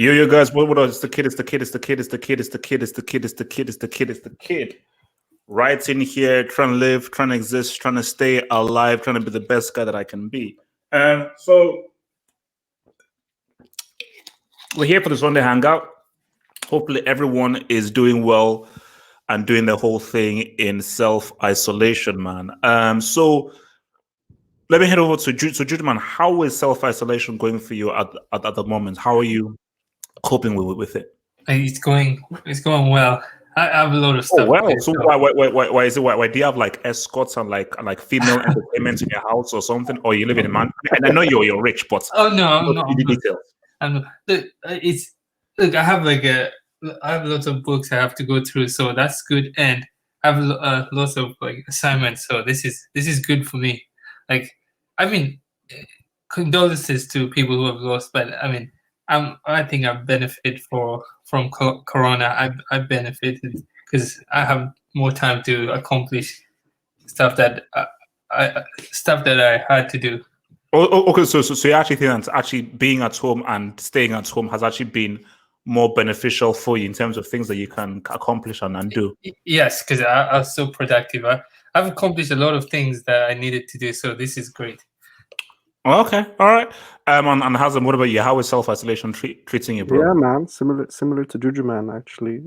Yo, guys, what it's the kid, it's the kid, it's the kid, it's the kid, it's the kid, it's the kid, it's the kid, it's the kid, it's the kid. Right in here, trying to live, trying to exist, trying to stay alive, trying to be the best guy that I can be. So we're here for the Sunday Hangout. Hopefully everyone is doing well and doing the whole thing in self-isolation, man. So let me head over to Jude. So Jude, man, how is self-isolation going for you at the moment? How are you coping with it? It's going well. I have a lot of stuff. Oh well, so why is it? Why do you have like escorts and like female entertainment in your house or something? Or you live in a man? And I know you're rich, but oh no, I'm not. Details. Look, I have lots of books I have to go through, so that's good, and I have lots of like assignments, so this is good for me. Like, I mean, condolences to people who have lost, but I mean, I think I've benefited from Corona. I've benefited because I have more time to accomplish stuff that I had to do. Okay. So you actually think that actually being at home and staying at home has actually been more beneficial for you in terms of things that you can accomplish and do? Yes, because I was so productive. I've accomplished a lot of ththings that I needed to do, so this is great. Okay, all right. And Hazem, what about you? How is self-isolation treating you, bro? Yeah, man, similar to Juju, man. Actually,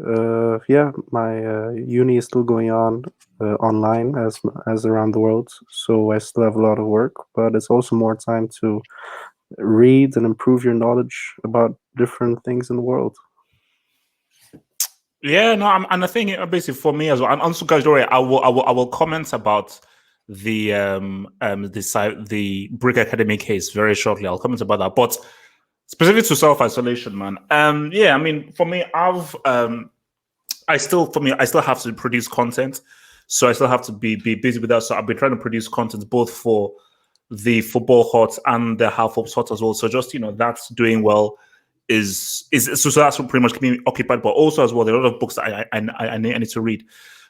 yeah, my uni is still going on online as around the world, so I still have a lot of work, but it's also more time to read and improve your knowledge about different things in the world. Yeah, no, and I think basically for me as well. And also, guys, don't worry, I will comment about the Brick Academy case very shortly. I'll comment about that, but specific to self-isolation, man. Yeah, I mean, for me, I still have to produce content, so I still have to be busy with that. So I've been trying to produce content both for the football hot and the half ups hot as well. So just that's doing well. So that's what pretty much keeping me occupied, but also as well there are a lot of books that I need to read.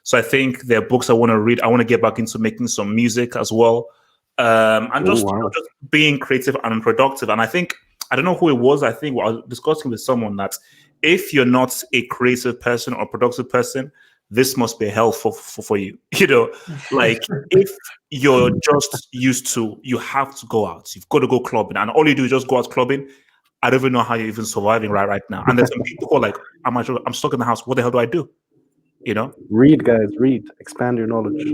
So I think there are books I want to read. I want to get back into making some music as well, and just being creative and productive. And I think I don't know who it was. I think I was discussing with someone that if you're not a creative person or productive person, this must be hell for you. Like if you're just used to, you have to go out. You've got to go clubbing, and all you do is just go out clubbing. I don't even know how you're even surviving right now. And there's some people who are like, I'm stuck in the house. What the hell do I do? Read, guys, read. Expand your knowledge.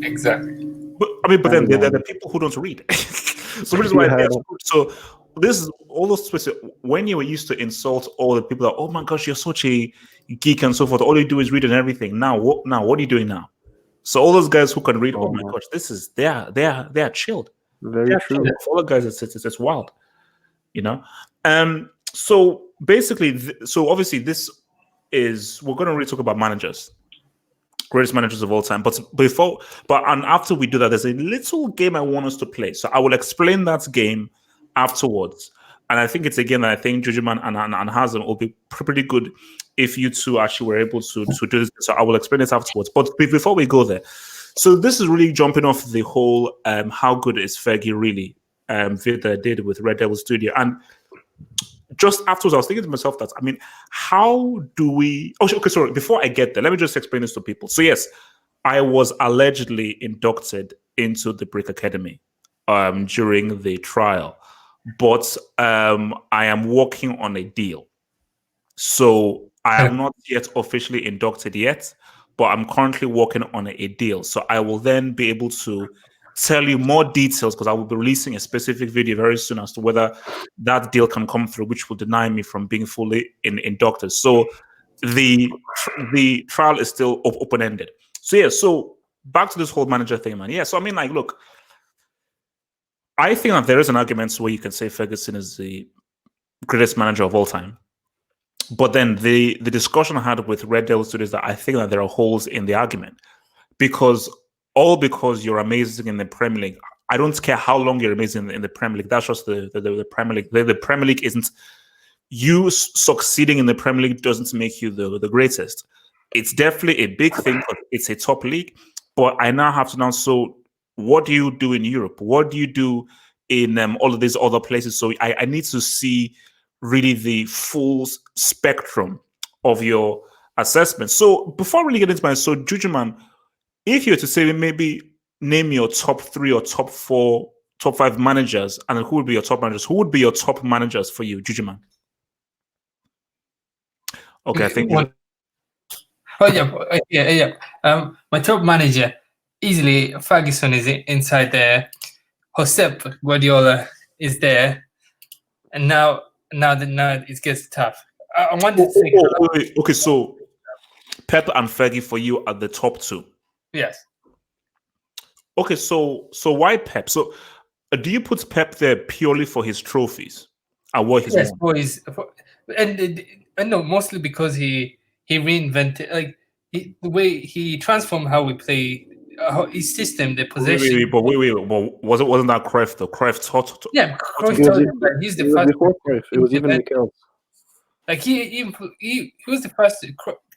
Exactly. But then there are people who don't read. So which is why so this is all those twists. When you were used to insult all the people that, oh my gosh, you're such a geek and so forth. All you do is read and everything. Now what are you doing now? So all those guys who can read, oh my gosh, this is they are chilled. Very true. For all the guys, it's wild. So basically, so obviously we're going to really talk about managers, greatest managers of all time. But after we do that, there's a little game I want us to play. So I will explain that game afterwards. And I think it's a game that I think Jujuman and Hazem will be pretty good if you two actually were able to do this. So I will explain it afterwards. But before we go there, so this is really jumping off the whole how good is Fergie really vid that I did with Red Devil Studio. And just afterwards, I was thinking to myself that, I mean, how do we... Okay, sorry. Before I get there, let me just explain this to people. So yes, I was allegedly inducted into the Brick Academy during the trial, but I am working on a deal. So I am not yet officially inducted yet, but I'm currently working on a deal. So I will then be able to tell you more details because I will be releasing a specific video very soon as to whether that deal can come through, which will deny me from being fully inducted. So the trial is still open-ended. So yeah, so back to this whole manager thing, man. Yeah, so I mean, like, look, I think that there is an argument where you can say Ferguson is the greatest manager of all time. But then the discussion I had with Red Devil Studios is that I think that there are holes in the argument because you're amazing in the Premier League. I don't care how long you're amazing in the Premier League. That's just the Premier League. The Premier League isn't... You succeeding in the Premier League doesn't make you the greatest. It's definitely a big thing, but it's a top league. But I now have to know, so what do you do in Europe? What do you do in all of these other places? So I need to see really the full spectrum of your assessment. So before I really get into my Juju man, if you were to say maybe name your top 3 or top 4, top 5 managers, and who would be your top managers? Who would be your top managers for you, Juju man? Okay, I think. Oh yeah. My top manager, easily Ferguson is inside there. Josep Guardiola is there, and now it gets tough. I wanted to say. Okay, so Pep and Fergie for you are the top 2. Yes. Okay, so why Pep? So do you put Pep there purely for his trophies and what he's won? And no, mostly because he reinvented the way he transformed how we play, his system, the possession. But wasn't that Cruyff though? Cruyff taught. Yeah, Cruyff taught him that he's the first. Before Cruyff, it was even Mikel. Like he was the first.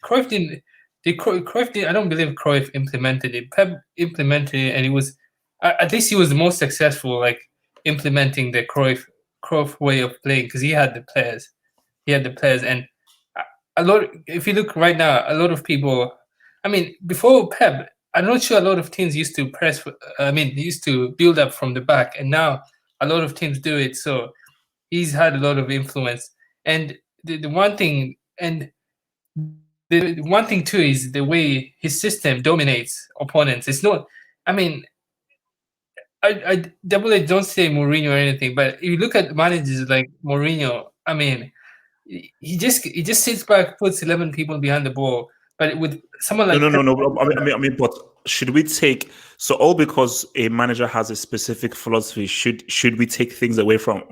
Cruyff didn't. Cruyff did. I don't believe Cruyff implemented it. Pep implemented it, and he was at least he was the most successful, like implementing the Cruyff way of playing, because he had the players. And a lot. If you look right now, a lot of people. I mean, before Pep, I'm not sure a lot of teams used to press. Used to build up from the back, and now a lot of teams do it. So he's had a lot of influence. And the one thing, and the one thing too, is the way his system dominates opponents. It's not. I mean, I don't say Mourinho or anything, but if you look at managers like Mourinho, I mean, he just sits back, puts 11 people behind the ball. But with someone like no. I mean, but should we take all because a manager has a specific philosophy? Should we take things away from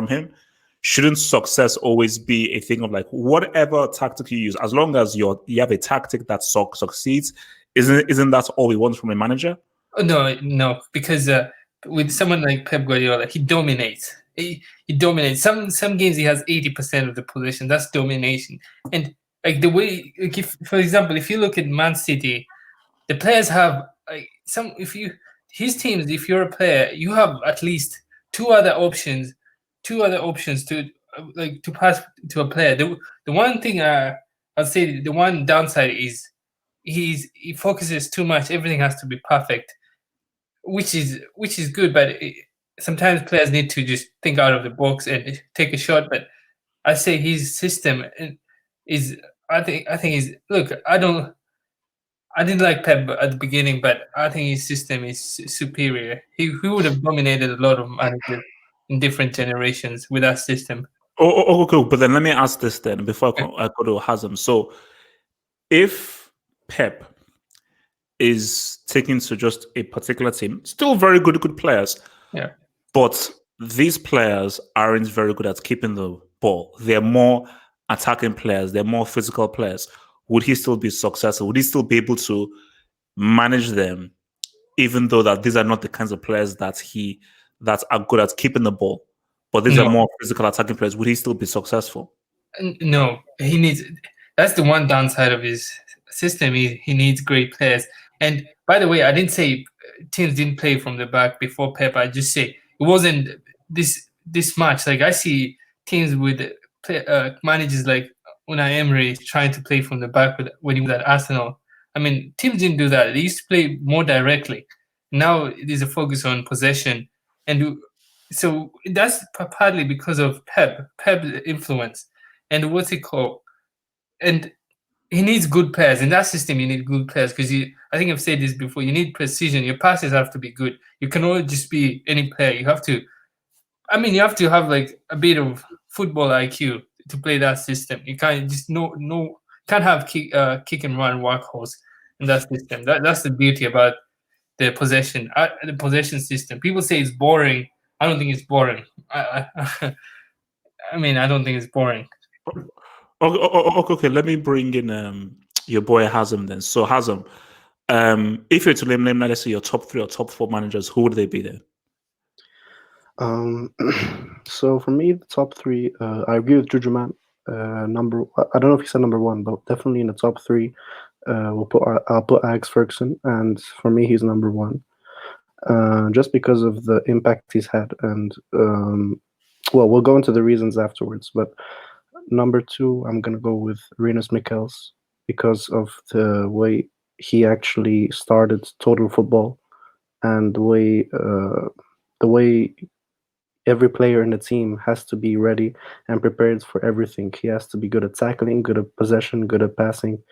him? Shouldn't success always be a thing of like whatever tactic you use, as long as you have a tactic that succeeds? Isn't that all we want from a manager? No, because with someone like Pep Guardiola, he dominates. He dominates. Some games he has 80% of the possession. That's domination. And like the way, like for example, if you look at Man City, the players have his teams. If you're a player, you have at least two other options to pass to a player. The one thing I'll say, the one downside is he focuses too much. Everything has to be perfect, which is good, but sometimes players need to just think out of the box and take a shot. But I say his system is. I think he's. Look, I didn't like Pep at the beginning, but I think his system is superior. He would have dominated a lot of managers in different generations with that system. Oh, cool. But then let me ask this then before I go to Hazem. So, if Pep is taken to just a particular team, still very good players, yeah, but these players aren't very good at keeping the ball. They're more attacking players. They're more physical players. Would he still be successful? Would he still be able to manage them, even though that these are not the kinds of players that are good at keeping the ball, but these are more physical attacking players? Would he still be successful? No, he needs. That's the one downside of his system. He needs great players. And by the way, I didn't say teams didn't play from the back before Pep. I just say it wasn't this much. Like I see teams with managers like Unai Emery trying to play from the back when he was at Arsenal. I mean, teams didn't do that. They used to play more directly. Now there's a focus on possession, and so that's partly because of Pep's influence. And what's it called? And he needs good players. In that system, you need good players because I think I've said this before. You need precision. Your passes have to be good. You cannot just be any player. You have to. I mean, you have to have like a bit of football IQ to play that system. You can't just can't have kick and run workhorse in that system. That's the beauty about the possession system. People say it's boring. I don't think it's boring. I mean, I don't think it's boring. Okay. Let me bring in your boy Hazem then. So Hazem, if you're to name, let's say your top 3 or top 4 managers, who would they be then? So for me, the top 3, I agree with Juju man. I don't know if he said number 1, but definitely in the top 3, I'll put Alex Ferguson, and for me, he's number 1, just because of the impact he's had, and Well, we'll go into the reasons afterwards, but number 2, I'm gonna go with Rinus Michels because of the way he actually started total football and the way every player in the team has to be ready and prepared for everything. He has to be good at tackling, good at possession, good at passing,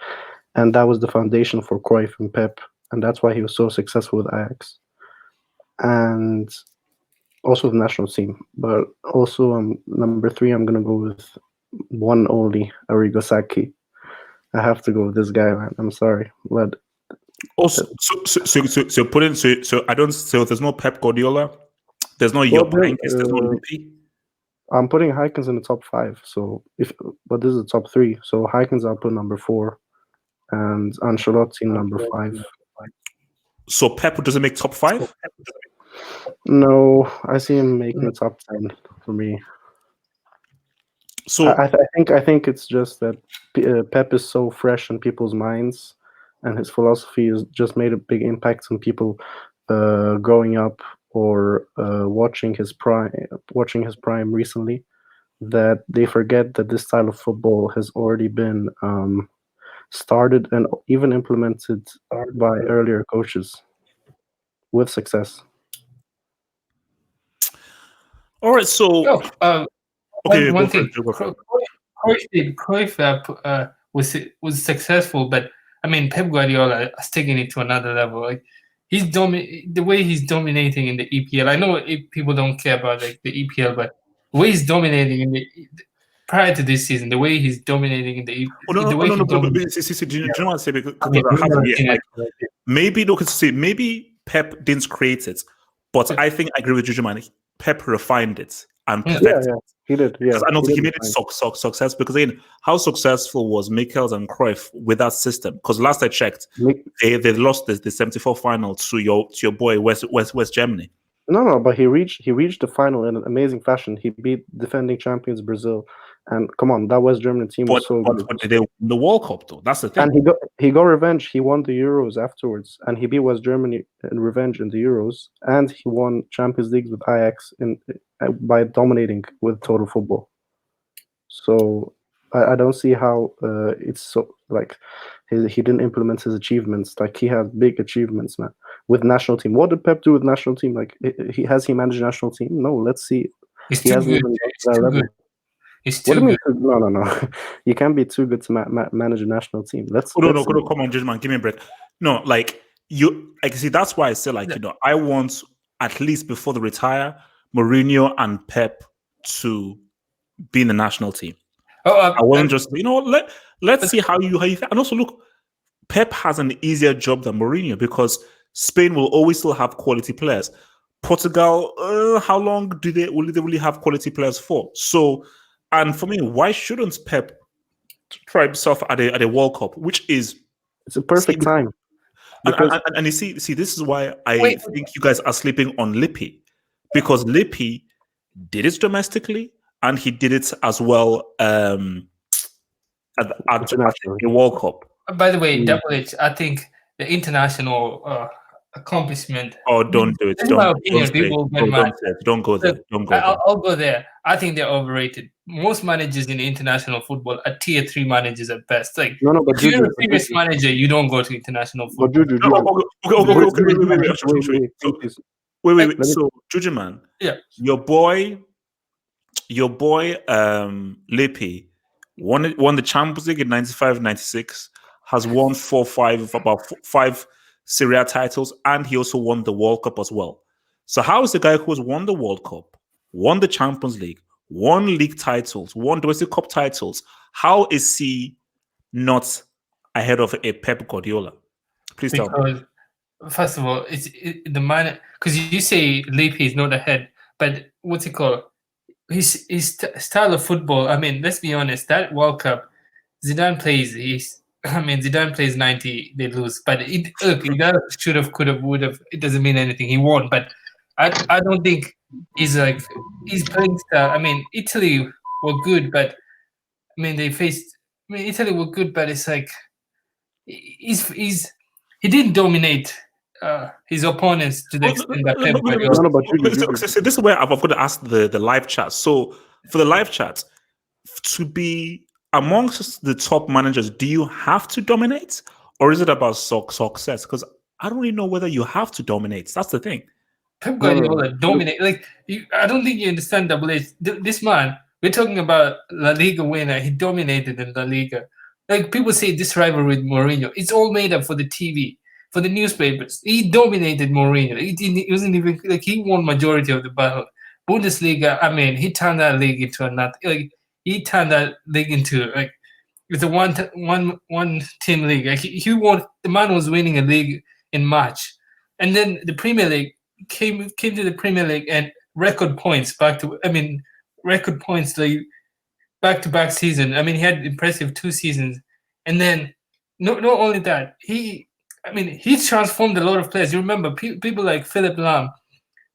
and that was the foundation for Cruyff and Pep, and that's why he was so successful with Ajax and also the national team. But also, number 3, I'm gonna go with one only Arrigo Sacchi. I have to go with this guy, man. I'm sorry, but Also, so put in so I don't so there's no Pep Guardiola, there's no Jupp Heynckes, there's no Lippi. I'm putting Heikens in the top 5. So but this is the top 3. So Heikens I'll put number 4, and Ancelotti number 5. So Pep doesn't make top 5. No, I see him making top 10 for me. So I think it's just that Pep is so fresh in people's minds, and his philosophy has just made a big impact on people growing up or watching his prime recently, that they forget that this style of football has already been started and even implemented by earlier coaches with success. all right, so okay, one thing. go for it. Cruyff was successful, but I mean Pep Guardiola is taking it to another level. Like the way he's dominating in the EPL. I know people don't care about like the EPL, but the way he's dominating in the prior to this season, the way he's dominating in the Oh, no, the way no, he no, dominates. do you know what I say? Because Okay, I have to be yeah. like maybe look see maybe Pep didn't create it, but I think I agree with Juju man. Pep refined it and perfected it. He did. Yeah, Because I know he made it success. Because again, how successful was Michels and Cruyff with that system? Because last I checked, they lost the 74 final to your boy West Germany. No, but he reached the final in an amazing fashion. He beat defending champions Brazil, and come on, that West German team was so good. But did they win the World Cup though? That's the thing. And he got revenge. He won the Euros afterwards, and he beat West Germany in revenge in the Euros, and he won Champions League with Ajax by dominating with total football. So I don't see how it's so like he didn't implement his achievements. Like he had big achievements, man, with national team. What did Pep do with national team? Like he managed national team? No, let's see. He's too good. He's too good. He's too good. No. You can't be too good to manage a national team. No, come on, Judgman, give me a break. No, like see, that's why I say I want at least before they retire, Mourinho and Pep to be in the national team. I won't just let's see how you think. And also look, Pep has an easier job than Mourinho because Spain will always still have quality players. Portugal, how long will they really have quality players for? So, and for me, why shouldn't Pep try himself at a World Cup, which is it's a perfect time. And you see, this is why I think you guys are sleeping on Lippi, because Lippi did it domestically and he did it as well at the World Cup. By the way, Double H, I think the international accomplishment. Oh, don't do it! Don't go there. I'll go there. I think they're overrated. Most managers in international football are tier 3 managers at best. Like, but if you're a previous manager, you don't go to international football. Wait. So, Juju man, yeah, your boy, Lippi won the Champions League in 95-96. Has won 5 Serie A titles, and he also won the World Cup as well. So how is the guy who has won the World Cup, won the Champions League, won league titles, won domestic cup titles, how is he not ahead of a Pep Guardiola? Please tell me. First of all, it's the man, because you say Lippi is not ahead, but what's it called? His style of football. I mean, let's be honest. That World Cup, Zidane plays 90, they lose. But he should have, could have, would have. It doesn't mean anything. He won, but I don't think he's his playing style. I mean, Italy were good, but I mean Italy were good, but it's like he didn't dominate his opponents to the extent that Pep No, Guardiola. no, but Juju. So this is where I've got to ask the live chat. So for the live chat, to be amongst the top managers, do you have to dominate, or is it about success? Because I don't really know whether you have to dominate. That's the thing. Pep No, no, Guardiola no. dominate. Like I don't think you understand Double H. This man, we're talking about La Liga winner. He dominated in La Liga. Like people say, this rivalry with Mourinho, it's all made up for the TV, for the newspapers. He dominated Mourinho. He wasn't even like he won majority of the battle. Bundesliga, I mean, he turned that league into a nothing. Like he turned that league into like it's a one team league. Like he won. The man was winning a league in March, and then the Premier League came to the Premier League and record points record points like back-to-back season. I mean, he had impressive 2 seasons, and then not only that, he transformed a lot of players. You remember people like Philip Lahm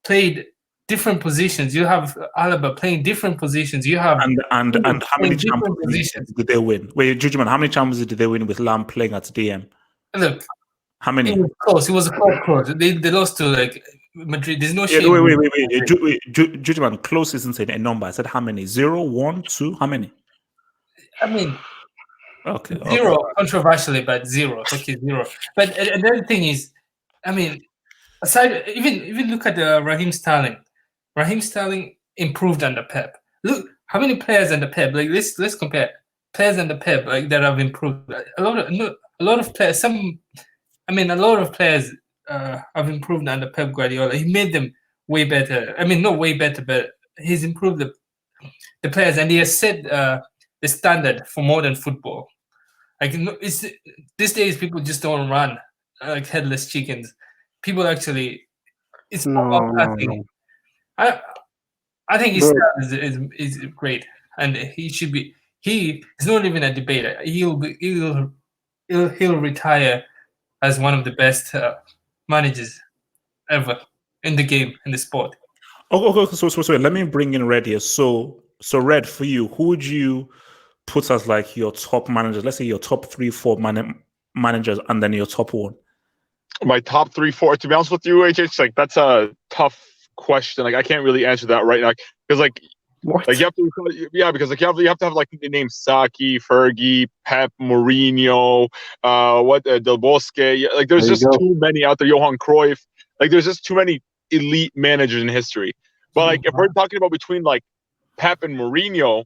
played different positions. You have Alaba playing different positions. You have and how many different champions positions. did they win? Wait, Jujuman, how many champions did they win with Lamb playing at DM? Look, How many? it was close. It was a close. They lost to like Madrid. There's no Yeah, shame. wait. Jujuman, close isn't saying a number. I said how many? 0, 1, 2. How many? I mean, Okay. zero, controversially, but zero. Okay, zero. But another thing is, I mean, aside, even look at Raheem Sterling. Raheem Sterling improved under Pep. Look how many players under Pep. Like let's compare players under Pep like that have improved. A lot of players. A lot of players have improved under Pep Guardiola. He made them way better. I mean, not way better, but he's improved the players, and he has set the standard for modern football. Like these days, people just don't run like headless chickens. People actually, it's No. I think his Bro. style is great, and he should be. He is not even a debater. He'll retire as one of the best managers ever in the game, in the sport. Okay. So let me bring in Red here. So Red, for you, who would you put as like your top managers? Let's say your top 3, 4 managers, and then your top 1. My top 3, 4. To be honest with you, HH, like that's a tough question. Like I can't really answer that right now because What? like you have to, because like you have to have like the names Saki, Fergie, Pep, Mourinho, Del Bosque. Like there's There you just go. too many out there. Johan Cruyff. Like there's just too many elite managers in history. But like if we're talking about between like Pep and Mourinho,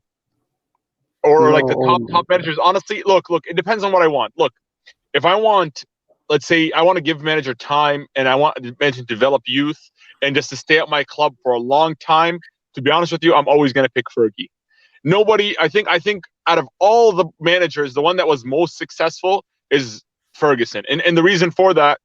or like the top managers, honestly, look, it depends on what I want. Look, if I want, let's say I want to give manager time and I want the manager to develop youth and just to stay at my club for a long time, to be honest with you, I'm always going to pick Fergie. Nobody, I think out of all the managers, the one that was most successful is Ferguson. And the reason for that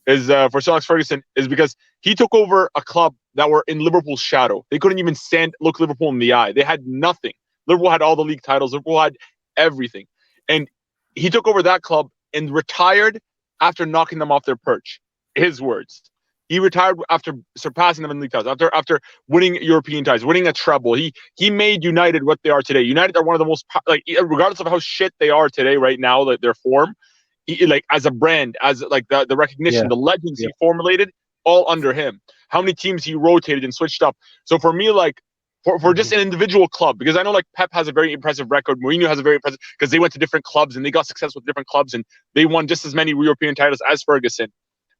is for Sir Alex Ferguson is because he took over a club that were in Liverpool's shadow. They couldn't even look Liverpool in the eye. They had nothing. Liverpool had all the league titles. Liverpool had everything. And he took over that club and retired after knocking them off their perch. His words. He retired after surpassing them in league titles, after winning European titles, winning a treble. He made United what they are today. United are one of the most, like, regardless of how shit they are today, right now, like their form, like as a brand, as like the recognition, the legends he formulated, all under him. How many teams he rotated and switched up. So for me, like, for just an individual club, because I know like Pep has a very impressive record, Mourinho has a very impressive, because they went to different clubs and they got success with different clubs and they won just as many European titles as Ferguson.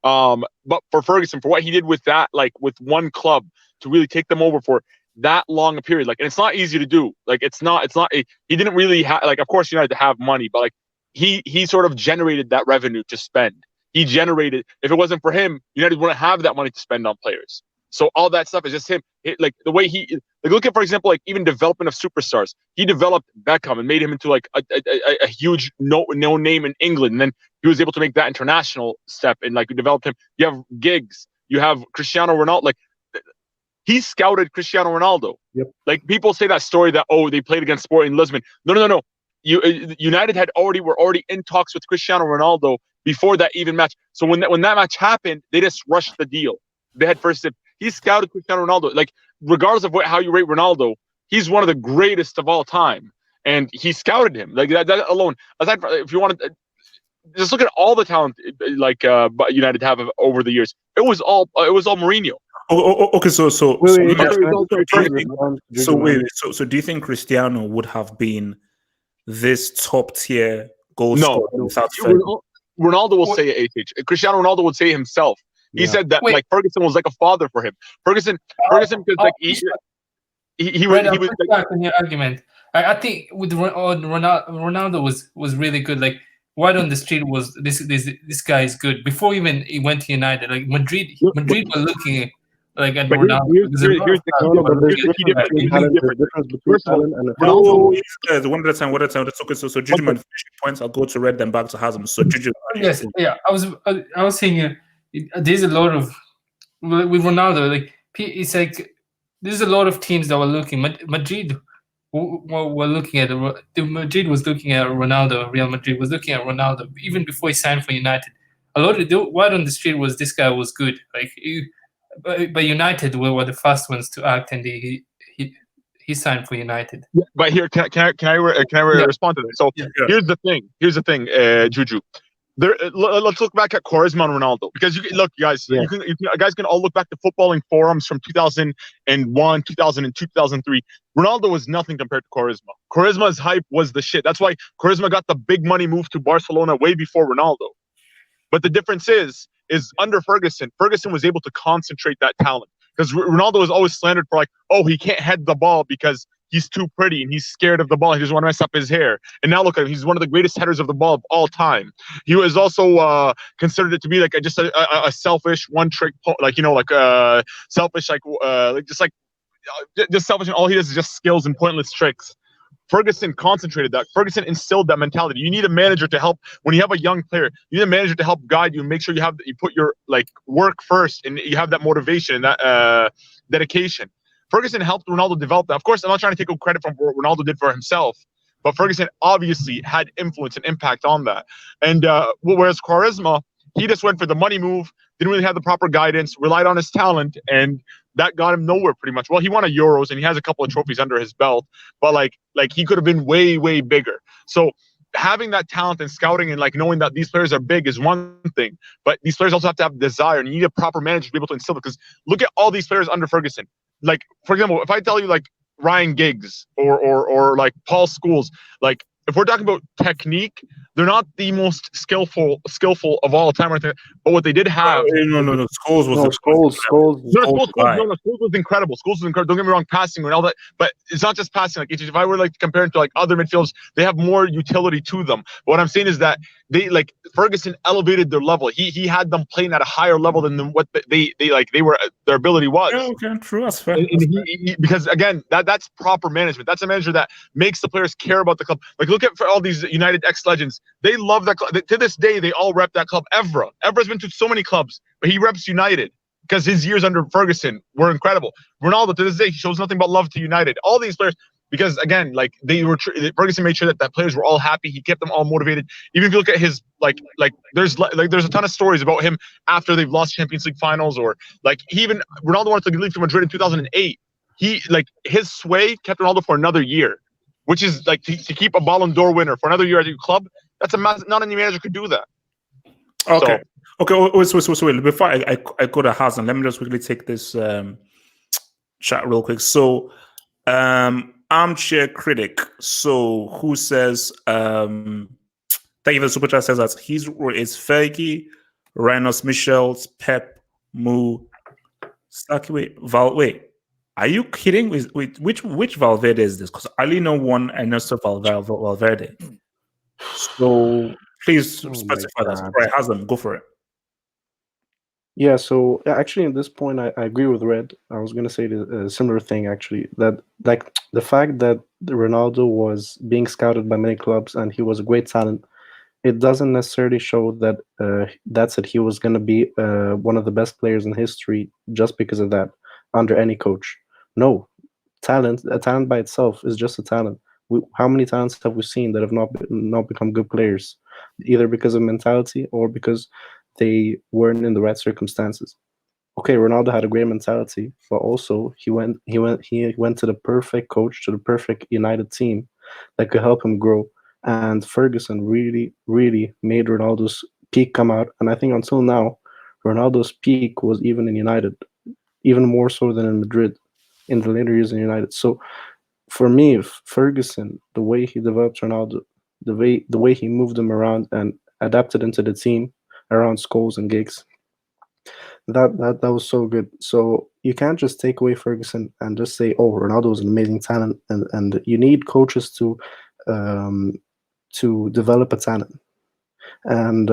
But for Ferguson, for what he did with that, like with one club to really take them over for that long a period, like, and it's not easy to do. Like it's not. He didn't really have, like, of course United have money, but like he sort of generated that revenue to spend. He generated. If it wasn't for him, United wouldn't have that money to spend on players. So all that stuff is just him. Like the way he, like, look at, for example, like even development of superstars. He developed Beckham and made him into like a huge no name in England. And then he was able to make that international step and like developed him. You have Giggs. You have Cristiano Ronaldo. Like he scouted Cristiano Ronaldo. Yep. Like people say that story that, oh, they played against Sporting Lisbon. No. United were already in talks with Cristiano Ronaldo before that even match. So when that match happened, they just rushed the deal. They had first dip. He scouted Cristiano Ronaldo. Like, regardless of how you rate Ronaldo, he's one of the greatest of all time, and he scouted him. Like that alone. Aside from, if you want to, just look at all the talent like United have over the years. It was all Mourinho. Okay, so Wait, Matt, can I so- just do you quickly think- respond to so Juju, man? wait, so do you think Cristiano would have been this top tier goal No. scorer without Fergie? Ronaldo will What- say it, AH. Cristiano Ronaldo would say it himself. He Yeah. said that Wait. like Ferguson was like a father for him. Ferguson because like he Right, was I'll push like, back on your argument. I think with Ronaldo was really good. Like word on the street was this guy is good before even he went to United. Like Madrid were looking like at but Ronaldo. here's There's a lot the of key No, but there's difference. difference between Here's the talent. There's difference. difference between First of all, talent and Ronaldo- Oh, yes, guys, one at a time. That's okay. So Juju man, finish your points. I'll go to Red, then back to Hazem. So Juju, Yes, yeah. I was saying there's a lot of with Ronaldo. Like it's like there's a lot of teams that were looking. Madrid were looking at Madrid was looking at Ronaldo. Real Madrid was looking at Ronaldo even before he signed for United. A lot of the word on the street was this guy was good. Like but United were the first ones to act, and he signed for United. Yeah, but here, can I respond to this? So Yeah. here's the thing, Juju. Let's look back at Quaresma and Ronaldo because look, guys, Yeah. you guys can all look back to footballing forums from 2001, 2002, 2003. Ronaldo was nothing compared to Quaresma. Quaresma's hype was the shit. That's why Quaresma got the big money move to Barcelona way before Ronaldo. But the difference is under Ferguson was able to concentrate that talent because Ronaldo was always slandered for like, oh, he can't head the ball because he's too pretty and he's scared of the ball. He doesn't want to mess up his hair. And now look at him. He's one of the greatest headers of the ball of all time. He was also considered it to be like just a selfish one-trick, selfish, just selfish. And all he does is just skills and pointless tricks. Ferguson concentrated that. Ferguson instilled that mentality. You need a manager to help when you have a young player. You need a manager to help guide you and make sure you put your work first and you have that motivation and that dedication. Ferguson helped Ronaldo develop that. Of course, I'm not trying to take credit from what Ronaldo did for himself, but Ferguson obviously had influence and impact on that. And whereas Quaresma, he just went for the money move, didn't really have the proper guidance, relied on his talent, and that got him nowhere pretty much. Well, he won a Euros and he has a couple of trophies under his belt, but like he could have been way, way bigger. So having that talent and scouting and knowing that these players are big is one thing, but these players also have to have desire, and you need a proper manager to be able to instill it. Because look at all these players under Ferguson. Like, for example, if I tell you Ryan Giggs or Paul Scholes, if we're talking about technique, they're not the most skillful of all time, but what they did have. No. Scholes was Scholes. Scholes was incredible. Scholes was incredible. Don't get me wrong, passing and all that, but it's not just passing. If I were to compare it to other midfielders, they have more utility to them. But what I'm saying is that they Ferguson elevated their level. He had them playing at a higher level than what they were. Their ability was. Yeah, okay, true. That's fair. Because again, that's proper management. That's a manager that makes the players care about the club. Look at for all these United ex-legends. They love that club. To this day, they all rep that club. Evra's been to so many clubs, but he reps United because his years under Ferguson were incredible. Ronaldo, to this day, he shows nothing but love to United. All these players, because again, Ferguson made sure that players were all happy. He kept them all motivated. Even if you look at his there's a ton of stories about him after they've lost Champions League finals, or Ronaldo wanted to leave to Madrid in 2008. His sway kept Ronaldo for another year, which is to keep a Ballon d'Or winner for another year at your club. That's not any manager could do that. Okay. Okay. Wait. Before I go to Hasan, let me just quickly take this chat real quick. So, armchair critic. So, who says? Thank you for the super chat. Says that his role is Fergie, Rhinos, Michels, Pep, Mu, Saki. Wait. Are you kidding? Which Valverde is this? Because I only know one Ernesto Valverde. So please specify that. All right, Hazem, go for it. Yeah, so actually, at this point, I agree with Red. I was going to say a similar thing, actually, that the fact that Ronaldo was being scouted by many clubs and he was a great talent, it doesn't necessarily show that that's it. He was going to be one of the best players in history just because of that under any coach. No, a talent by itself is just a talent. How many talents have we seen that have not become good players, either because of mentality or because they weren't in the right circumstances? Okay, Ronaldo had a great mentality, but also he went to the perfect coach, to the perfect United team that could help him grow. And Ferguson really, really made Ronaldo's peak come out. And I think until now, Ronaldo's peak was even in United, even more so than in Madrid in the later years in United. So for me, Ferguson, the way he developed Ronaldo, the way he moved him around and adapted into the team around Scholes and Giggs, that was so good. So you can't just take away Ferguson and just say, "Oh, Ronaldo is an amazing talent," and you need coaches um, to develop a talent. And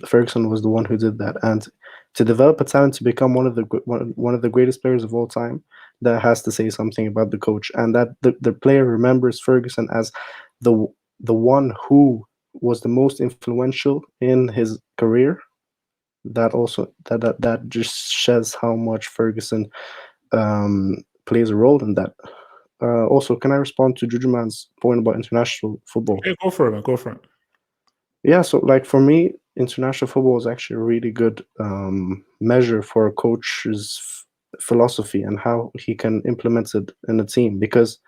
Ferguson was the one who did that. And to develop a talent to become one of the greatest players of all time, that has to say something about the coach, and that the player remembers Ferguson as the the one who was the most influential in his career. That also that just shows how much Ferguson plays a role in that. Also, can I respond to Jujuman's point about international football? Okay, go for it, man. Go for it. Yeah, so like for me, international football is actually a really good measure for a coach's philosophy and how he can implement it in a team. Because,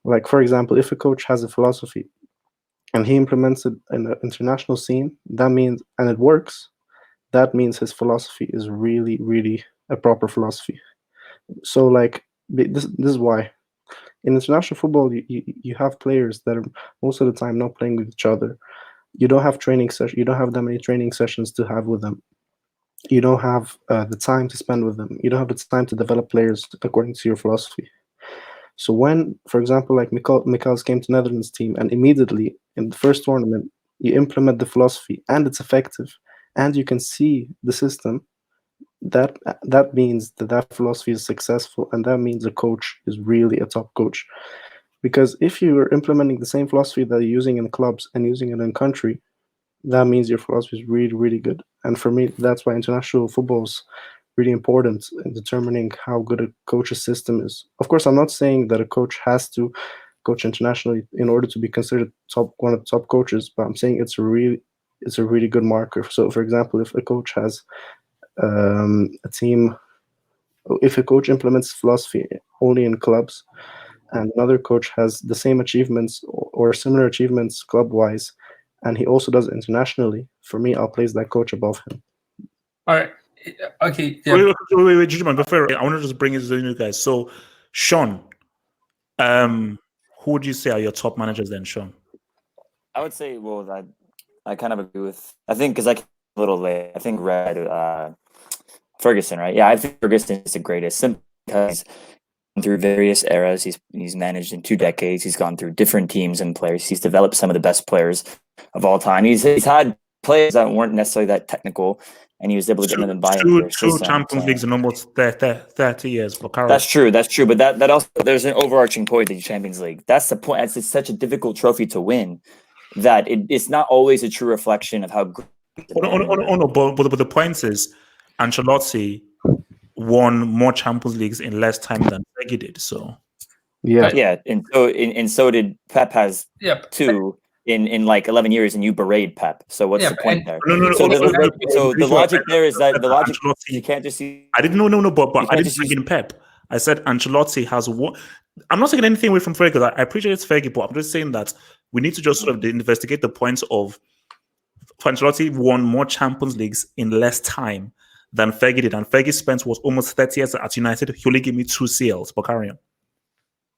like for example, if a coach has a philosophy and he implements it in an international scene, that means and it works. That means his philosophy is really, really a proper philosophy. So, like this is why in international football you have players that are most of the time not playing with each other. You don't have training session. You don't have that many training sessions to have with them. You don't have the time to spend with them. You don't have the time to develop players according to your philosophy. So when, for example, like Mikhails came to Netherlands team, and immediately in the first tournament you implement the philosophy and it's effective, and you can see the system. That means that philosophy is successful, and that means a coach is really a top coach. Because if you are implementing the same philosophy that you're using in clubs and using it in country, that means your philosophy is really, really good. And for me, that's why international football is really important in determining how good a coach's system is. Of course, I'm not saying that a coach has to coach internationally in order to be considered one of the top coaches, but I'm saying it's a really good marker. So, for example, if a coach has a team, if a coach implements philosophy only in clubs, and another coach has the same achievements or similar achievements club wise, and he also does it internationally, for me, I'll place that coach above him. All right. Okay. Yeah. Wait, Jujuman, before I want to just bring it to you guys. So, Sean, who would you say are your top managers then, Sean? I would say, well, I kind of agree with. I think because I came a little late. I think Ferguson, right? Yeah, I think Ferguson is the greatest simply because through various eras. He's managed in 2 decades. He's gone through different teams and players. He's developed some of the best players of all time. He's had players that weren't necessarily that technical, and he was able to get them to buy into their two system. Champions Leagues in almost 30 years. That's true. But that also, there's an overarching point of the Champions League. That's the point. It's such a difficult trophy to win that it's not always a true reflection of how great. But the point is, Ancelotti won more Champions Leagues in less time than Fergie did. So and so did Pep has 2 in like 11 years, and you berate Pep. So what's the point there? So the logic there is that the logic you can't just see. I didn't know, but I didn't bring in Pep. I said Ancelotti has one. I'm not taking anything away from Fergie. I appreciate it's Fergie, but I'm just saying that we need to just sort of investigate the points of Ancelotti won more Champions Leagues in less time than Fergie did, and Fergie spent almost 30 years at United. He only gave me 2 CLs, but carry on.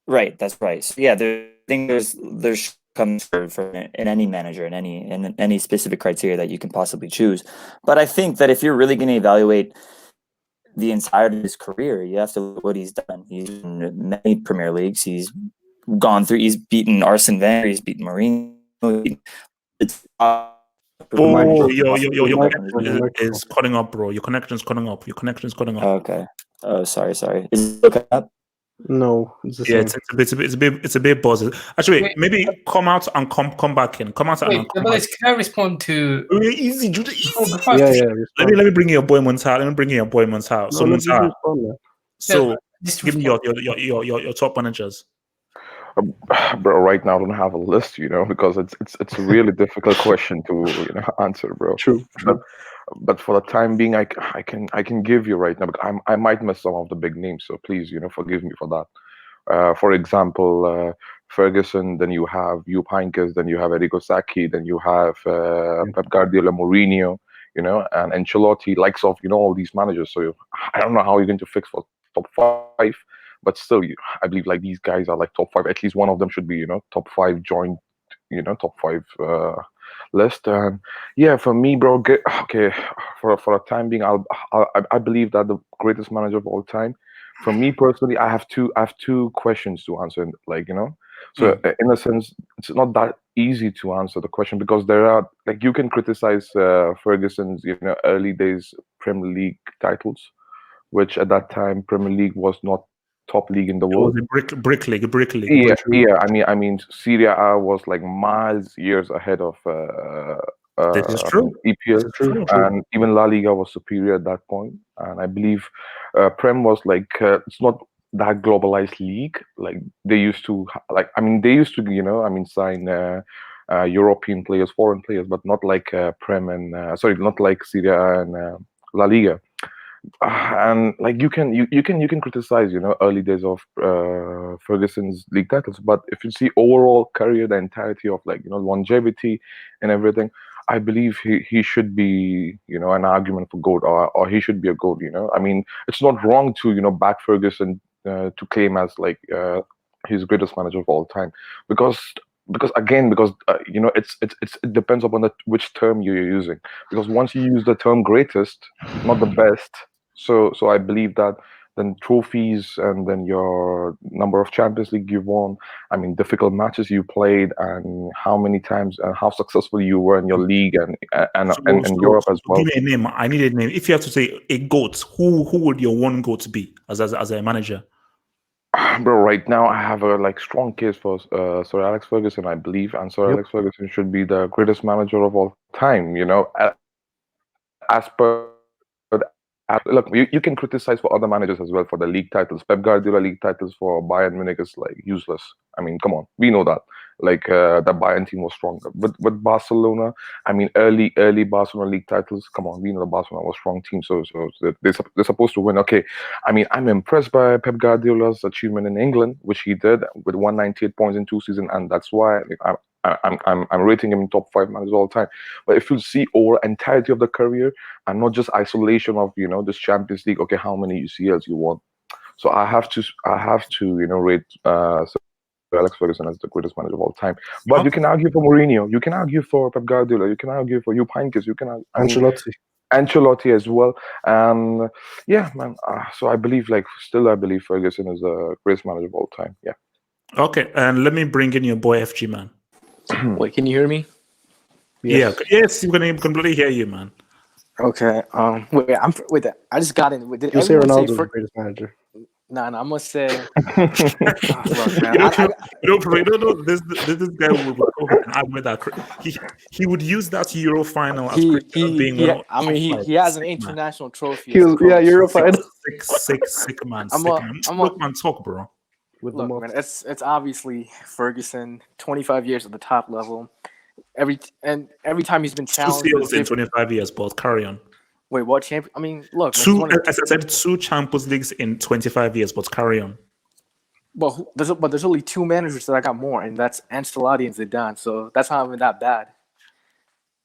Right, that's right. So yeah, I think there's comes for in any manager in any specific criteria that you can possibly choose. But I think that if you're really going to evaluate the entirety of his career, you have to look at what he's done. He's in many Premier Leagues. He's gone through. He's beaten Arsene Wenger. He's beaten Mourinho. Your connection is cutting up, bro. Your connection is cutting up. Okay. Oh, sorry. Is it okay up? No. It's a bit buzzy. Actually, maybe come out and come back in. Come out and come back. Can I respond to? Easy. Yeah. Let me bring in your boy Montal. So give me your top managers. Bro, right now I don't have a list, because it's a really difficult question to answer, bro. True. But for the time being, I can give you right now, but I might miss some of the big names, so please, forgive me for that. For example, Ferguson, then you have Jupp Heynckes, then you have Enrico Sacchi, then you have Pep Guardiola, Mourinho, you know, and Ancelotti, likes of, you know, all these managers. So I don't know how you're going to fix for top 5, but still, I believe like these guys are like top 5. At least one of them should be, you know, top 5 joint, you know, top 5 list. And yeah, for me, bro, okay, for a time being, I believe that the greatest manager of all time. For me personally, I have two questions to answer. Like, you know, so in a sense, it's not that easy to answer the question, because there are, like, you can criticize Ferguson's, you know, early days Premier League titles, which at that time Premier League was not top league in the It world. was a brick league. Yeah, yeah. I mean, Serie A was like miles years ahead of This is true. EPL, This is true. and even La Liga was superior at that point. And I believe Prem was like, it's not that globalized league like they used to. Like, I mean, they used to, you know, I mean, sign European players, foreign players, but not like Prem and sorry, not like Serie A and La Liga. And like you can criticize, you know, early days of Ferguson's league titles, but if you see overall career, the entirety of, like, you know, longevity and everything, I believe he should be, you know, an argument for GOAT, or he should be a GOAT. You know, I mean, it's not wrong to, you know, back Ferguson to claim as like his greatest manager of all time, because you know, it depends upon which term you're using, because once you use the term greatest, not the best. So I believe that then trophies, and then your number of Champions League you've won, I mean, difficult matches you played, and how many times and how successful you were in your league and Europe as well. Give me a name. I need a name. If you have to say a GOAT, who would your one GOAT be as a manager? Bro, right now I have a like strong case for Sir Alex Ferguson, I believe, and Sir Alex Ferguson should be the greatest manager of all time. You know, as per look, you can criticize for other managers as well for the league titles. Pep Guardiola league titles for Bayern Munich is like useless. I mean, come on, we know that. Like the Bayern team was stronger, but with Barcelona, I mean, early Barcelona league titles. Come on, we know the Barcelona was a strong team, so they're supposed to win. Okay, I mean, I'm impressed by Pep Guardiola's achievement in England, which he did with 198 points in 2 seasons, and that's why I'm rating him in top 5 managers all time. But if you see over entirety of the career, and not just isolation of, you know, this Champions League, okay, how many UCLs you won? So I have to you know, rate Sir Alex Ferguson as the greatest manager of all time. But you can argue for Mourinho, you can argue for Pep Guardiola, you can argue for Jupp Heynckes, you can Ancelotti as well. And yeah, man. So I believe Ferguson is the greatest manager of all time. Yeah. Okay, and let me bring in your boy FG, man. Wait, can you hear me? Yes. Yeah, yes, we can completely hear you, man. Okay. Wait. I just got in. Did You say everyone Ronaldo's the greatest manager? Nah, I'm gonna say. Look, man. No. This guy would admit that he would use that Euro final as being one of. I mean, he has an international trophy. Euro final. Sick man. Look, man, talk, bro. Look, man, it's obviously Ferguson. 25 years at the top level. Every time he's been challenged. 2 seals in 25 years, but carry on. Wait, what champion? I mean, look. As I said, 2 Champions Leagues in 25 years, but carry on. But there's only 2 managers that I got more, and that's Ancelotti and Zidane. So that's not even that bad.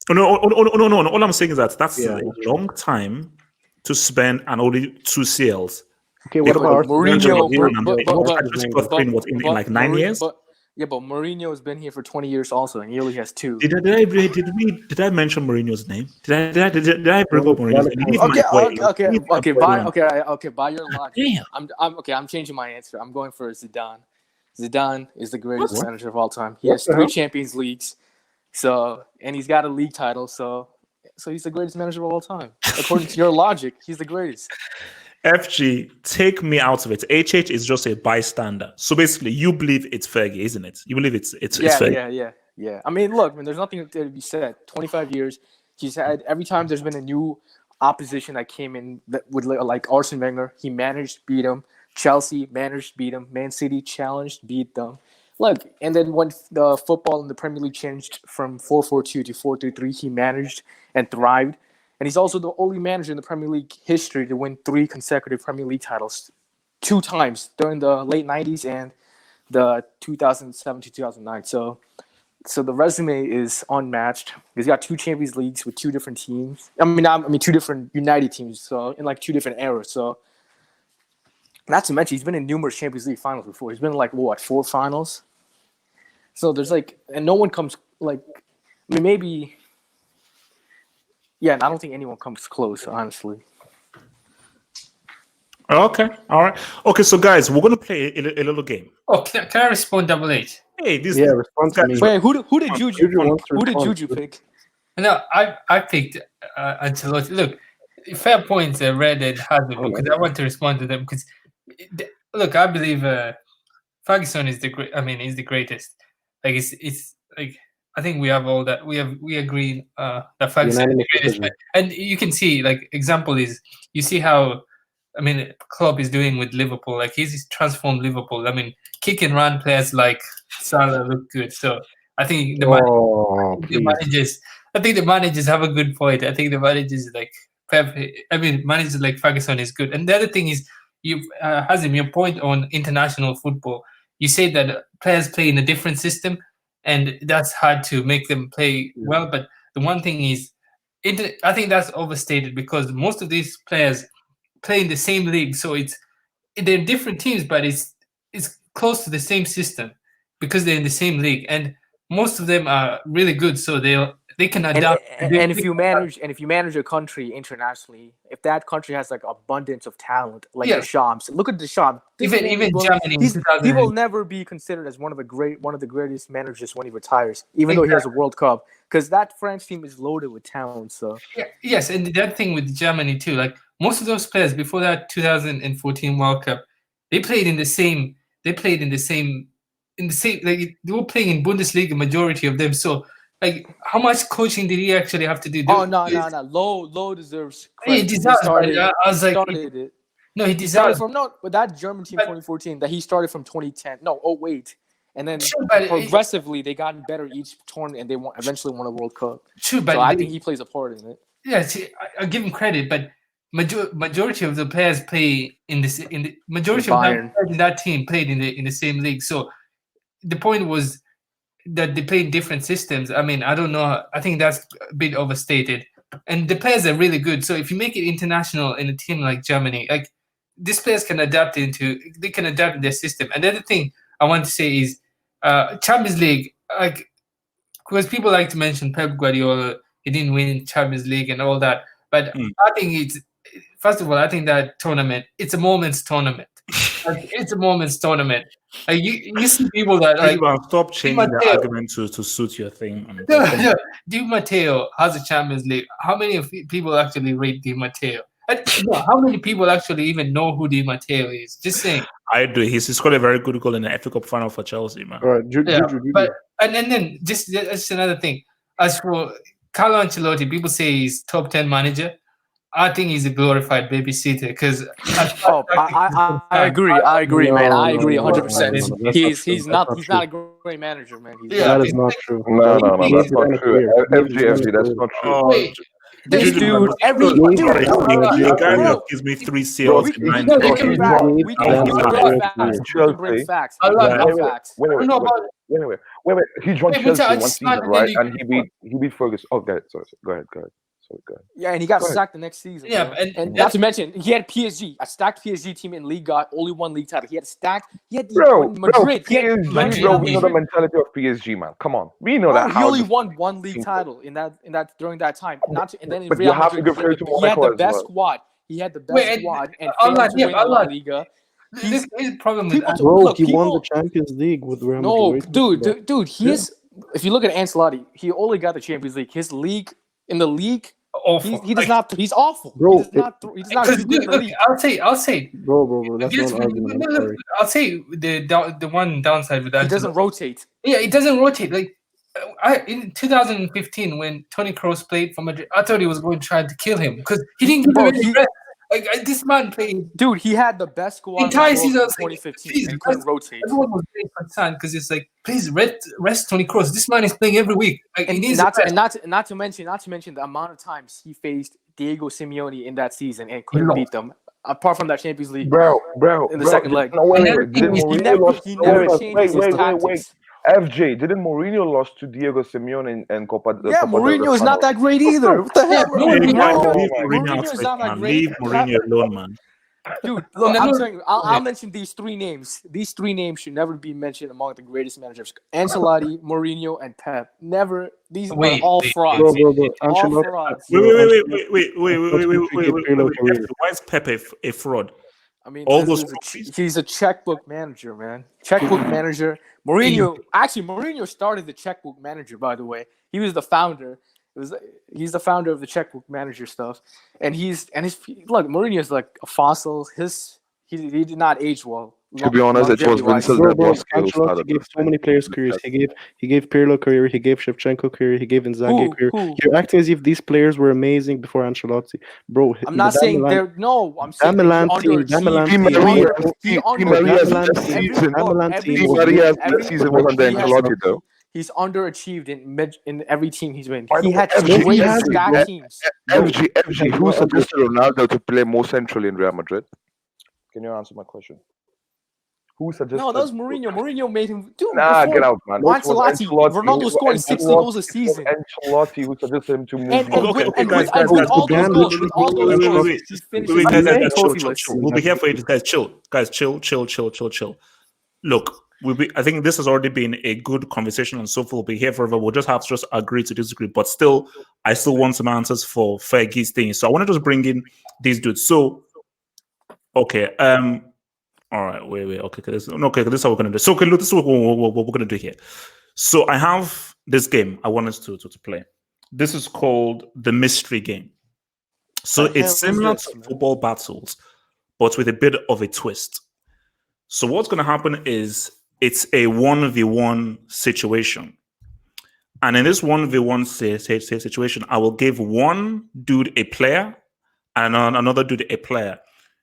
No. All I'm saying is that's a long time to spend and only 2 seals. Okay, what about Mourinho? In like 9 years? But Mourinho has been here for 20 years also, and he only has 2. Did I mention Mourinho's name? Did I bring up Mourinho's name? Okay. By your logic, I'm changing my answer. I'm going for Zidane. Zidane is the greatest manager of all time. He has 3 Champions Leagues, and he's got a league title. So he's the greatest manager of all time. According to your logic, he's the greatest. FG, take me out of it. HH is just a bystander. So basically, you believe it's Fergie, isn't it? You believe it's Fergie. Yeah. I mean, look, there's nothing to be said. 25 years, he's had every time there's been a new opposition that came in that would like Arsene Wenger, he managed, beat him. Chelsea managed, beat him. Man City challenged, beat them. Look, and then when the football in the Premier League changed from 4-4-2 to 4-3-3, he managed and thrived. And he's also the only manager in the Premier League history to win 3 consecutive Premier League titles, 2 times during the late 90s and the 2007 to 2009. So the resume is unmatched. He's got 2 Champions Leagues with 2 different teams. I mean 2 different United teams. So in like 2 different eras. So not to mention he's been in numerous Champions League finals before. He's been in like 4 finals. So there's like, and no one comes like, I mean maybe, yeah. And I don't think anyone comes close, honestly. Okay, all right. Okay, so guys, we're gonna play a little game. Oh, can I respond, Double H? Hey, this Yeah, respond to me. Wait, who did Juju Juju pick? wants to Who did respond. Juju pick? No, I picked Ancelotti. Look, fair points, Red and Hazard, because I want to respond to them. Because look, I believe Ferguson is the great. I mean, he's the greatest. Like it's like I think we have all that. We agree that Ferguson is the Unanimous greatest. decision. And you can see, like, example is you see how. I mean, Klopp is doing with Liverpool. Like he's transformed Liverpool. I mean, kick and run players like Salah look good. So I think the managers. I think the managers have a good point. I think the managers like Pep. I mean, managers like Ferguson is good. And the other thing is, Hazim, your point on international football. You say that players play in a different system, and that's hard to make them play well. But the one thing is, I think that's overstated because most of these players play in the same league, so they're different teams, but it's close to the same system because they're in the same league, and most of them are really good, so they can adapt. And if you manage a country internationally, if that country has like abundance of talent, like Deschamps, look at Deschamps. Even Germany, he will never be considered as one of the greatest managers when he retires, even though he has a World Cup, because that France team is loaded with talent. So yes, and the other thing with Germany too, like most of those players before that 2014 World Cup, they played in the same. Like they were playing in Bundesliga, majority of them. So. Like, how much coaching did he actually have to do? No. Low deserves credit. He deserves. I was like, it. No, he deserves. With that German team 2014 that he started from 2010. No, 08. And then progressively they got better each tournament, and they eventually won a World Cup. True, but so I think he plays a part in it. Yeah, see, I give him credit, but majority of the players play in the majority of players in that team played in the same league. So the point was that they play in different systems. I mean, I don't know. I think that's a bit overstated. And the players are really good. So if you make it international in a team like Germany, like these players can adapt their system. And the other thing I want to say is Champions League, like, because people like to mention Pep Guardiola, he didn't win Champions League and all that. But I think first of all, I think that tournament, it's a moments tournament. Like, it's a moments tournament. Like you see people that like stop changing the argument to suit your thing. No. Di Matteo has a Champions League. How many people actually rate Di Matteo? How many people actually even know who Di Matteo is? Just saying. I do. He's scored a very good goal in the FA Cup final for Chelsea, man. All right, but then just another thing. As for Carlo Ancelotti, people say he's top 10 manager. I think he's a glorified babysitter because I agree, man. I agree 100%. He's not a great manager, man. That is not true. No, that's not true. FG, that's not true. Wait, this dude, the guy that gives me 3 CLs. We can bring facts. I love facts. Wait. He joined Chelsea one season, right? And he beat Ferguson. Oh, go ahead. Sorry. Go ahead. Yeah, and he got sacked the next season. Yeah, and not to mention, he had PSG, a stacked PSG team in League, got only 1 league title. He had Madrid. We know the mentality of PSG, man. Come on, we know that. He only won 1 league title in that during that time. And then in but Real you have to give credit to he had the best squad. He had the best squad and failed to win La Liga. This is the problem with he won the Champions League with Real Madrid. No, dude, he is. If you look at Ancelotti, he only got the Champions League. His league in the league. Awful. He does not. He's awful. Bro, he does not. I'll say. Bro. That's not an argument. I'll say the one downside with that. He doesn't rotate. Yeah, it doesn't rotate. Like in 2015 when Toni Kroos played for Madrid, I thought he was going to try to kill him because he didn't give him any rest. Like this man played. Dude, he had the best squad entire season in 2015 and couldn't rotate. Everyone was very concerned because it's like, please rest Toni Kroos. This man is playing every week. Like, and not to mention the amount of times he faced Diego Simeone in that season and couldn't beat them. apart from that Champions League bro. in the second leg. No, wait, And wait. Didn't everything He Mourinho never lost? he No, never wait, changes his tactics. FJ, didn't Mourinho lost to Diego Simeone and Copa? Yeah, Copa del Mourinho is Rey not that great either. What the Yeah, hell? no one Hey, did Mike, that. leave Oh Mourinho Mourinho out is of it, not that man. great. Leave Mourinho alone, man. Dude, look, No, I'm no. telling you, I'll mention these three names. These three names should never be mentioned among the greatest managers: Ancelotti, Mourinho, and Pep. Never. These are all frauds. Bro. All Ancelotti. frauds. Wait. Pirlo career. Why is Pepe a fraud? I mean, All this those is trophies? he's a checkbook manager, man. Checkbook manager. Mourinho started the checkbook manager, by the way. He was the founder. He's the founder of the checkbook manager stuff, and Mourinho is like a fossil. He did not age well. To be honest, it was longevity-wise. Vincent Bro, Del Bosque who Ancelotti started gave this so many thing. players careers. He gave Pirlo career. He gave Shevchenko career. He gave Inzaghi career. Who? You're acting as if these players were amazing before Ancelotti, bro. I'm not saying they're no. I'm saying that he underachieved. He Maria's underachieved. best season. Di was Maria's good. best season was under Ancelotti, though. He's underachieved in every team he's been. Why He don't had FG great has it, stacked bro. teams. FG, who suggested Ronaldo to play more centrally in Real Madrid? Can you answer my question? Who suggested? No, that was Mourinho. Mourinho made him. Dude, Nah, before get out, man. Ancelotti, Ronaldo scoring 60 goals a season. Ancelotti who suggested him to move And more. with guys, all those goals, literally with all those wait, goals, wait, he's finished Wait, his guys, trophyless. chill. We'll be here for you, guys. Chill. Look, I think this has already been a good conversation, and so forth. We'll be here forever. We'll just have to agree to disagree. But still, I still want some answers for Fergie's thing. So I want to just bring in these dudes. So, okay, all right, wait. Okay, this is how we're gonna do. So, okay, look, this is what we're gonna do here. So I have this game I want us to play. This is called the mystery game. So it's similar to football battles, but with a bit of a twist. So what's going to happen is it's a 1v1 situation. And in this 1v1 situation, I will give one dude a player and another dude a player.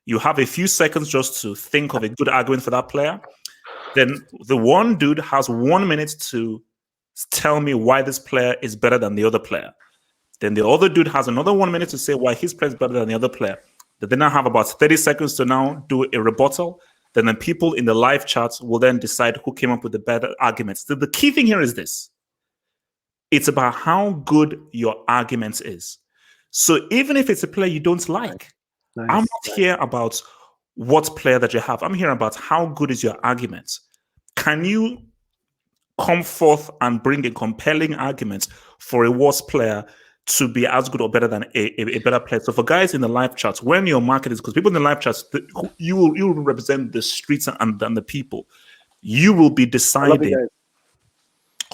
You have a few seconds just to think of a good argument for that player. Then the one dude has 1 minute to tell me why this player is better than the other player. Then the other dude has another 1 minute to say why his player is better than the other player. Then I have about 30 seconds to now do a rebuttal. Then the people in the live chats will then decide who came up with the better arguments. The key thing here is this. It's about how good your argument is. So even if it's a player you don't like, I'm not here about what player that you have. I'm here about how good is your argument. Can you come forth and bring a compelling argument for a worse player to be as good or better than a better player? So for guys in the live chats, when your market is, because people in the live chats, you will represent the streets and the people. You will be deciding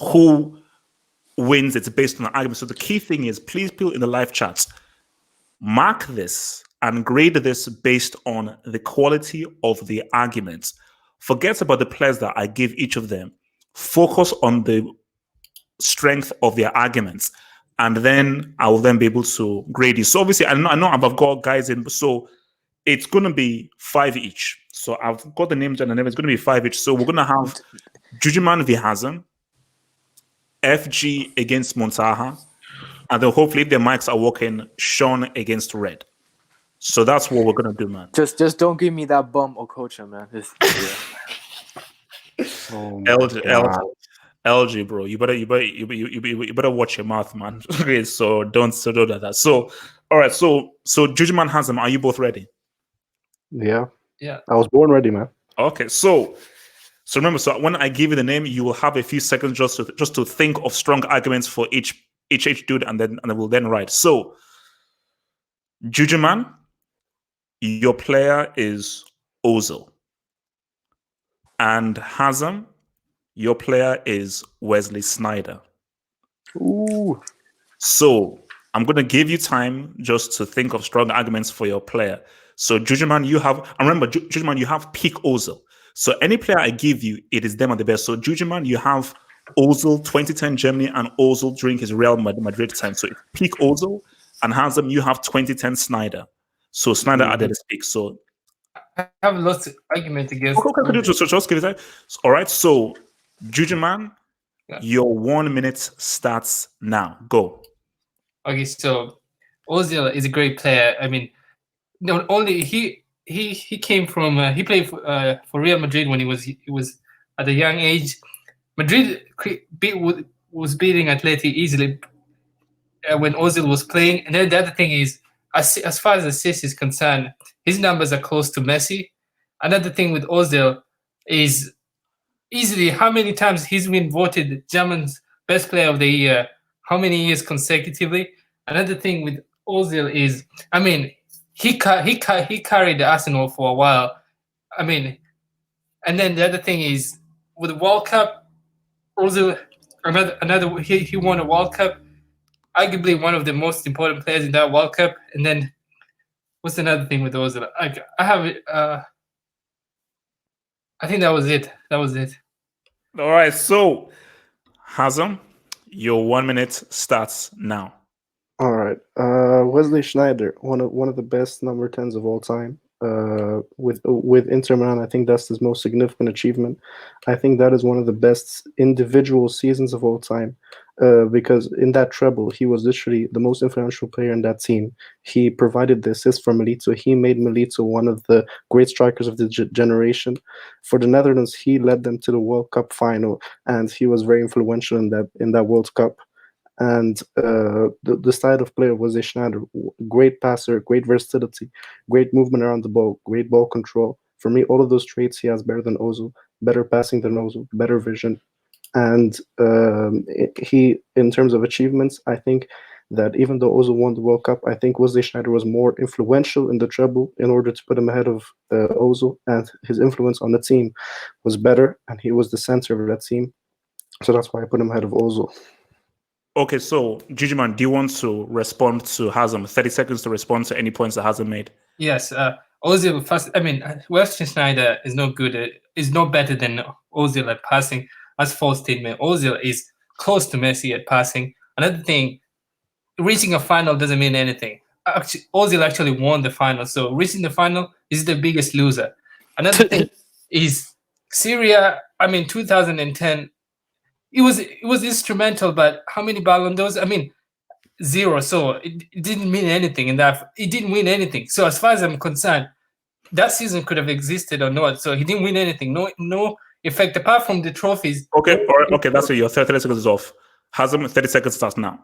who wins. It's based on the argument. So the key thing is, please, people in the live chats, mark this and grade this based on the quality of the arguments. Forget about the players that I give each of them. Focus on the strength of their arguments, and then I will then be able to grade you. So obviously, I know I've got guys in, so it's going to be 5 each. So I've got the names and the name. It's going to be 5 each. So we're going to have Jujuman v Hazem, FG against Montaha, and then hopefully if their mics are working, Sean against Red. So that's what we're going to do, man. Just don't give me that bum Okocha, man. LG, bro, you better watch your mouth, man. Okay, so don't do that. So, all right, so Jujuman Hazem, are you both ready? Yeah. Yeah. I was born ready, man. Okay, so remember, so when I give you the name, you will have a few seconds just to think of strong arguments for each dude, and then we'll then write. So, Jujuman, your player is Ozil, and Hazem, your player is Wesley Sneijder. Ooh. So I'm going to give you time just to think of strong arguments for your player. So Jujuman, you have, and remember, Jujuman, you have peak Ozil. So any player I give you, it is them at the best. So Jujuman, you have Ozil 2010 Germany and Ozil during his Real Madrid time. So it's peak Ozil, and Hazem, you have 2010 Sneijder. So Sneijder added his peak. So I have lots of argument against. Okay, just give it that. All right, so Jujuman, your 1 minute starts now. Go. Okay, so Ozil is a great player. I mean, not only he he came from he played for Real Madrid when he was at a young age. Madrid was beating Atleti easily when Ozil was playing. And then the other thing is, as far as assists is concerned, his numbers are close to Messi. Another thing with Ozil is easily how many times he's been voted German's best player of the year, how many years consecutively. Another thing with Ozil is, I mean, he carried the Arsenal for a while. I mean, and then the other thing is with the World Cup, Ozil he won a World Cup, arguably one of the most important players in that World Cup. And then what's another thing with Ozil? I have I think that was it. All right, so Hazem, your 1 minute starts now. All right. Wesley Schneider, one of the best number 10s of all time. With Inter Milan, I think that's his most significant achievement. I think that is one of the best individual seasons of all time, because in that treble, he was literally the most influential player in that team. He provided the assist for Milito. He made Milito one of the great strikers of the generation. For the Netherlands, he led them to the World Cup final, and he was very influential in that World Cup. And the style of player was Schneider. Great passer, great versatility, great movement around the ball, great ball control. For me, all of those traits he has better than Ozil, better passing than Ozil, better vision. And he, in terms of achievements, I think that even though Ozil won the World Cup, I think Wesley Schneider was more influential in the treble in order to put him ahead of Ozil, and his influence on the team was better, and he was the center of that team. So that's why I put him ahead of Ozil. Okay, so Jujuman, do you want to respond to Hazem? 30 seconds to respond to any points that Hazem made. Yes, Ozil first. I mean, Wesley Schneider is no good. Is no better than Ozil at passing. That's false statement. Ozil is close to Messi at passing. Another thing, reaching a final doesn't mean anything. Actually, Ozil actually won the final, so reaching the final is the biggest loser. Another thing is Syria. I mean, 2010. It was instrumental, but how many Ballon d'Ors? I mean, 0. So it didn't mean anything in that. It didn't win anything. So as far as I'm concerned, that season could have existed or not. So he didn't win anything. No effect apart from the trophies. Okay, all right, okay, that's it. Your 30 seconds is off. Hazem, 30 seconds starts now.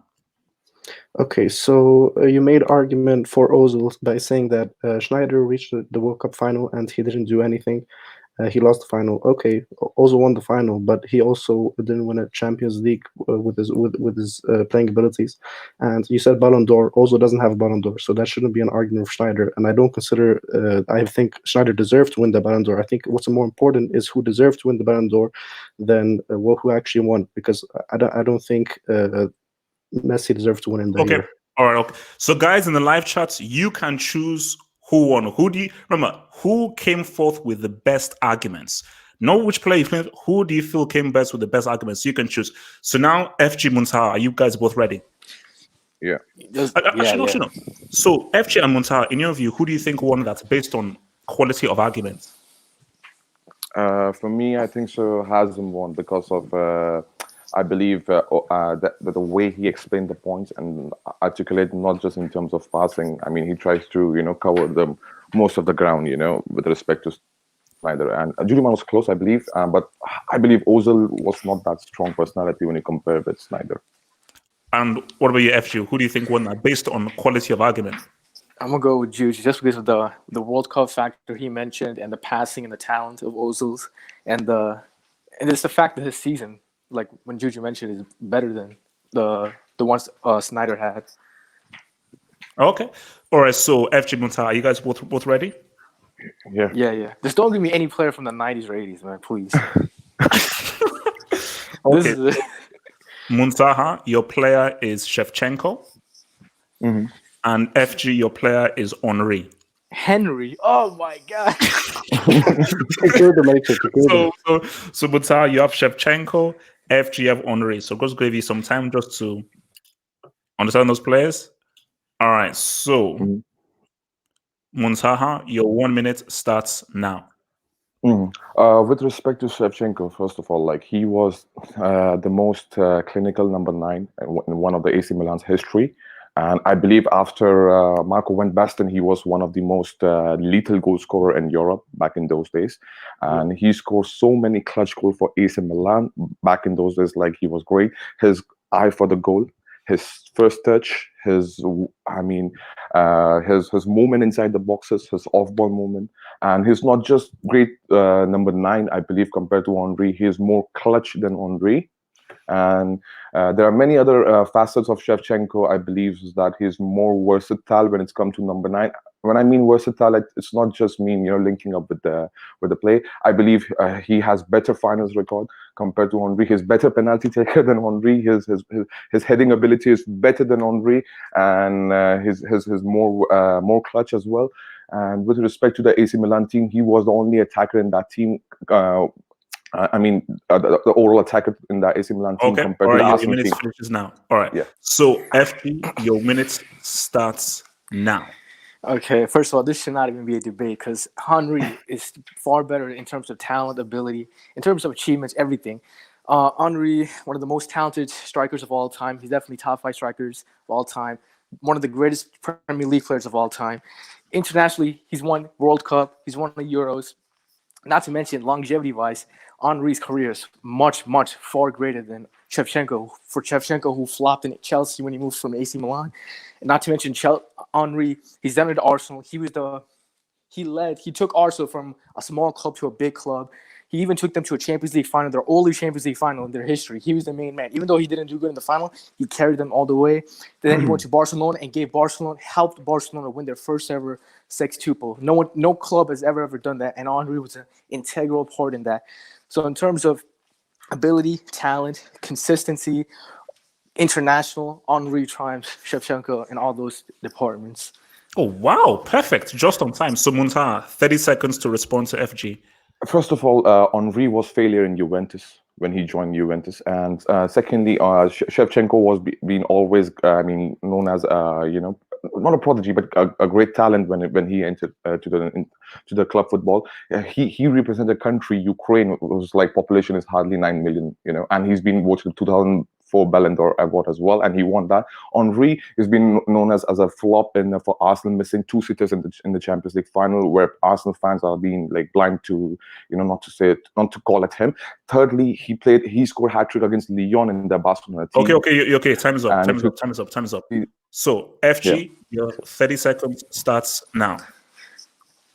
Okay, so you made argument for Ozil by saying that Schneider reached the World Cup final and he didn't do anything. He lost the final. Okay, Ozil won the final, but he also didn't win a Champions League with his playing abilities. And you said Ballon d'Or. Ozil doesn't have a Ballon d'Or, so that shouldn't be an argument for Schneider. And I don't consider. I think Schneider deserved to win the Ballon d'Or. I think what's more important is who deserved to win the Ballon d'Or than who actually won. Because I don't think Messi deserved to win in that year. All right. Okay. So, guys, in the live chats, you can choose who won. Who came forth with the best arguments? Not which player you think. Who do you feel came best with the best arguments? You can choose. So now, FG Muntaha, are you guys both ready? Yeah. Actually, no. So FG and Muntaha, in your view, who do you think won that based on quality of arguments? For me, I think so. Hazem won because of I believe that the way he explained the points and articulate not just in terms of passing. I mean, he tries to cover most of the ground with respect to Schneider. And Juliman was close, I believe, but I believe Ozil was not that strong personality when you compare with Schneider. And what about you, FG? Who do you think won that based on quality of argument? I'm gonna go with Juge just because of the World Cup factor he mentioned and the passing and the talent of Ozil's and it's the fact that his season, like when Juju mentioned, is better than the ones Snyder had. Okay. All right. So FG Muntaha, are you guys both ready? Yeah. Just don't give me any player from the 90s or 80s, man, please. Okay. Muntaha, your player is Shevchenko. Mm-hmm. And FG, your player is Henry. Henry. Oh my God. So Muntaha, you have Shevchenko. FG, you have Henry. So just give you some time just to understand those players. All right. So Muntaha, your 1 minute starts now. With respect to Shevchenko, first of all, like he was the most clinical number 9 in one of the AC Milan's history. And I believe after Marco van Basten, he was one of the most lethal goal scorer in Europe back in those days. And he scored so many clutch goals for AC Milan back in those days. Like, he was great. His eye for the goal, his first touch, his movement inside the boxes, his off-ball movement, and he's not just great number 9. I believe compared to Henry, he is more clutch than Henry. And there are many other facets of Shevchenko. I believe that he's more versatile when it's come to number 9. When I mean versatile, it's not just linking up with the play. I believe he has better finals record compared to Henry. He's better penalty taker than Henry. His heading ability is better than Henry, and his more clutch as well. And with respect to the AC Milan team, he was the only attacker in that team. The overall attacker in that AC Milan team compared to the Arsenal your minutes team. finishes now. All right. Yeah. So FG, your minutes starts now. Okay, first of all, this should not even be a debate because Henry is far better in terms of talent, ability, in terms of achievements, everything. Henry, one of the most talented strikers of all time. He's definitely top 5 strikers of all time. One of the greatest Premier League players of all time. Internationally, he's won World Cup. He's won the Euros. Not to mention, longevity-wise, Henry's career is much, much far greater than Shevchenko. For Shevchenko, who flopped in Chelsea when he moved from AC Milan, and not to mention Henry, he's done it at Arsenal. He took Arsenal from a small club to a big club. He even took them to a Champions League final, their only Champions League final in their history. He was the main man. Even though he didn't do good in the final, he carried them all the way. Then he went to Barcelona and helped Barcelona win their first ever sextuple. No club has ever done that, and Henry was an integral part in that. So in terms of ability, talent, consistency, international, Henry triumphs Shevchenko in all those departments. Oh, wow. Perfect. Just on time. So, Muntaha, 30 seconds to respond to FG. First of all, Henry was failure in Juventus when he joined Juventus, and secondly, Shevchenko was being always, known as not a prodigy, but a great talent when he entered to the club football. He represented a country, Ukraine, whose population is hardly 9 million, and he's been voted 2004 Ballon d'Or award as well, and he won that. Henry has been known as a flop for Arsenal, missing 2 sitters in the Champions League final, where Arsenal fans are being blind to not to call at him. Thirdly, he scored hat-trick against Lyon in the Barcelona team. Okay. Time is up. So FG, your 30 seconds starts now.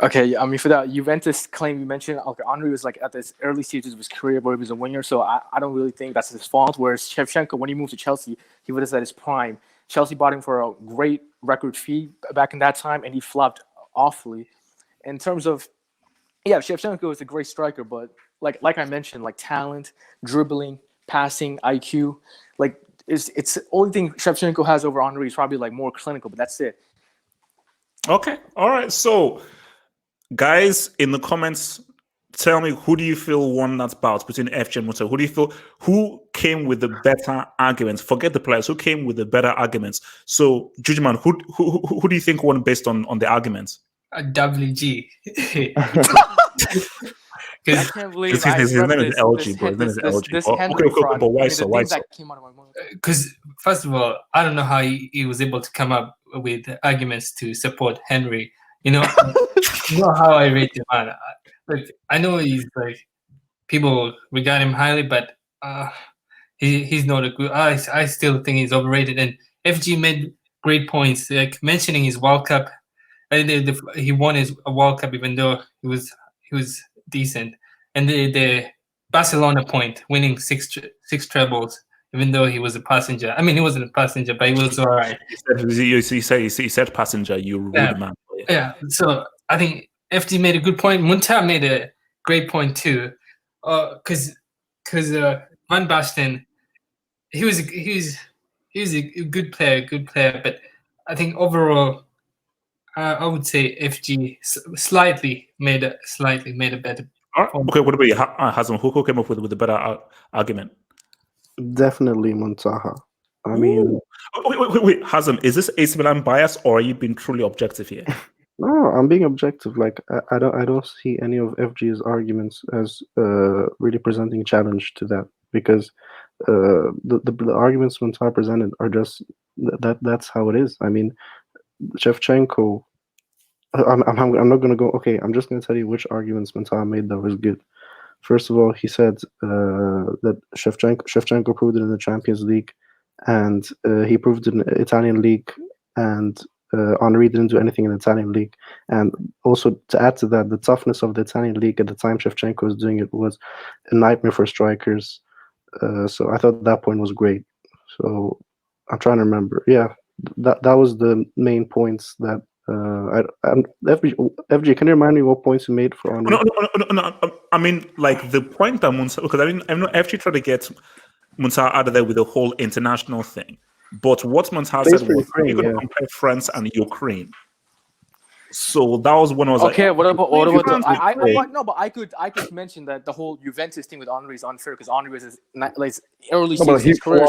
Okay, for that Juventus claim you mentioned, Henry was at this early stages of his career where he was a winger, so I don't really think that's his fault. Whereas Shevchenko, when he moved to Chelsea, he was at his prime. Chelsea bought him for a great record fee back in that time, and he flopped awfully. In terms of, Shevchenko is a great striker, but like I mentioned, talent, dribbling, passing, IQ, it's the only thing Shevchenko has over Henry is probably more clinical, but that's it. Okay, all right. So, guys, in the comments, tell me, who do you feel won that bout between FG and Musa? Who came with the better arguments? Forget the players. Who came with the better arguments? So, Jujuman, who do you think won based on the arguments? WG. I can't believe his name is LG, bro. His name is LG. Okay, but why so? Why so? That came out of my mind. Because first of all, I don't know how he was able to come up with arguments to support Henry. You know how I rate him, man. I know he's people regard him highly, but he's not a good. I still think he's overrated. And FG made great points, mentioning his World Cup. He won his World Cup even though he was decent. And the Barcelona point, winning six trebles, even though he was a passenger. I mean, he wasn't a passenger, but he was all right. He said passenger. You rude man. Yeah. So I think FD made a good point. Munta made a great point too, because Van Basten, he was a good player, but I think overall, I would say FG slightly made a better. Okay, what about you, Hazem? Who came up with the better argument? Definitely Muntaha. I mean, wait, Hazem, is this AC Milan bias, or are you being truly objective here? No, I'm being objective. I don't see any of FG's arguments as really presenting a challenge to that, because the arguments Muntar presented are just that's how it is. I mean, Shevchenko. I'm not gonna go. Okay, I'm just gonna tell you which arguments Muntar made that was good. First of all, he said that Shevchenko proved it in the Champions League, and he proved it in the Italian league, and Henry didn't do anything in the Italian league. And also to add to that, the toughness of the Italian league at the time Shevchenko was doing it was a nightmare for strikers. So I thought that point was great. So I'm trying to remember. Yeah, that was the main points that. FG, can you remind me what points you made for Henry? No. I mean, like the point that Muntar, because I know FG tried to get Muntar out of there with the whole international thing. But what Muntar said was, you're going to compare France and Ukraine. So that was when I was okay, like, what about France? but I could mention that the whole Juventus thing with Henry is unfair because Henry was like early No, but stage he career.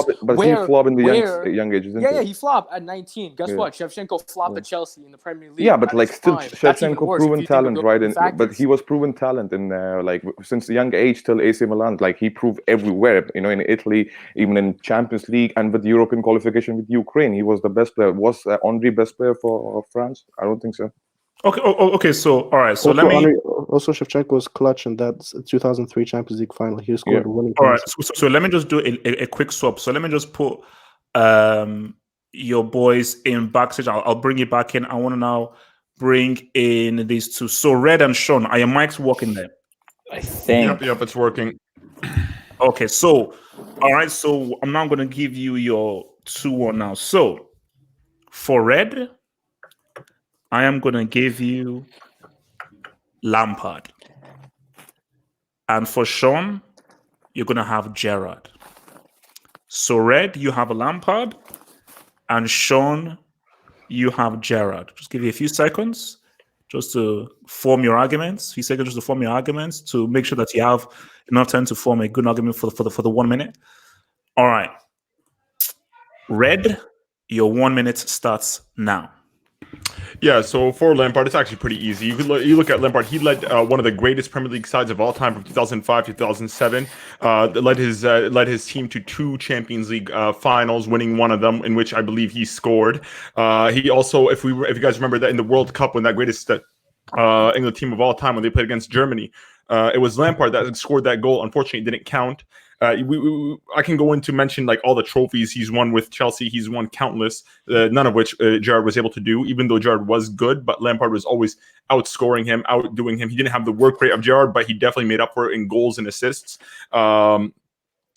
flopped in the young age, isn't Yeah, he flopped at 19. Guess what? Shevchenko flopped at Chelsea in the Premier League. Yeah, but at like his still, prime. That's even Shevchenko worse if proven you think of talent, those right? And but factors. he was proven talent in like since the young age till AC Milan. Like he proved everywhere, you know, in Italy, even in Champions League and with European qualification with Ukraine, he was the best player. Was Henry best player for France? I don't think so. Okay. So all right. So also, let me. Also, Shevchenko was clutch in that 2003 Champions League final. He scored a winning. All right. So let me just do a quick swap. So let me just put your boys in backstage. I'll bring you back in. I want to now bring in these two. So Red and Sean, are your mics working there? I think. Yep, it's working. Okay. So all right. So I'm now going to give you your 2-1 now. So for Red, I am going to give you Lampard. And for Sean, you're going to have Gerrard. So Red, you have a Lampard. And Sean, you have Gerrard. Just give you a few seconds just to form your arguments. A few seconds just to form your arguments to make sure that you have enough time to form a good argument for the 1 minute. All right. Red, your 1 minute starts now. Yeah, so for Lampard, it's actually pretty easy. You look at Lampard. He led one of the greatest Premier League sides of all time from 2005 to 2007. Led his team to 2 Champions League finals, winning one of them, in which I believe he scored. He also, if you guys remember that in the World Cup, when that greatest England team of all time, when they played against Germany, it was Lampard that scored that goal. Unfortunately, it didn't count. I can go into mention like all the trophies he's won with Chelsea. He's won countless, none of which Gerrard was able to do, even though Gerrard was good. But Lampard was always outscoring him, outdoing him. He didn't have the work rate of Gerrard, but he definitely made up for it in goals and assists.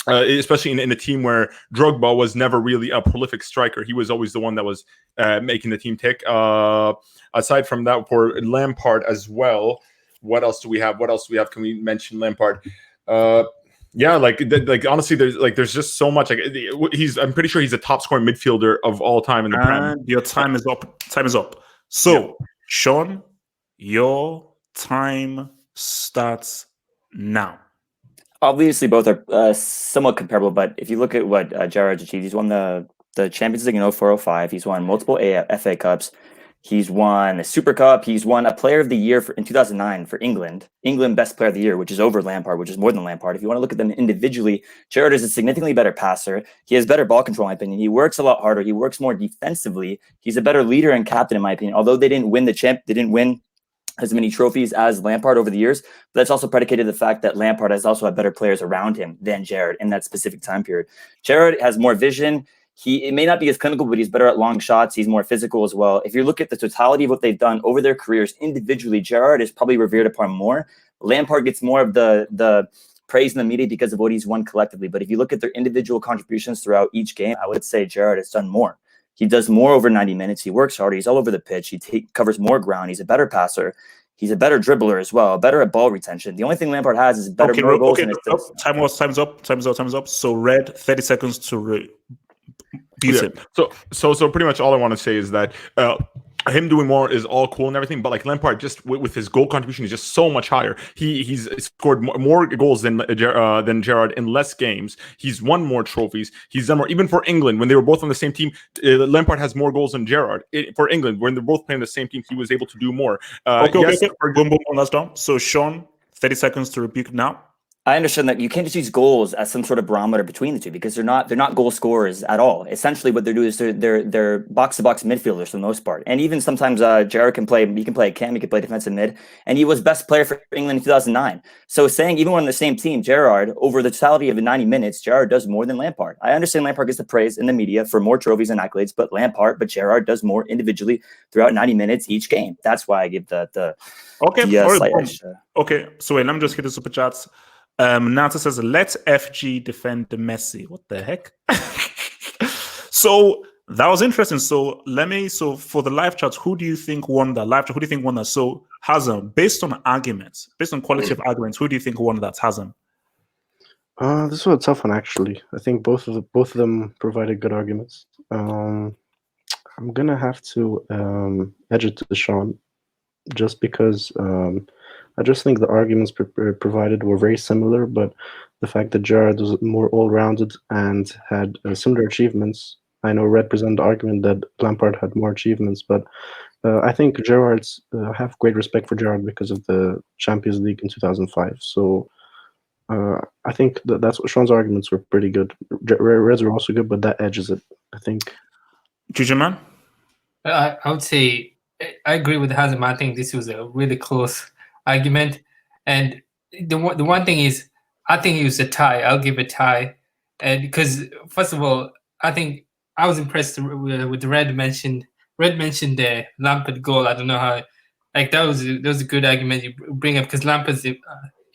Especially in a team where Drogba was never really a prolific striker. He was always the one that was making the team tick. Aside from that, for Lampard as well, what else do we have? Can we mention Lampard? Yeah, like honestly, there's just so much. Like I'm pretty sure he's a top scoring midfielder of all time in the Prem. Your time is up. So, Sean, your time starts now. Obviously, both are somewhat comparable, but if you look at what Gerrard's achieved, he's won the Champions League in 04-05. He's won multiple FA Cups. He's won a Super Cup. He's won a Player of the Year in 2009 for England. England Best Player of the Year, which is over Lampard, which is more than Lampard. If you want to look at them individually, Gerrard is a significantly better passer. He has better ball control, in my opinion. He works a lot harder. He works more defensively. He's a better leader and captain, in my opinion. Although they didn't win they didn't win as many trophies as Lampard over the years, but that's also predicated the fact that Lampard has also had better players around him than Gerrard in that specific time period. Gerrard has more vision. It may not be as clinical, but he's better at long shots. He's more physical as well. If you look at the totality of what they've done over their careers individually, Gerrard is probably revered upon more. Lampard gets more of the praise in the media because of what he's won collectively. But if you look at their individual contributions throughout each game, I would say Gerrard has done more. He does more over 90 minutes. He works harder. He's all over the pitch. He covers more ground. He's a better passer. He's a better dribbler as well, better at ball retention. The only thing Lampard has is better more goals and assists. Time's up. So Red, 30 seconds to beat him. So pretty much all I want to say is that him doing more is all cool and everything, but like Lampard, just with his goal contribution, is just so much higher. He's scored more goals than Gerrard in less games. He's won more trophies. He's done more. Even for England, when they were both on the same team, Lampard has more goals than Gerrard. For England, when they're both playing the same team, he was able to do more. Okay. Boom, that's done. So Sean, 30 seconds to rebuke now. I understand that you can't just use goals as some sort of barometer between the two because they're not goal scorers at all. Essentially, what they're doing is they're box to box midfielders for the most part. And even sometimes Gerrard can play. He can play cam. He can play defensive mid, and he was best player for England in 2009. So saying even when on the same team, Gerrard over the totality of the 90 minutes, Gerrard does more than Lampard. I understand Lampard gets the praise in the media for more trophies and accolades, but Gerrard does more individually throughout 90 minutes each game. That's why I give the slight edge. Okay, so wait, let me just hit the super chats. Nata says, let FG defend the Messi. What the heck? So that was interesting. So for the live chats, who do you think won that live chat? Who do you think won that? So Hazem, based on arguments, based on quality of arguments, who do you think won that, Hazem? This was a tough one, actually. I think both of them provided good arguments. I'm gonna have to edge it to Sean, just because I just think the arguments provided were very similar, but the fact that Gerrard was more all-rounded and had similar achievements. I know Red presented the argument that Lampard had more achievements, but I think I have great respect for Gerrard because of the Champions League in 2005. So I think that's what Sean's arguments were pretty good. Reds were also good, but that edges it, I think. Juju man? I would say I agree with Hazem. I think this was a really close argument, and the one thing is, I think it was a tie. I'll give a tie, and because first of all, I think I was impressed with the Red mentioned the Lampard goal. I don't know how, like that was a good argument you bring up because Lampard's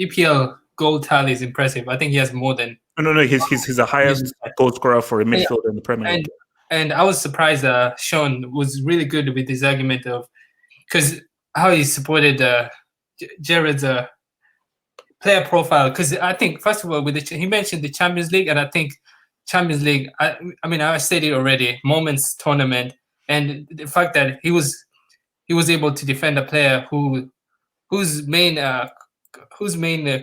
EPL goal tally is impressive. I think he has more than no. He's the highest goal scorer for a midfielder in the Premier League. And I was surprised Sean was really good with his argument of because how he supported Gerrard's player profile. Because I think, first of all, he mentioned the Champions League, and I think Champions League, I mean, I said it already, moments tournament, and the fact that he was able to defend a player whose main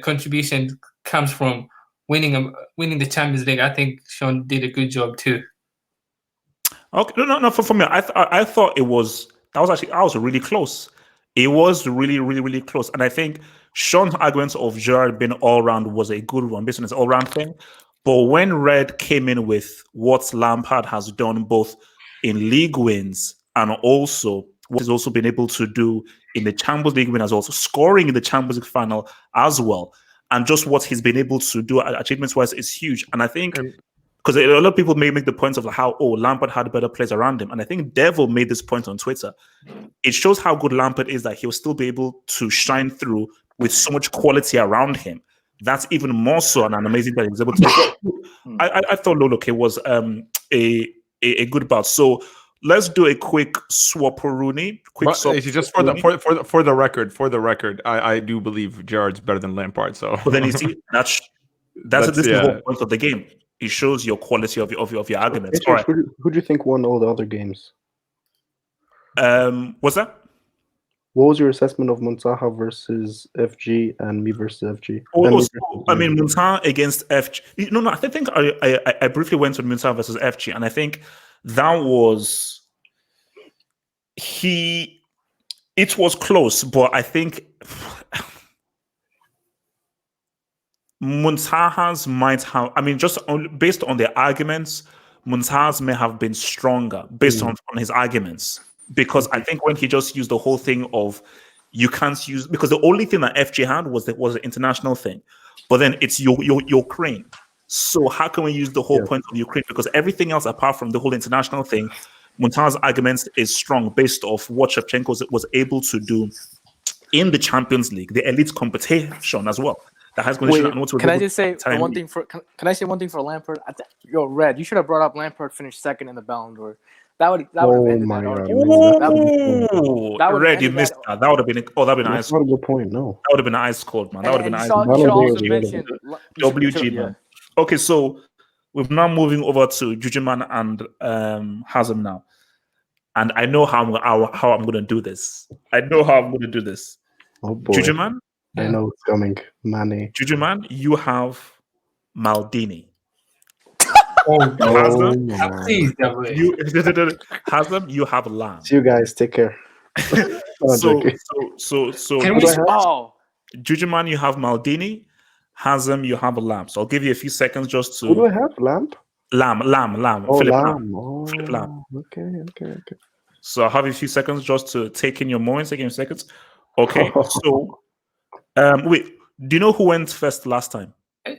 contribution comes from winning the Champions League. I think Sean did a good job too. Okay, no. For me, I thought I was really close. It was really, really, really close, and I think Sean's argument of Gerrard being all round was a good one based on his all round thing. But when Red came in with what Lampard has done both in league wins and also what he's also been able to do in the Champions League win, as also scoring in the Champions League final as well, and just what he's been able to do achievements-wise is huge. And I think. Because a lot of people may make the points of how Lampard had better players around him, and I think Devil made this point on Twitter. It shows how good Lampard is that he'll still be able to shine through with so much quality around him. That's even more so an amazing that he was able to. I thought Loloke was a good bout. So let's do a quick swap-a-rooney. Just for the record, I do believe Gerrard's better than Lampard. So, but then you see that's the whole point of the game. It shows your quality of your arguments. All right. Who do you think won all the other games? What's that? What was your assessment of Muntaha versus FG and me versus FG? Muntaha against FG. No, I think I briefly went to Muntaha versus FG, and I think that was it was close, but I think Muntaha's might have, just based on the arguments, Muntaha's may have been stronger based on his arguments. Because I think when he just used the whole thing of you can't use, because the only thing that FG had was the international thing. But then it's Ukraine. So how can we use the whole point of Ukraine? Because everything else apart from the whole international thing, Muntaha's arguments is strong based off what Shevchenko was able to do in the Champions League, the elite competition as well. Can I just say one thing for? Can I say one thing for Lampard? Red, you should have brought up Lampard finished second in the Ballon d'Or. That would have ended that argument. Red, you missed that. That would have been that'd been ice. Not a good point. No, that would have been ice cold, man. That would have been ice cold. WG, man. Okay, so we're now moving over to Jujuman and Hazem now, and I know how I'm going to do this. Oh boy, Jujuman. I know it's coming. Mane. Jujuman, you have Maldini. Hazem, you have Lamb. See you guys. Take care. So can we? Jujuman, you have Maldini. Hazem, you have a Lamb. So I'll give you a few seconds just Who do to I have? Lamp? Lamb. Oh, Philip Lamb. Philip Lamb. Oh, okay. So I'll have a few seconds just to take in your moments. Take in seconds. Okay. So wait, do you know who went first last time?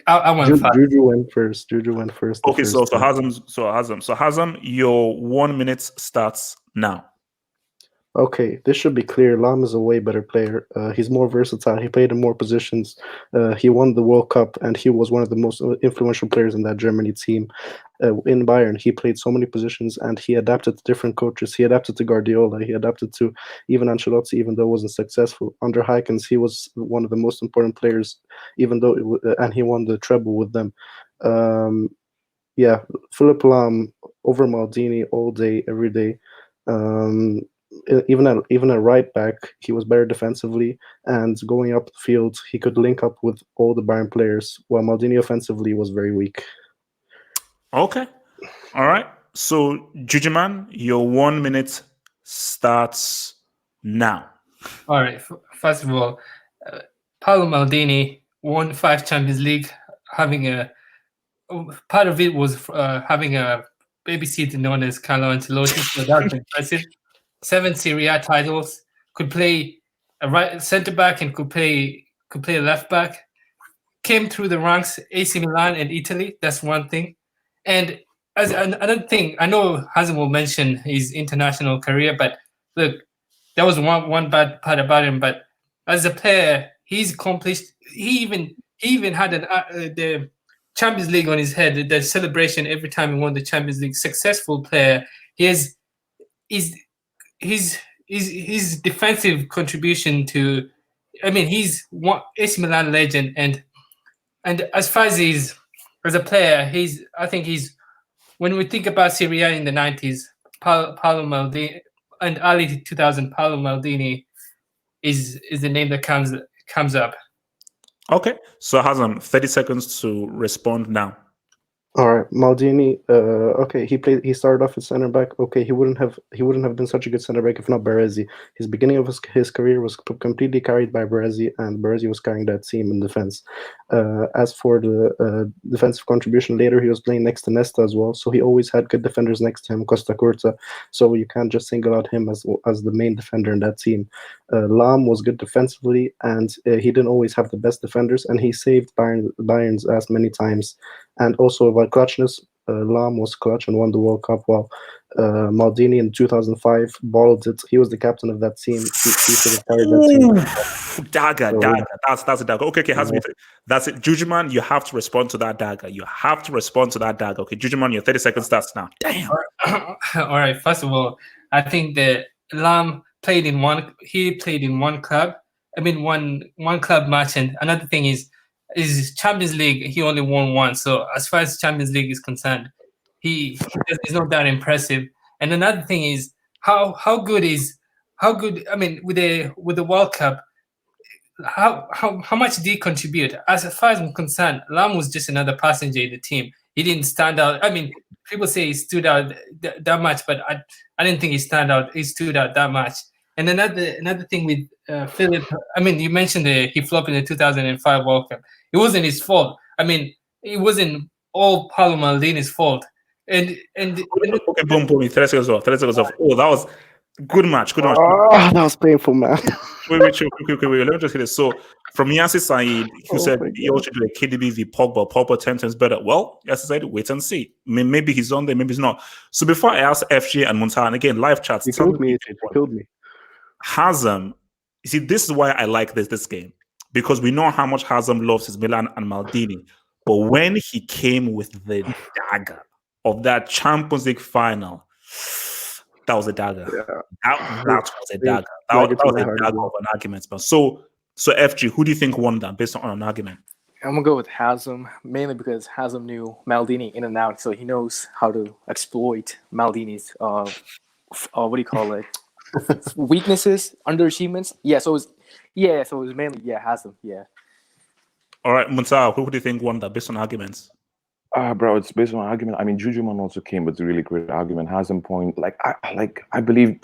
I went fast. Juju went first. Juju went first. the Okay, first so time. Hazem, your 1 minute starts now. Okay, this should be clear. Lam is a way better player. He's more versatile. He played in more positions. He won the World Cup, and he was one of the most influential players in that Germany team. In Bayern, he played so many positions, and he adapted to different coaches. He adapted to Guardiola. He adapted to even Ancelotti, even though it wasn't successful. Under Heikens, he was one of the most important players, even though and he won the treble with them. Yeah, Philip Lam over Maldini all day, every day. Even at right back, he was better defensively, and going up the field, he could link up with all the Bayern players. While Maldini offensively was very weak. Okay, all right. So Jujuman, your 1 minute starts now. All right. First of all, Paolo Maldini won 5 Champions League, having a part of it was having a babysitter known as Carlo Ancelotti. So that's impressive. 7 Serie A titles. Could play a right centre back and could play a left back. Came through the ranks, AC Milan and Italy. That's one thing. And as another thing, I know Hazem will mention his international career, but look, that was one bad part about him. But as a player, he's accomplished. He even had the Champions League on his head. The celebration every time he won the Champions League. Successful player. He has his defensive contribution to. I mean, he's one AC Milan legend, and as far as as a player, I think he's when we think about Serie A in the 90s, Paolo Maldini and early 2000, Paolo Maldini is the name that comes up. Okay, so Hazem, 30 seconds to respond now. All right, Maldini. Okay, he started off as center back. Okay, he wouldn't have been such a good center back if not Baresi. His beginning of his career was completely carried by Baresi, and Baresi was carrying that team in defense. As for the defensive contribution later, he was playing next to Nesta as well, so he always had good defenders next to him, Costa Curta. So you can't just single out him as the main defender in that team. Lam was good defensively, and he didn't always have the best defenders, and he saved Bayern's ass many times. And also about clutchness, Lam was clutch and won the World Cup, while Maldini in 2005 bottled it. He was the captain of that team. He should have carried that team. Dagger. So, That's a dagger. Okay, Hazem, that's it. Jujuman, you have to respond to that dagger. Okay, Jujuman, your 30 seconds starts now. Damn. All right. First of all, I think that Lam played in one club. I mean, one club match, and another thing is Champions League. He only won one. So as far as Champions League is concerned, he's not that impressive. And another thing is how good. I mean, with the World Cup, how much did he contribute? As far as I'm concerned, Lam was just another passenger in the team. He didn't stand out. I mean, people say he stood out that much, but I didn't think he stood out that much. And another thing with Philip, I mean, you mentioned he flopped in the 2005 World Cup. It wasn't his fault. I mean, it wasn't all Paolo Maldini's fault. And okay, boom, 30 seconds off. Oh, that was good match. Oh, that was painful, man. Wait, let me just hit it. So from Yassi Saeed, who said he also did a KDB v Pogba. Pogba 10 times better. Well, Yassi said, wait and see. Maybe he's on there, maybe he's not. So before I ask FJ and Muntar, and again, live chats. He killed me. Hazem, you see, this is why I like this game. Because we know how much Hazem loves his Milan and Maldini. But when he came with the dagger of that Champions League final, that was a dagger. Yeah. That was a dagger. That was a dagger of an argument. But so FG, who do you think won that based on an argument? I'm gonna go with Hazem, mainly because Hazem knew Maldini in and out, so he knows how to exploit Maldini's what do you call it? Weaknesses, underachievements. So it was mainly Hazem. Yeah. All right, Muntar, who do you think won that based on arguments? Bro, it's based on argument. I mean, Jujuman also came with a really great argument. Has some point. I believe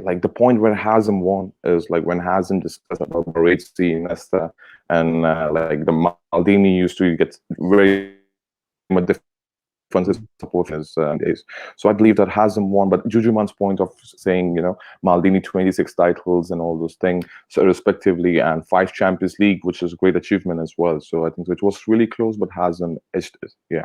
like the point where Hazem won is like when Hazem discussed about Baresi, Iniesta, and like the Maldini used to get very much differences support in his days. So I believe that Hazem won, but Jujuman's point of saying, Maldini 26 titles and all those things, so respectively, and 5 Champions League, which is a great achievement as well. So I think it was really close, but Hazem edged it. Yeah.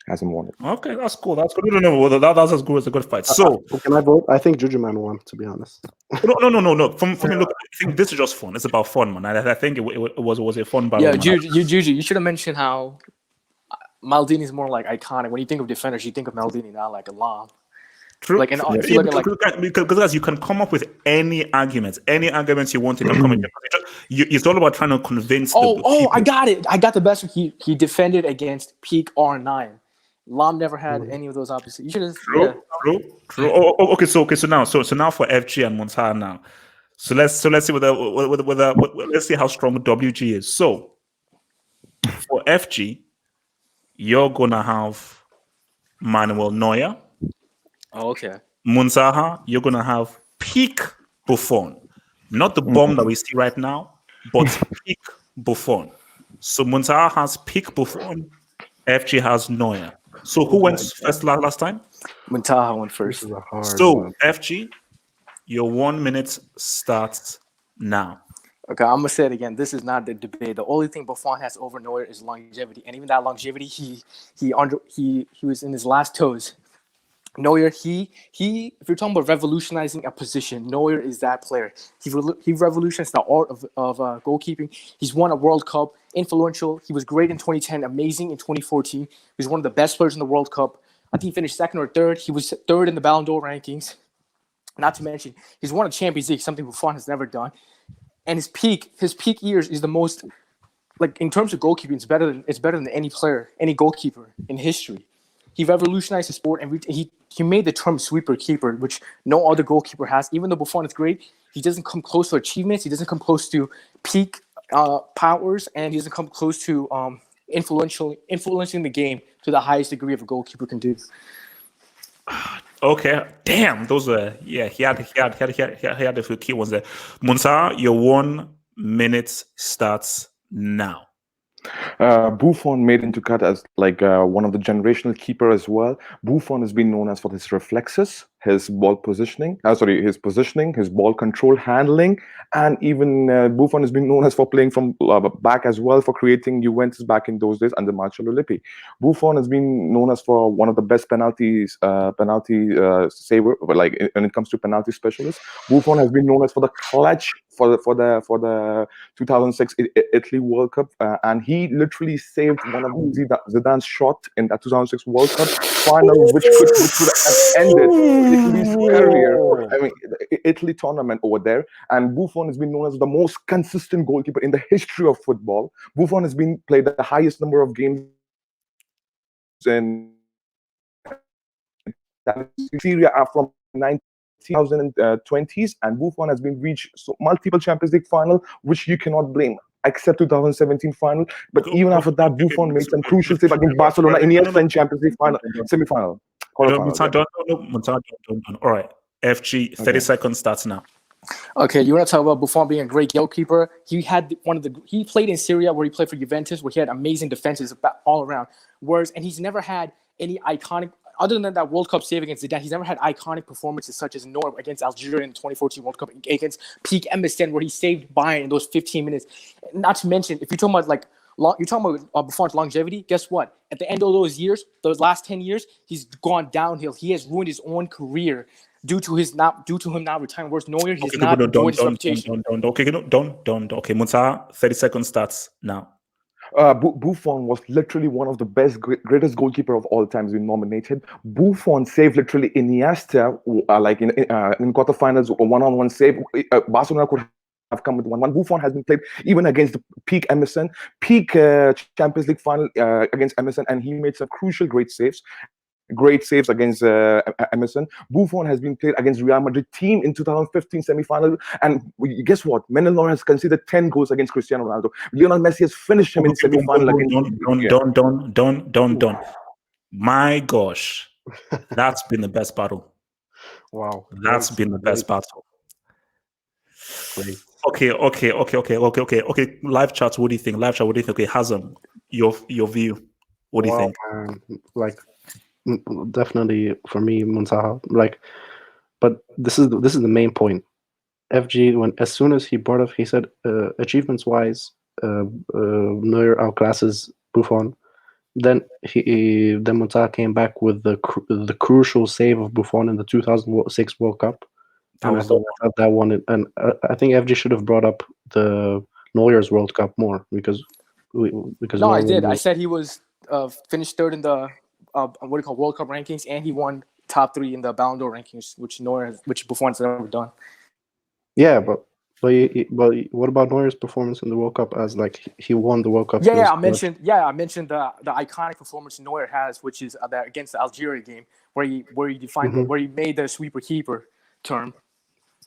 Hasn't won it. Okay, that's cool. That's good. No, that's as good as a good fight. So can I vote? I think Jujuman won, to be honest. No. For me, look, I think this is just fun. It's about fun, man. I think it was a fun battle. Yeah, Juju, you should have mentioned how Maldini is more like iconic. When you think of defenders, you think of Maldini, not like Alam. True. Like, because you can come up with any arguments you want to come up with. It's all about trying to convince. I got it. I got the best. He defended against peak R9. Lam never had any of those opposites. You should have. True. Okay. So now for FG and Montana now. So let's see let's see how strong WG is. So for FG, you're gonna have Manuel Neuer. Oh, okay. Munzaha, you're gonna have peak Buffon, not the bomb that we see right now, but peak Buffon. So Munzaha has peak Buffon. FG has Neuer. So who went first last time? Muntaha went first. So FG, your 1 minute starts now. Okay, I'm gonna say it again. This is not the debate. The only thing Buffon has over Neuer is longevity, and even that longevity, he was in his last toes. Neuer, he if you're talking about revolutionizing a position, Neuer is that player. He revolutionized the art of goalkeeping. He's won a World Cup, influential. He was great in 2010, amazing in 2014. He was one of the best players in the World Cup. I think he finished second or third. He was third in the Ballon d'Or rankings. Not to mention, he's won a Champions League, something Buffon has never done. And his peak years is the most, like, in terms of goalkeeping, it's better than any player, any goalkeeper in history. He revolutionized the sport, and he made the term sweeper keeper, which no other goalkeeper has. Even though Buffon is great, he doesn't come close to achievements. He doesn't come close to peak powers, and he doesn't come close to influencing the game to the highest degree of a goalkeeper can do. Okay, damn, those were he had a few key ones there. Munsa, your 1 minute starts now. Buffon made into cut as like one of the generational keeper as well. Buffon has been known as for his reflexes, his ball positioning, his positioning, his ball control, handling, and even Buffon has been known as for playing from back as well, for creating Juventus back in those days under Marcello Lippi. Buffon has been known as for one of the best penalty saver, like when it comes to penalty specialists. Buffon has been known as for the clutch for the 2006 Italy World Cup, and he literally saved one of Zidane's shot in that 2006 World Cup final, which could have ended Italy's career. I mean, the Italy tournament over there. And Buffon has been known as the most consistent goalkeeper in the history of football. Buffon has been played the highest number of games in Serie A from 2020s, and Buffon has been reached multiple Champions League final, which you cannot blame, except 2017 final. But even after that, Buffon made some crucial save against Barcelona in the Champions League final, semi-final. All right, FG, 30 seconds starts now. Okay, you want to talk about Buffon being a great goalkeeper? He played in Syria, where he played for Juventus, where he had amazing defenses all around. And he's never had any iconic, other than that World Cup save against Zidane, he's never had iconic performances such as Neuer against Algeria in the 2014 World Cup, against peak Emerson, where he saved Bayern in those 15 minutes. Not to mention, if you're talking about Buffon's longevity, guess what? At the end of those years, those last 10 years, he's gone downhill. He has ruined his own career due to him not retiring. Whereas Neuer, he's not enjoyed his reputation. Okay, Musa, 30 seconds starts now. Buffon was literally one of the greatest goalkeeper of all times been nominated. Buffon saved literally Iniesta, like in quarterfinals, a one-on-one save. Barcelona could have come with 1-1. Buffon has been played even against the peak Emerson, peak Champions League final against Emerson, and he made some crucial great saves against Emerson. Buffon has been played against Real Madrid team in 2015 semi-final, and guess what? Manuel Neuer has conceded 10 goals against Cristiano Ronaldo. Lionel Messi has finished him in semi-final Done. My gosh, that's been the best battle. Wow, That's been the best battle. Great. Okay. Live chat, what do you think? Live chat, what do you think? Okay, Hazem, your view. What do you Wow, think? man. Like, definitely for me, Muntaha. Like, but this is the main point. FG, when as soon as he brought up, he said achievements wise, Neuer outclasses Buffon. Then then Muntaha came back with the crucial save of Buffon in the 2006 World Cup. That And was I the thought that one, and I think FG should have brought up the Neuer's World Cup more because No, I Neuer did. I was, said he was finished third in the what do you call World Cup rankings, and he won top 3 in the Ballon d'Or rankings, which Buffon's never done. yeah, but what about Neuer's performance in the World Cup? As like he won the World Cup. I mentioned the iconic performance Neuer has, which is that against the Algeria game, where he defined Mhm. where he made the sweeper keeper term.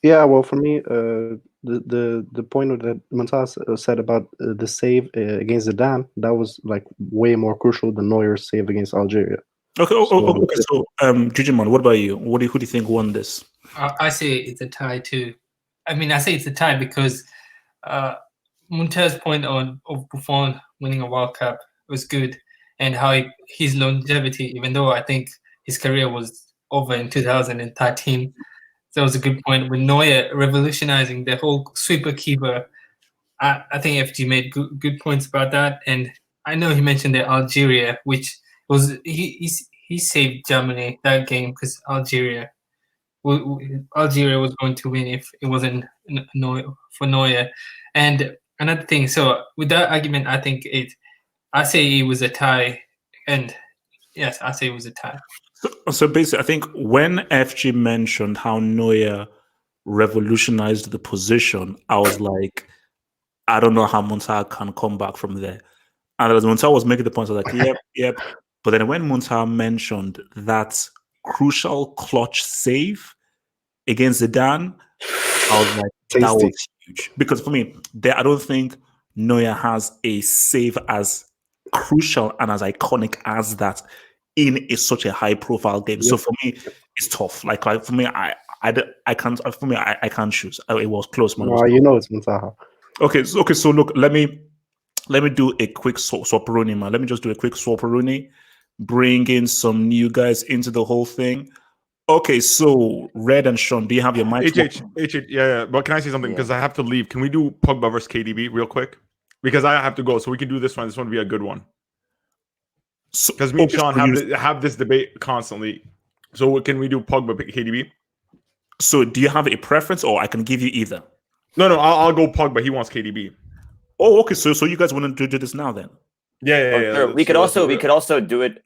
Yeah, well, for me, the point that Montas said about the save against Zidane, that was like way more crucial than Neuer's save against Algeria. Okay, So- okay. So, Jujiman, what about you? Who do you think won this? I say it's a tie too. I mean, I say it's a tie because Monte's point of Buffon winning a World Cup was good, and how his longevity, even though I think his career was over in 2013, that was a good point. With Neuer revolutionizing the whole sweeper keeper, I think FG made good points about that. And I know he mentioned the Algeria, which was he saved Germany that game because Algeria was going to win if it wasn't for Neuer. And another thing, so with that argument, I say it was a tie, and yes, I say it was a tie. So basically, I think when FG mentioned how Neuer revolutionized the position, I was like, I don't know how Muntaha can come back from there. And as Muntaha was making the point, I was like, yep. But then when Muntaha mentioned that crucial clutch save against Zidane, I was like, that Tasty. was huge. Because for me, I don't think Neuer has a save as crucial and as iconic as that in such a high profile game. So Yep. for me, it's tough. Like for me, I can't. For me, I can't choose. It was close, man. It was No, close. you know it's Muntaha. Okay. So look, let me do a quick swapperoonie, man. Let me just do a quick swapperoonie, bring in some new guys into the whole thing. Okay, so Red and Sean, do you have your mic? Yeah. But can I say something? Because I have to leave. Can we do Pogba versus KDB real quick? Because I have to go, so we can do this one. This one would be a good one. Because me and Sean have this debate constantly. So can we do Pogba KDB? So do you have a preference, or I can give you either? No, I'll go Pogba. He wants KDB. Oh, okay. So you guys want to do this now then? Yeah. Sure. We could also do it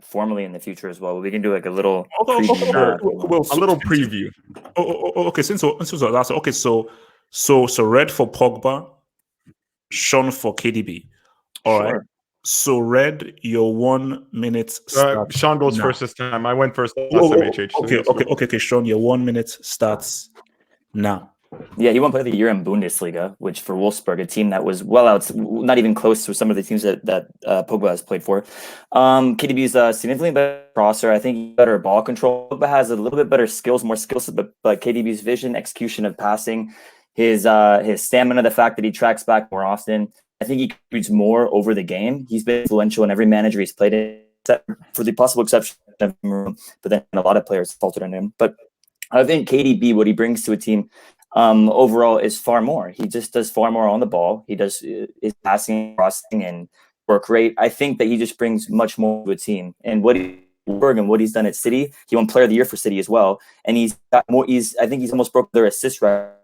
formally in the future as well. We can do like a little a little preview. Okay. Since that's okay. So Red for Pogba, Sean for KDB. All right. So Red, your 1 minute starts. Sean goes first this time. I went first last time. HH. Okay. Sean, your 1 minute starts now. Yeah, he won't play the year in Bundesliga, which for Wolfsburg, a team that was not even close to some of the teams that Pogba has played for. KDB is a significantly better crosser. I think better ball control. Pogba has a little bit better skills, more skills, but KDB's vision, execution of passing, his stamina, the fact that he tracks back more often. I think he contributes more over the game. He's been influential in every manager he's played in, except for the possible exception of him, but then a lot of players faltered on him. But I think KDB, what he brings to a team overall is far more. He just does far more on the ball. He does his passing, crossing, and work rate. I think that he just brings much more to a team. And what he's done at City, he won Player of the Year for City as well. And he's got more. I think he's almost broke their assist record.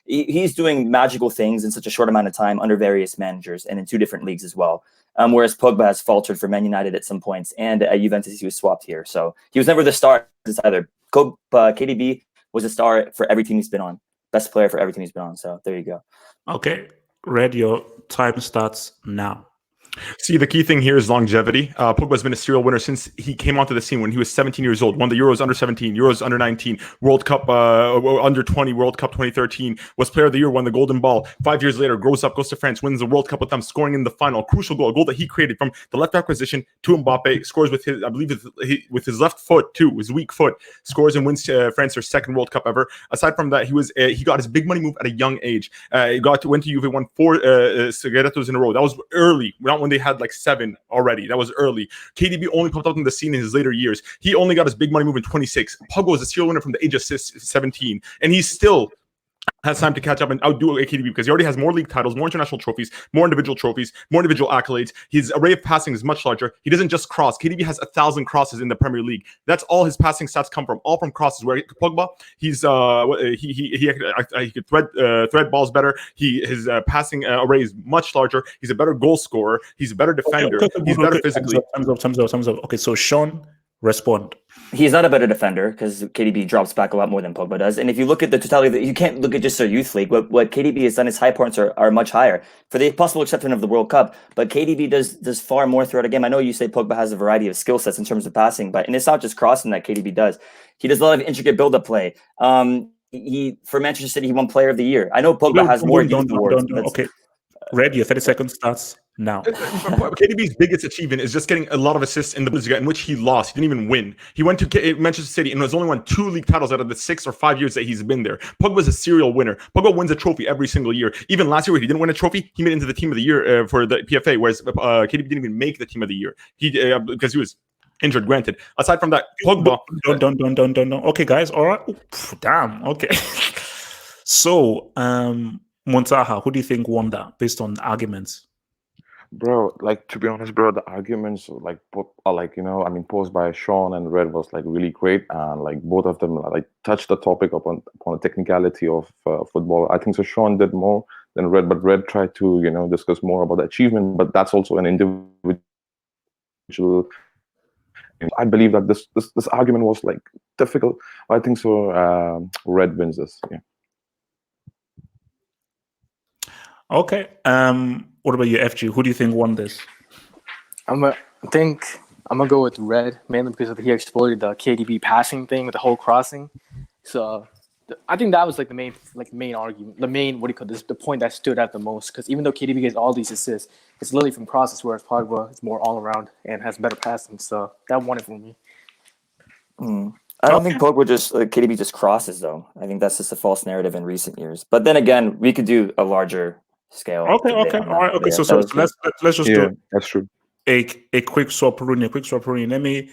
He's doing magical things in such a short amount of time under various managers and in 2 different leagues as well. Whereas Pogba has faltered for Man United at some points, and at Juventus he was swapped here. So he was never the star either. KDB was a star for every team he's been on. Best player for every team he's been on. So there you go. Okay. Red, your time starts now. See, the key thing here is longevity. Pogba's been a serial winner since he came onto the scene when he was 17 years old. Won the Euros under 17, Euros under 19, World Cup under 20, World Cup 2013. Was Player of the Year, won the Golden Ball. 5 years later, grows up, goes to France, wins the World Cup with them, scoring in the final. Crucial goal, a goal that he created from the left back position to Mbappe. Scores with his, I believe, with his left foot too, his weak foot. Scores and wins France their second World Cup ever. Aside from that, he got his big money move at a young age. He went to Juve, won 4 Scudettos in a row. That was early, not when they had like 7 already. That was early. KDB only popped up in the scene in his later years. He only got his big money move in 26. Pogba was a serial winner from the age of 17, and he still has time to catch up and outdo KDB because he already has more league titles, more international trophies, more individual accolades. His array of passing is much larger. He doesn't just cross. KDB has 1,000 crosses in the Premier League. That's all his passing stats come from, all from crosses. Where Pogba, he could thread balls better. His passing array is much larger. He's a better goal scorer. He's a better defender. He's better physically. Thumbs up. Okay, so Sean, respond. He's not a better defender because KDB drops back a lot more than Pogba does. And if you look at the totality, you can't look at just their youth league. What KDB has done, his high points are much higher for the possible exception of the World Cup. But KDB does far more throughout a game. I know you say Pogba has a variety of skill sets in terms of passing, and it's not just crossing that KDB does. He does a lot of intricate build-up play. He for Manchester City, he won Player of the Year. I know Pogba has more youth awards. Okay, Red, your 30 seconds starts now. KDB's biggest achievement is just getting a lot of assists in the Bundesliga, in which he lost. He didn't even win. He went to Manchester City and has only won 2 league titles out of the 6 or 5 years that he's been there. Pogba's a serial winner. Pogba wins a trophy every single year. Even last year, where he didn't win a trophy, he made it into the team of the year for the PFA, whereas KDB didn't even make the team of the year. Because he was injured, granted. Aside from that, Pogba. Don't. Okay, guys. All right. Damn. Okay. So, Montaha, who do you think won that based on arguments? Bro, like, to be honest, bro, the arguments like posed by Sean and Red was like really great, and like both of them like touched the topic upon the technicality of football. I think so. Sean did more than Red, but Red tried to discuss more about the achievement. But that's also an individual. I believe that this argument was like difficult. I think so. Red wins this. Yeah. Okay. What about you, FG? Who do you think won this? I think I'm gonna go with Red, mainly because he exploited the KDB passing thing with the whole crossing. So I think that was like the main argument, the point that stood out the most. Because even though KDB gets all these assists, it's literally from crosses, whereas Pogba is more all around and has better passing. So that won it for me. I don't think Pogba KDB just crosses though. I think that's just a false narrative in recent years. But then again, we could do a larger scale. Okay, all right, okay. So let's just do that's true. A quick swap running. Let me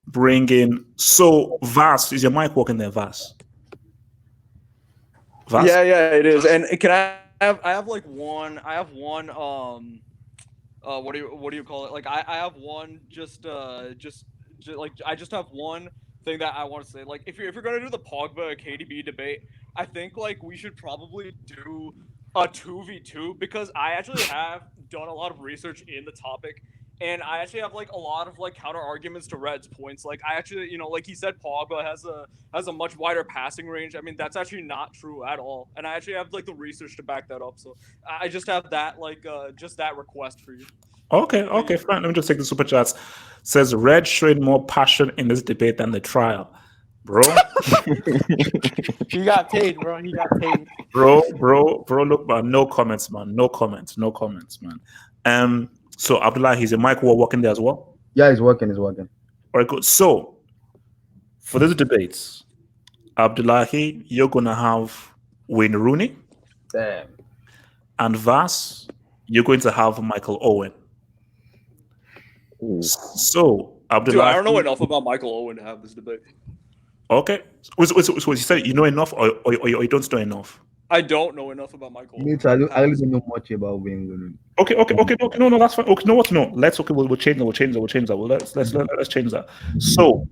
bring in. So Vas, is your mic working there, Vas? Yeah, it is. And can I have like one? I have one. What do you call it? Like I have one. Just like I just have one thing that I want to say. Like if you're gonna do the Pogba KDB debate, I think like we should probably do a 2v2 because I actually have done a lot of research in the topic, and I actually have like a lot of like counter arguments to Red's points. Like I actually, like he said, Pogba has a much wider passing range. I mean, that's actually not true at all, and I actually have like the research to back that up. So I just have that just that request for you. Okay, fine. Let me just take the super chats. Says Red showed more passion in this debate than the trial. Bro. He got paid, bro. Bro, look, man, no comments, man. So Abdullah, is your mic working there as well? Yeah, it's working. All right, good. So for this debates, Abdullahi, you're gonna have Wayne Rooney. Damn. And Vas, you're going to have Michael Owen. Ooh. So Abdullahi, Dude, I don't know enough about Michael Owen to have this debate. Okay. So you said you know enough or you don't know enough? I don't know enough about Michael Owen. I don't know much about Wayne Rooney. Okay, no, that's fine. Okay, no, what? No, we'll change that. We'll change that. Well, let's change that. So,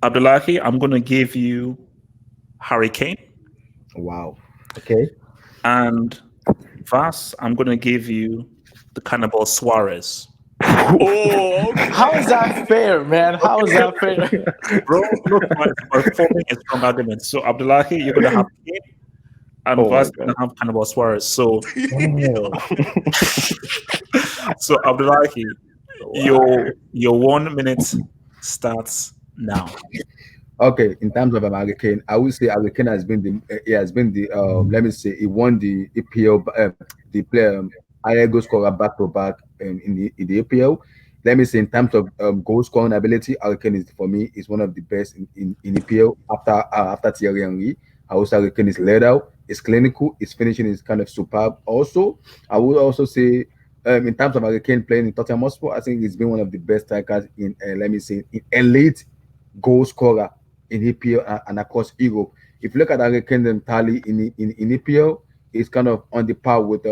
Abdullahi, I'm gonna give you Harry Kane. Wow. Okay. And Vas, I'm gonna give you the Cannibal Suarez. Oh, okay. How is that fair, man? How is that fair? Bro, look, we're forming a strong argument. So, Abdullahi, you're gonna have Kane. and Oh my Vas God. didn't have Cannibal Suarez. So, Oh. so Abdullahi, your 1 minute starts now. Okay, in terms of Hurricane, I would say Hurricane has been he has been the let me say he won the EPL the player higher goal scorer back to back in the EPL. Let me say in terms of goal scoring ability, Hurricane is for me is one of the best in EPL after Thierry Henry. I would say Hurricane is laid out, is clinical, his finishing is kind of superb. Also, I would also say in terms of Hurricane playing in Tottenham Hotspur, I think he's been one of the best strikers in let me say in elite goal scorer in EPL and across Europe. If you look at Hurricane tally in EPL, it's kind of on the par with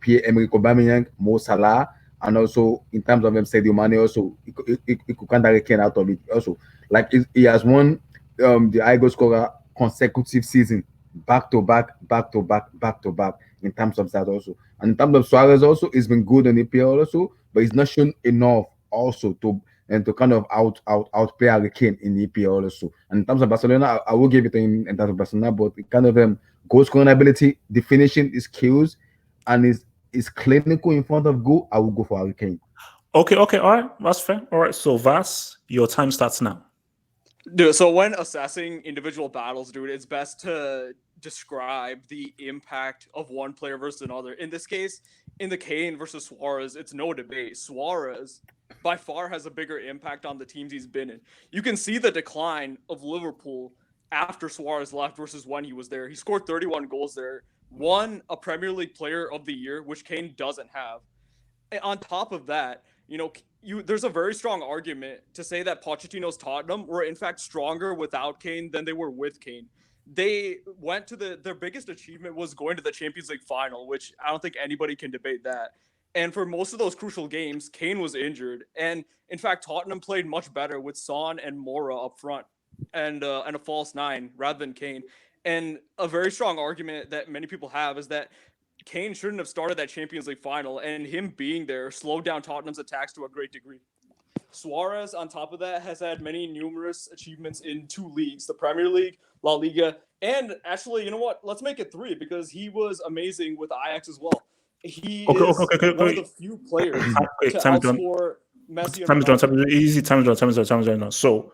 Pierre-Emerick Aubameyang, Mo Salah, and also in terms of Sadio Mane. Also, he could count Hurricane out of it. Also, like he has won the high goal scorer consecutive season, back to back, back to back, back to back. In terms of that also, and in terms of Suarez also, he's been good in EPL also, but he's not shown enough also to kind of outplay Hurricane in EPL also. And in terms of Barcelona, I will give it to him in terms of Barcelona, but it kind of goal scoring ability, the finishing, his skills, and his clinical in front of goal, I will go for Hurricane. Okay, all right, that's fair. All right, so Vas, your time starts now. Dude, so when assessing individual battles, dude, it's best to describe the impact of one player versus another. In this case, in the Kane versus Suarez, it's no debate. Suarez by far has a bigger impact on the teams he's been in. You can see the decline of Liverpool after Suarez left versus when he was there. He scored 31 goals there, won a Premier League Player of the Year, which Kane doesn't have. And on top of that, there's a very strong argument to say that Pochettino's Tottenham were in fact stronger without Kane than they were with Kane. They went to their biggest achievement was going to the Champions League final, which I don't think anybody can debate that. And for most of those crucial games, Kane was injured. And in fact, Tottenham played much better with Son and Mora up front and a false nine rather than Kane. And a very strong argument that many people have is that Kane shouldn't have started that Champions League final, and him being there slowed down Tottenham's attacks to a great degree. Suarez, on top of that, has had many numerous achievements in 2 leagues, the Premier League, La Liga, and actually, you know what? Let's make it 3 because he was amazing with Ajax as well. He is one of the few players to outscore Messi and Ronaldo. Time is done. So,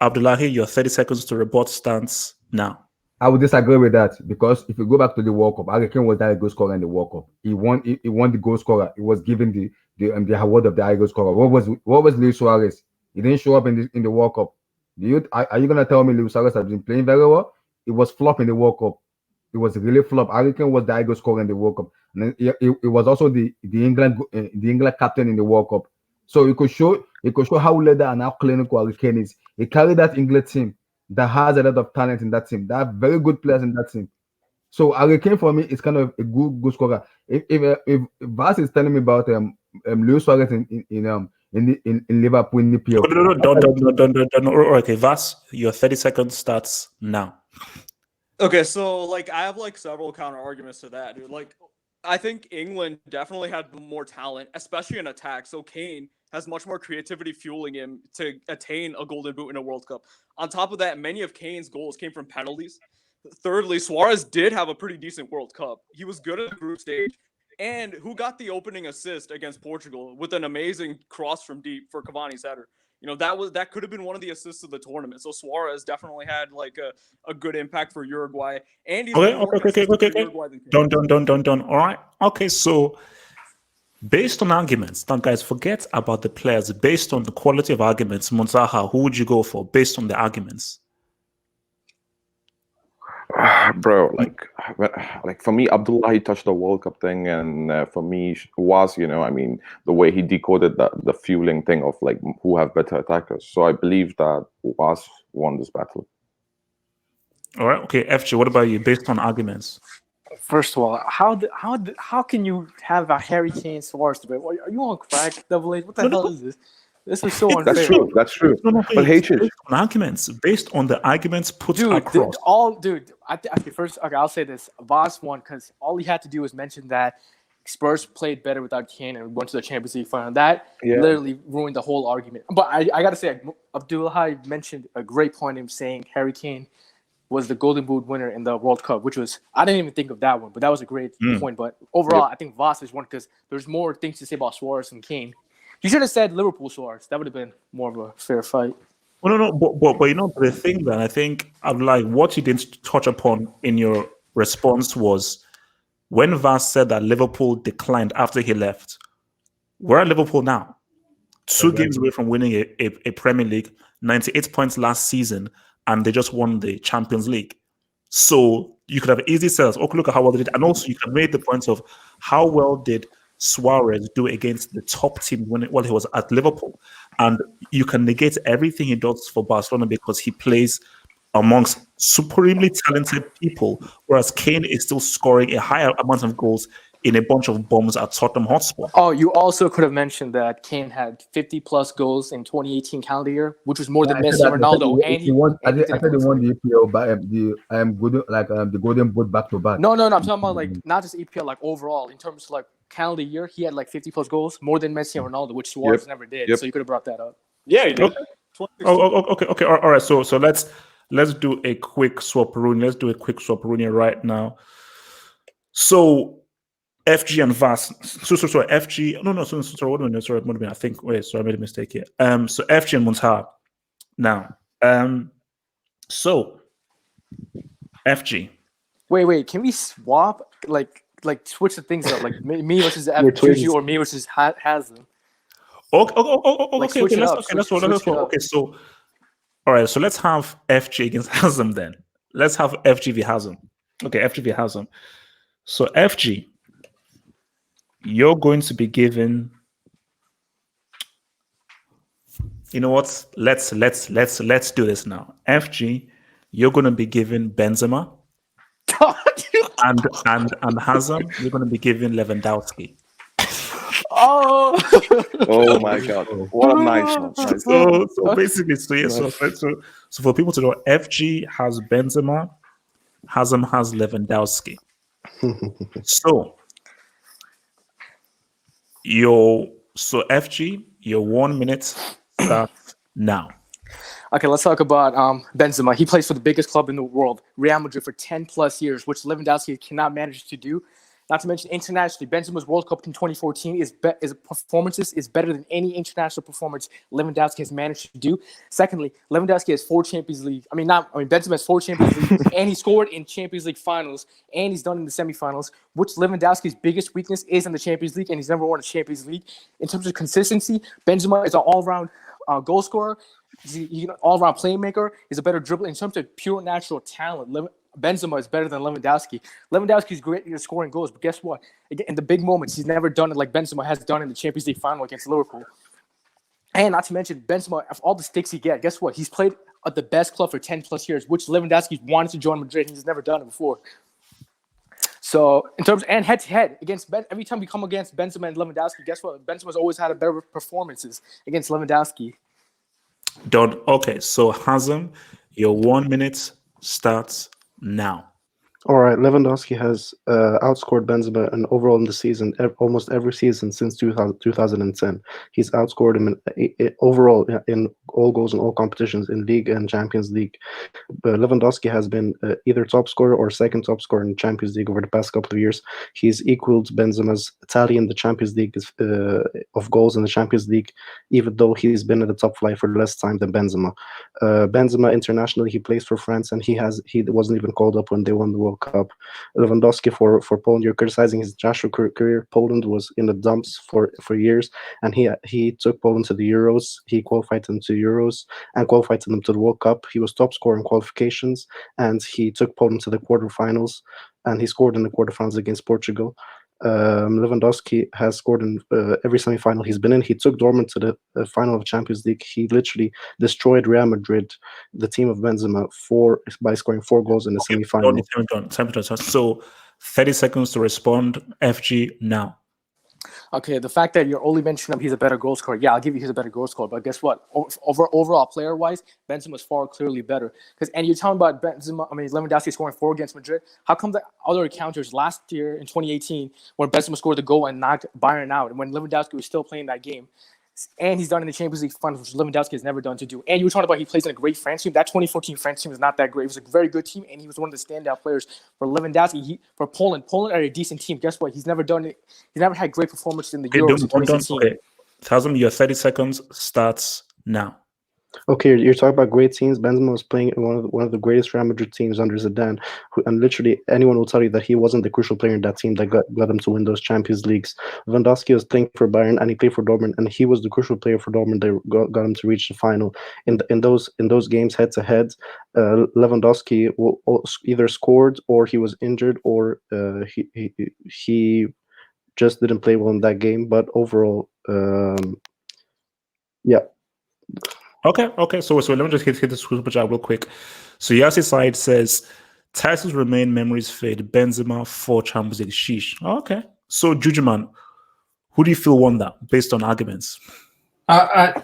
Abdullahi, your 30 seconds to rebut starts now. I would disagree with that because if you go back to the World Cup, Hurricane was that goal scorer in the World Cup. He won the goal scorer. He was given the award of the high goal scorer. What was Luis Suarez? He didn't show up in the World Cup. Are you gonna tell me Luis Suarez has been playing very well? It was flop in the World Cup. It was really flop. Hurricane was the high goal scorer in the World Cup, and it was also the England captain in the World Cup. So it could show how leader and how clinical Hurricane is. He carried that England team that has a lot of talent in that team. They have very good players in that team. So Hurricane for me is kind of a good scorer. If Vas is telling me about Luis Suarez in Liverpool in the PL. No. Okay, Vas, your 30 seconds starts now. Okay, so I have several counter arguments to that, dude. I think England definitely had more talent, especially in attack. So Kane has much more creativity fueling him to attain a golden boot in a World Cup. On top of that, many of Kane's goals came from penalties. Thirdly, Suarez did have a pretty decent World Cup. He was good at the group stage. And who got the opening assist against Portugal with an amazing cross from deep for Cavani's header? That could have been one of the assists of the tournament. So Suarez definitely had a good impact for Uruguay. And he's Okay. Uruguay than Kane. Done. All right. Okay, so based on arguments, now guys, forget about the players. Based on the quality of arguments, Monzaha, who would you go for based on the arguments? Bro, for me, Abdullahi touched the World Cup thing, and for me was, the way he decoded the fueling thing of who have better attackers. So I believe that was won this battle. All right, okay, FJ, what about you? Based on arguments, first of all, how can you have a Harry Kane Suarez debate? Are you on crack, Double H? What the hell is this? This is so unfair. That's true. But based on arguments, based on the arguments put across. I'll say this. Vas won because all he had to do was mention that Spurs played better without Kane and went to the Champions League final. That literally ruined the whole argument. But I got to say, Abdullah mentioned a great point in saying Harry Kane was the Golden Boot winner in the World Cup, which was I didn't even think of that one, but that was a great Mm. point. But overall, I think Voss is one because there's more things to say about Suarez and Kane. You should have said Liverpool Suarez. That would have been more of a fair fight. Well, no, but you know the thing that I think I'd like what you didn't touch upon in your response was when Vass said that Liverpool declined after he left. We're at Liverpool now, 2 games away from winning a Premier League, 98 points last season, and they just won the Champions League. So you could have easily said, "Okay, look at how well they did," and also you could have made the point of how well did Suarez do against the top team while he was at Liverpool, and you can negate everything he does for Barcelona because he plays amongst supremely talented people, whereas Kane is still scoring a higher amount of goals in a bunch of bombs at Tottenham Hotspur. Oh, you also could have mentioned that Kane had 50-plus goals in 2018 calendar year, which was more than Messi and Ronaldo. And he won. I said they won the EPL by the Golden Boot back to back. No. I'm talking about like not just EPL, like overall in terms of like calendar year, he had like 50-plus goals, more than Messi and Ronaldo, which Suarez never did. So you could have brought that up. Yeah, he did. Okay. All right. So let's do a quick swap-a-rooney. Let's do a quick swap-a-rooney right now. So FG and Vass. So FG. No. Sorry. What do I know? Sorry. I think. Wait. Sorry. I made a mistake here. So FG and Muntar. Now. So FG. Wait. Can we swap? Like switch the things up? Like me versus FG or me versus Hazem. Okay. Okay. So. All right, so let's have FG against Hazem then. Let's have FG v Hazem. Okay, FG v Hazem. So FG, you're going to be given. You know what? Let's do this now. FG, you're going to be given Benzema, and Hazem, you're going to be given Lewandowski. Oh my God! What a nice one. So basically, so for people to know, FG has Benzema, Hazem has Lewandowski. So FG, your 1 minute starts now. Okay, let's talk about Benzema. He plays for the biggest club in the world, Real Madrid, for 10-plus years, which Lewandowski cannot manage to do. Not to mention internationally, Benzema's World Cup in 2014 his performances is better than any international performance Lewandowski has managed to do. Secondly, Lewandowski has 4 Champions League. Benzema has 4 Champions League, and he scored in Champions League finals, and he's done in the semifinals, which Lewandowski's biggest weakness is in the Champions League, and he's never won a Champions League. In terms of consistency, Benzema is an all-round goal scorer. He's an all-around playmaker. He's a better dribbler. In terms of pure natural talent, Benzema is better than Lewandowski. Lewandowski's great at scoring goals, but guess what? Again, in the big moments, he's never done it like Benzema has done in the Champions League final against Liverpool. And not to mention, Benzema, of all the sticks he gets, guess what? He's played at the best club for 10-plus years, which Lewandowski's wanted to join Madrid. He's never done it before. So, in terms and head-to-head, every time we come against Benzema and Lewandowski, guess what? Benzema's always had a better performances against Lewandowski. Done. Okay, so Hazem, your 1 minute starts now. All right, Lewandowski has outscored Benzema and overall in the season, almost every season since 2010. He's outscored him overall in all goals in all competitions in League and Champions League. Lewandowski has been either top scorer or second top scorer in Champions League over the past couple of years. He's equaled Benzema's tally in the Champions League of goals in the Champions League, even though he's been in the top flight for less time than Benzema. Benzema internationally, he plays for France, and he wasn't even called up when they won the World Cup. Lewandowski for Poland, you're criticizing his national career. Poland was in the dumps for years, and he took Poland to the Euros. He qualified them to Euros and qualified them to the World Cup. He was top scorer in qualifications, and he took Poland to the quarterfinals, and he scored in the quarterfinals against Portugal. Lewandowski has scored in every semi-final he's been in. He took Dortmund to the final of Champions League. He literally destroyed Real Madrid, the team of Benzema, by scoring 4 goals in the semi-final. So 30 seconds to respond. FG now. Okay, the fact that you're only mentioning him, he's a better goal scorer. Yeah, I'll give you he's a better goal scorer. But guess what? Overall, player-wise, Benzema's far clearly better. And you're talking about Lewandowski scoring 4 against Madrid. How come the other encounters last year in 2018, where Benzema scored the goal and knocked Bayern out, and when Lewandowski was still playing that game, and he's done in the Champions League finals, which Lewandowski has never done to do. And you were talking about he plays in a great France team. That 2014 France team was not that great. It was a very good team, and he was one of the standout players for Lewandowski. For Poland are a decent team. Guess what? He's never done it. He's never had great performances in the Euros in 2016. Okay, Tazim, your 30 seconds starts now. Okay, you're talking about great teams. Benzema was playing in one of the greatest Real Madrid teams under Zidane, and literally anyone will tell you that he wasn't the crucial player in that team that got them to win those Champions Leagues. Lewandowski was playing for Bayern and he played for Dortmund, and he was the crucial player for Dortmund that got him to reach the final. In those games head to head, Lewandowski either scored or he was injured or he just didn't play well in that game. But overall, yeah. Okay. So let me just hit the super chat real quick. So Yassi side says titles remain, memories fade. Benzema 4 Champions League. Sheesh. Okay. So Jujuman, who do you feel won that based on arguments? I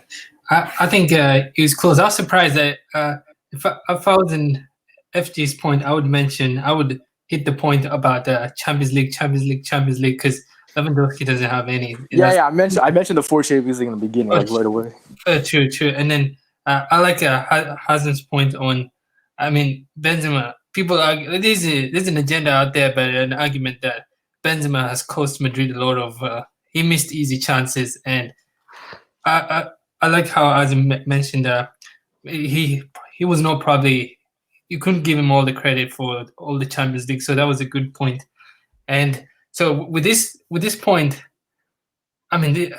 think it was close. I was surprised that if I was in FG's point, I would hit the point about Champions League because Lewandowski doesn't have any. Yeah. I mentioned the 4 Champions League in the beginning, right away. True. And then I like Hasan's point on. I mean, Benzema. People argue there's an agenda out there, but an argument that Benzema has cost Madrid a lot of. He missed easy chances, and I like how Hasan mentioned he was not probably. You couldn't give him all the credit for all the Champions League, so that was a good point. And so with this point, I mean,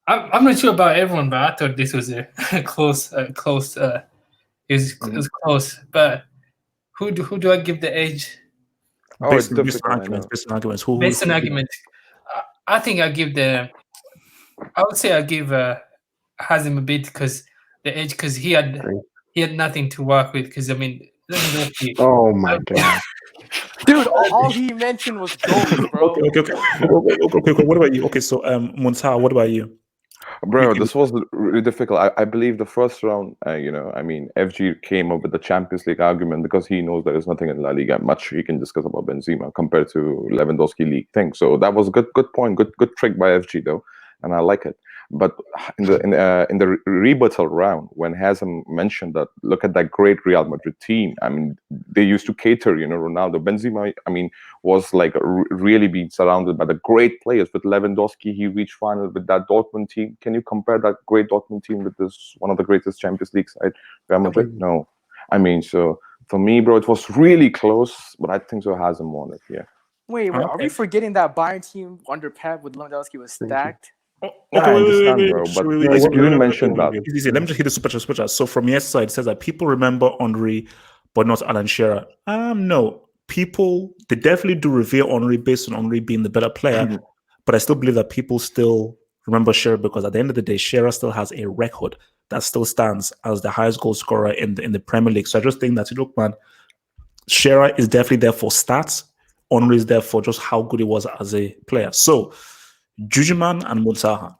I'm not sure about everyone, but I thought this was a close. It was close. But who do I give the edge? Based on arguments. I think I would say I give Hazim a bit because the edge because he had nothing to work with. Because I mean, oh my god. Dude, all he mentioned was goals, bro. Okay. What about you? Okay, so Monta, what about you? Bro, this was really difficult. I believe the first round, FG came up with the Champions League argument because he knows there is nothing in La Liga much he can discuss about Benzema compared to Lewandowski league thing. So that was a good point, good trick by FG though, and I like it. But in the rebuttal round, when Hazem mentioned that, look at that great Real Madrid team. I mean, they used to cater, Ronaldo, Benzema. I mean, was like really being surrounded by the great players. With Lewandowski, he reached final with that Dortmund team. Can you compare that great Dortmund team with this one of the greatest Champions League side, Real Madrid? No. I mean, so for me, bro, it was really close, but I think so Hazem won it. Yeah. Wait, are we forgetting that Bayern team under Pep with Lewandowski was stacked? I understand, bro, but you didn't mention that. Let me just hit the super chat. So from your side, it says that people remember Henry, but not Alan Shearer. No, people, they definitely do revere Henry based on Henry being the better player, but I still believe that people still remember Shearer because at the end of the day, Shearer still has a record that still stands as the highest goal scorer in the Premier League. So I just think that, look, man, Shearer is definitely there for stats. Henry is there for just how good he was as a player. So Jujuman and Muntaha.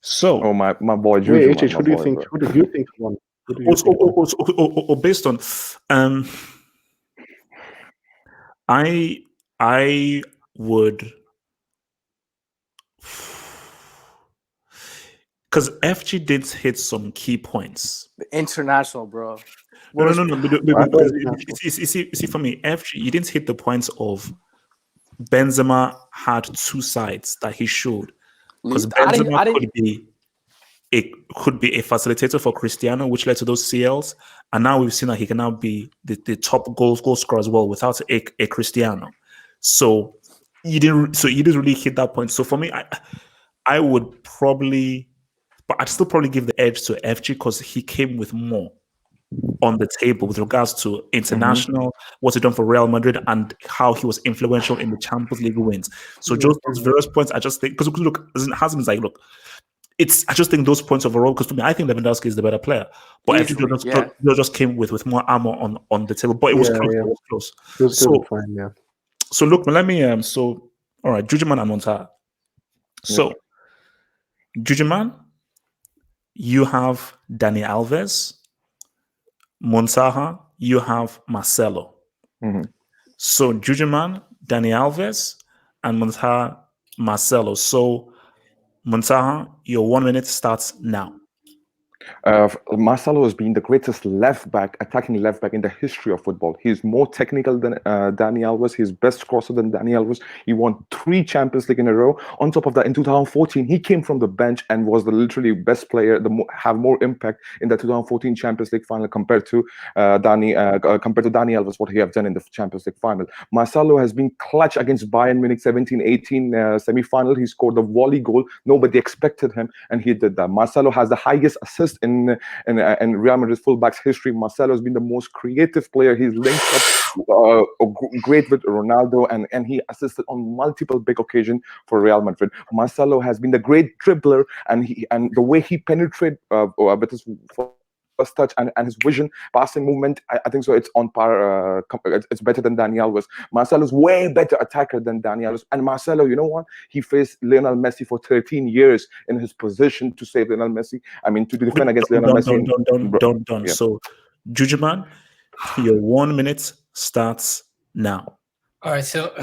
So, my boy Jujuman. Wait, who do you think won? Based on, I would, because FG did hit some key points. International, bro. No. You see, for me, FG, you didn't hit the points of Benzema had 2 sides that he showed, because Benzema could be a facilitator for Cristiano, which led to those CLs, and now we've seen that he can now be the top goal scorer as well without a Cristiano. So you didn't really hit that point. So for me, I would probably, but I'd still probably give the edge to FG because he came with more on the table with regards to international, what's he done for Real Madrid, and how he was influential in the Champions League wins. So just those various points, I just think, because look, Hazem is like, look, I just think those points overall, because to me, I think Lewandowski is the better player, but FG just came with more armor on the table, but it was close. It was close. It was still fine, yeah. So look, let me all right, Jujuman and Monta. So Jujuman, you have Dani Alves. Monsaha, you have Marcelo. So Jujuman, Dani Alves, and Monsaha, Marcelo. So Muntaha, your 1 minute starts now. Marcelo has been the greatest left back, attacking left back in the history of football. He's more technical than Dani Alves. He's best crosser than Dani Alves. He won 3 Champions League in a row. On top of that, in 2014, he came from the bench and was the literally best player, have more impact in the 2014 Champions League final compared to Dani Alves, what he have done in the Champions League final. Marcelo has been clutch against Bayern Munich 17-18 semi-final. He scored the volley goal. Nobody expected him, and he did that. Marcelo has the highest assist in Real Madrid fullbacks history. Marcelo has been the most creative player. He's linked up great with Ronaldo, and he assisted on multiple big occasions for Real Madrid. Marcelo has been the great dribbler, and the way he penetrated with his first touch and his vision, passing movement, I think so. It's on par. It's better than Dani Alves. Marcelo's way better attacker than Dani Alves. And Marcelo, you know what? He faced Lionel Messi for 13 years in his position to save Lionel Messi. I mean, to defend against Lionel Messi. Done. So, Jujuman, your 1 minute starts now. All right. So,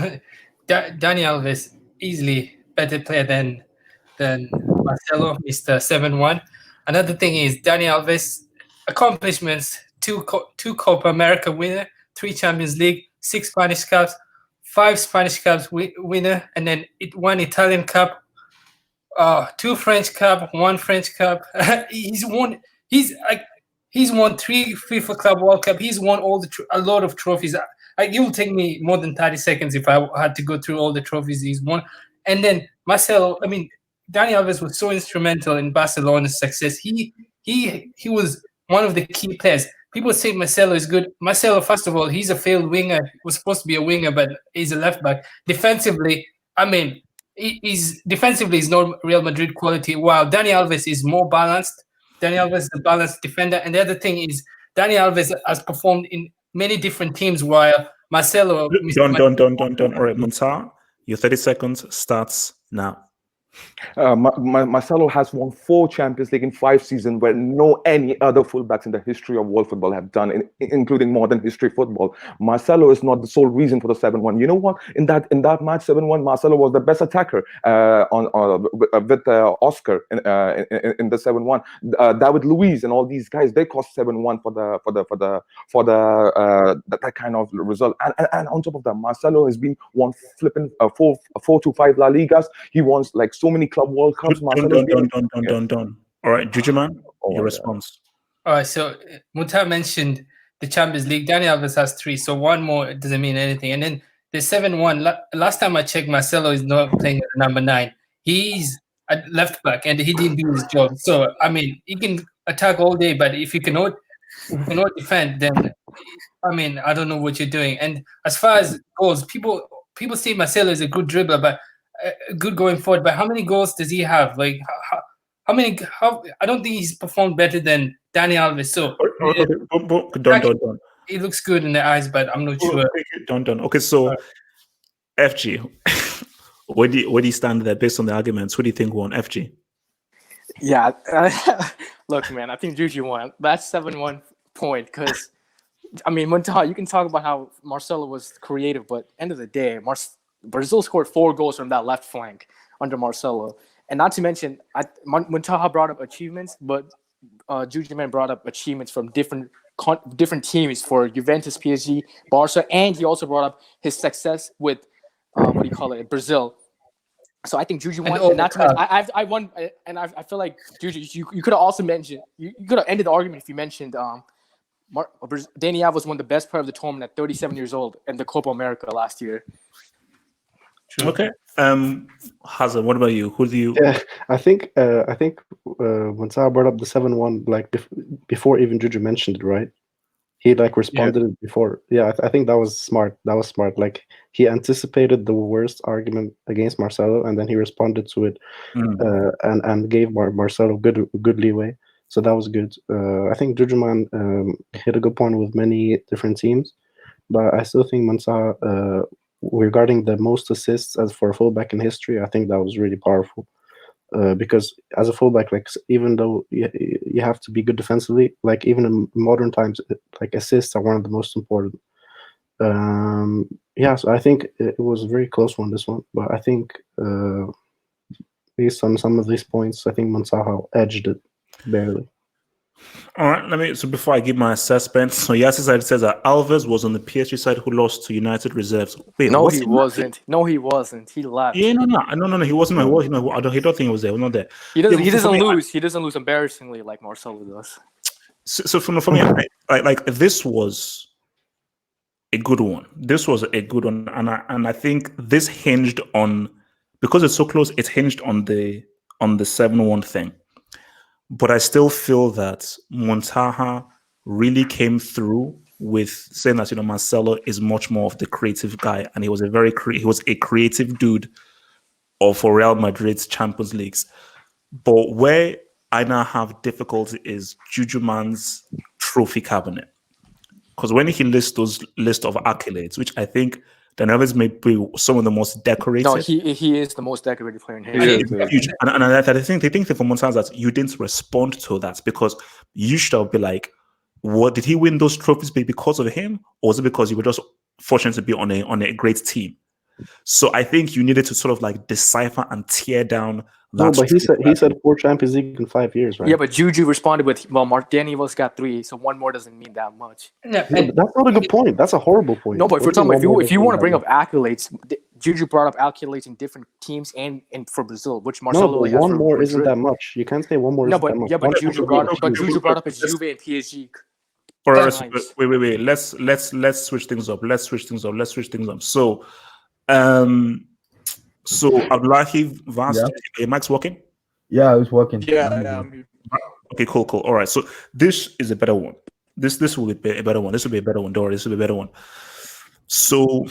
Dani Alves easily better player than Marcelo, Mr. 7-1. Another thing is Dani Alves accomplishments: two Copa America winner, 3 Champions League, 6 Spanish Cups, 5 Spanish Cups winner, and then 1 Italian Cup, 2 French Cup, 1 French Cup. He's won 3 FIFA Club World Cup. He's won a lot of trophies. It will take me more than 30 seconds if I had to go through all the trophies he's won. And then Marcelo, I mean, Dani Alves was so instrumental in Barcelona's success. He was one of the key players. People say Marcelo is good. Marcelo, first of all, he's a failed winger. He was supposed to be a winger, but he's a left back. Defensively, I mean, he's not Real Madrid quality. While Dani Alves is more balanced. Dani Alves is a balanced defender. And the other thing is, Dani Alves has performed in many different teams, while Marcelo. Done. All right, Muntaha, your 30 seconds starts now. Marcelo has won 4 Champions League in 5 seasons, where no any other fullbacks in the history of world football have done, including modern history football. Marcelo is not the sole reason for the 7-1. You know what? In that match 7-1, Marcelo was the best attacker with Oscar in the 7-1. David Luiz and all these guys, they cost 7-1 for that kind of result. And on top of that, Marcelo has been won flipping 4 to 5 La Ligas. He won like so many Club World Cups. Done. All right, Jujuman, your response. All right, so Muta mentioned the Champions League. Dani Alves has 3, so 1 more doesn't mean anything. And then the 7-1. Last time I checked, Marcelo is not playing at number 9. He's at left back, and he didn't do his job. So I mean, he can attack all day, but if you cannot defend, then I mean, I don't know what you're doing. And as far as goals, people say Marcelo is a good dribbler, but good going forward, but how many goals does he have? Like, how many? I don't think he's performed better than Dani Alves. So, Done. He looks good in the eyes, but I'm not sure. Done. Okay, so FG, where do you stand there based on the arguments? Who do you think won? FG? Yeah, look, man, I think Juju won. That's 7-1 point because, I mean, Muntaha, you can talk about how Marcelo was creative, but end of the day, Brazil scored 4 goals from that left flank under Marcelo. And not to mention, Muntaha brought up achievements, but Juju Man brought up achievements from different teams for Juventus, PSG, Barca, and he also brought up his success with, Brazil. So I think Juju won. And not to mention, I won, and I feel like, Juju, you could have also mentioned, you could have ended the argument if you mentioned Dani Alves was one of the best players of the tournament at 37 years old in the Copa America last year. True. Okay. Hazard, what about you? Who do you? Yeah, I think when Sarah brought up the 7-1, like before even Juju mentioned it, right? He like responded before. Yeah, I think that was smart. Like he anticipated the worst argument against Marcelo, and then he responded to it, and gave Marcelo good leeway. So that was good. I think Jujuman hit a good point with many different teams, but I still think Mansa, regarding the most assists as for a fullback in history, I think that was really powerful. Because as a fullback, like even though you have to be good defensively, like even in modern times, like assists are one of the most important. So I think it was a very close one, this one, but I think Based on some of these points, I think Monsaha edged it barely. All right, so before I give my assessment, so Yassi side says that Alves was on the PSG side who lost to United reserves. Wait, No, what's he wasn't. No, he wasn't. He left. Yeah, no, he wasn't. No. He don't think he was there. He was not there. He doesn't. Yeah, he but for doesn't me, lose. He doesn't lose embarrassingly like Marcelo does. So for me, like this was a good one. This was a good one, and I think this hinged on, because it's so close. It hinged on the 7-1 thing. But I still feel that Montaha really came through with saying that Marcelo is much more of the creative guy, and he was a creative dude for Real Madrid's Champions Leagues. But where I now have difficulty is Juju Man's trophy cabinet. Because when he lists those list of accolades, which I think Daniels may be some of the most decorated. No, he is the most decorated player in It's history. huge. And I think the thing for Montaha is that you didn't respond to that, because you should be like, what did he win those trophies because of him, or was it because you were just fortunate to be on a great team? So I think you needed to sort of like decipher and tear down that. No, but he said 4 Champions League in 5 years, right? Yeah, but Juju responded with, well, Daniels got 3, so 1 more doesn't mean that much. Yeah, but that's not a good point. That's a horrible point. No, but if we're talking about, if you want to bring up accolades, Juju brought up accolades in different teams and for Brazil, which Marcelo no, but 1 more isn't that much. You can't say 1 more. No, isn't that much. but Juju brought up his Juve and PSG. All right, wait. Let's switch things up. So, Abdullahi Vance, your mic's working? Yeah, it's working. Yeah. Okay, cool. All right, so this is a better one. This will be a better one. This will be a better one, Dora. This will be a better one. So,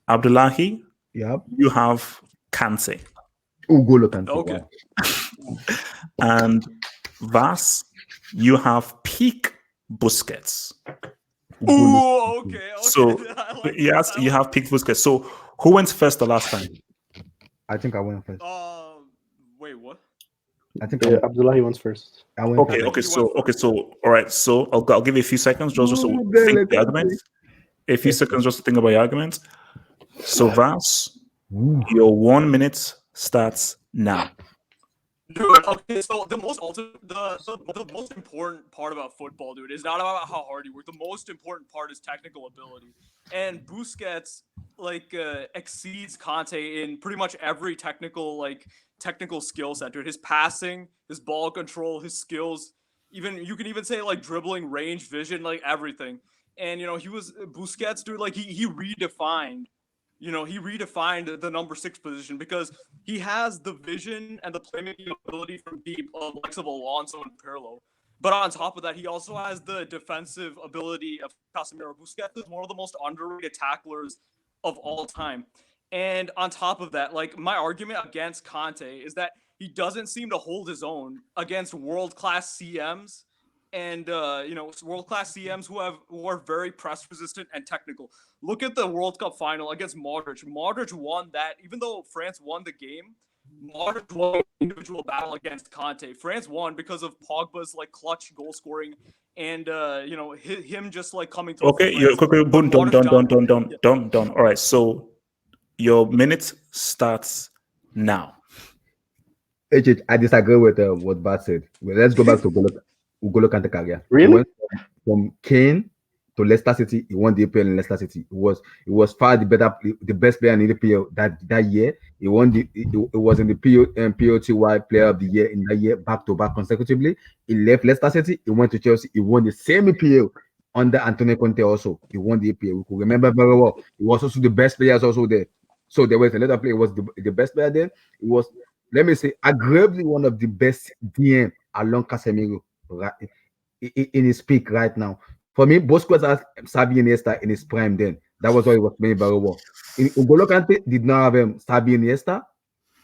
Abdullahi, you have Kante. Ugolo Kante. Okay. And Vas, you have peak Busquets. Ooh, okay. So yes, you have peak Busquets. So who went first the last time? I think I went first. Wait, what? I think Abdullahi went first. Okay. So all right. So I'll give you a few seconds just to think of the argument. A few seconds just to think about your argument. So Vas, your 1 minute starts now. Dude, okay, so the most important part about football, dude, is not about how hard you work. The most important part is technical ability. And Busquets exceeds Kante in pretty much every technical skill set, dude. His passing, his ball control, his skills, even you can even say like dribbling, range, vision, like everything. And Busquets, dude, he redefined. He redefined the number 6 position because he has the vision and the playmaking ability from the likes of Alonso and Pirlo. But on top of that, he also has the defensive ability of Casemiro. Busquets is one of the most underrated tacklers of all time. And on top of that, my argument against Kante is that he doesn't seem to hold his own against world-class CMs. And world-class CMs who are very press resistant and technical. Look at the World Cup final against Modric. Modric won that, even though France won the game. Modric won the individual battle against Kante. France won because of Pogba's clutch goal scoring and him just coming to. Okay, you're done. All right, so your minute starts now. I disagree with what Bart said. Well, let's go back to Ugolo Kante career. Really? He went from Kane to Leicester City. He won the EPL in Leicester City. It was far the best player in the EPL that year. He won it was in the POTY Player of the Year in that year, back to back consecutively. He left Leicester City. He went to Chelsea. He won the same EPL under Antonio Conte. Also, he won the EPL. We could remember very well. He was also the best players also there. So there was another player. He was the best player then. It was, let me say, arguably one of the best DM along Casemiro. Right, in his peak right now. For me, Busquets has Xavi Iniesta in his prime then. That was why he was playing very well. Ugolo Kante did not have Xavi Iniesta.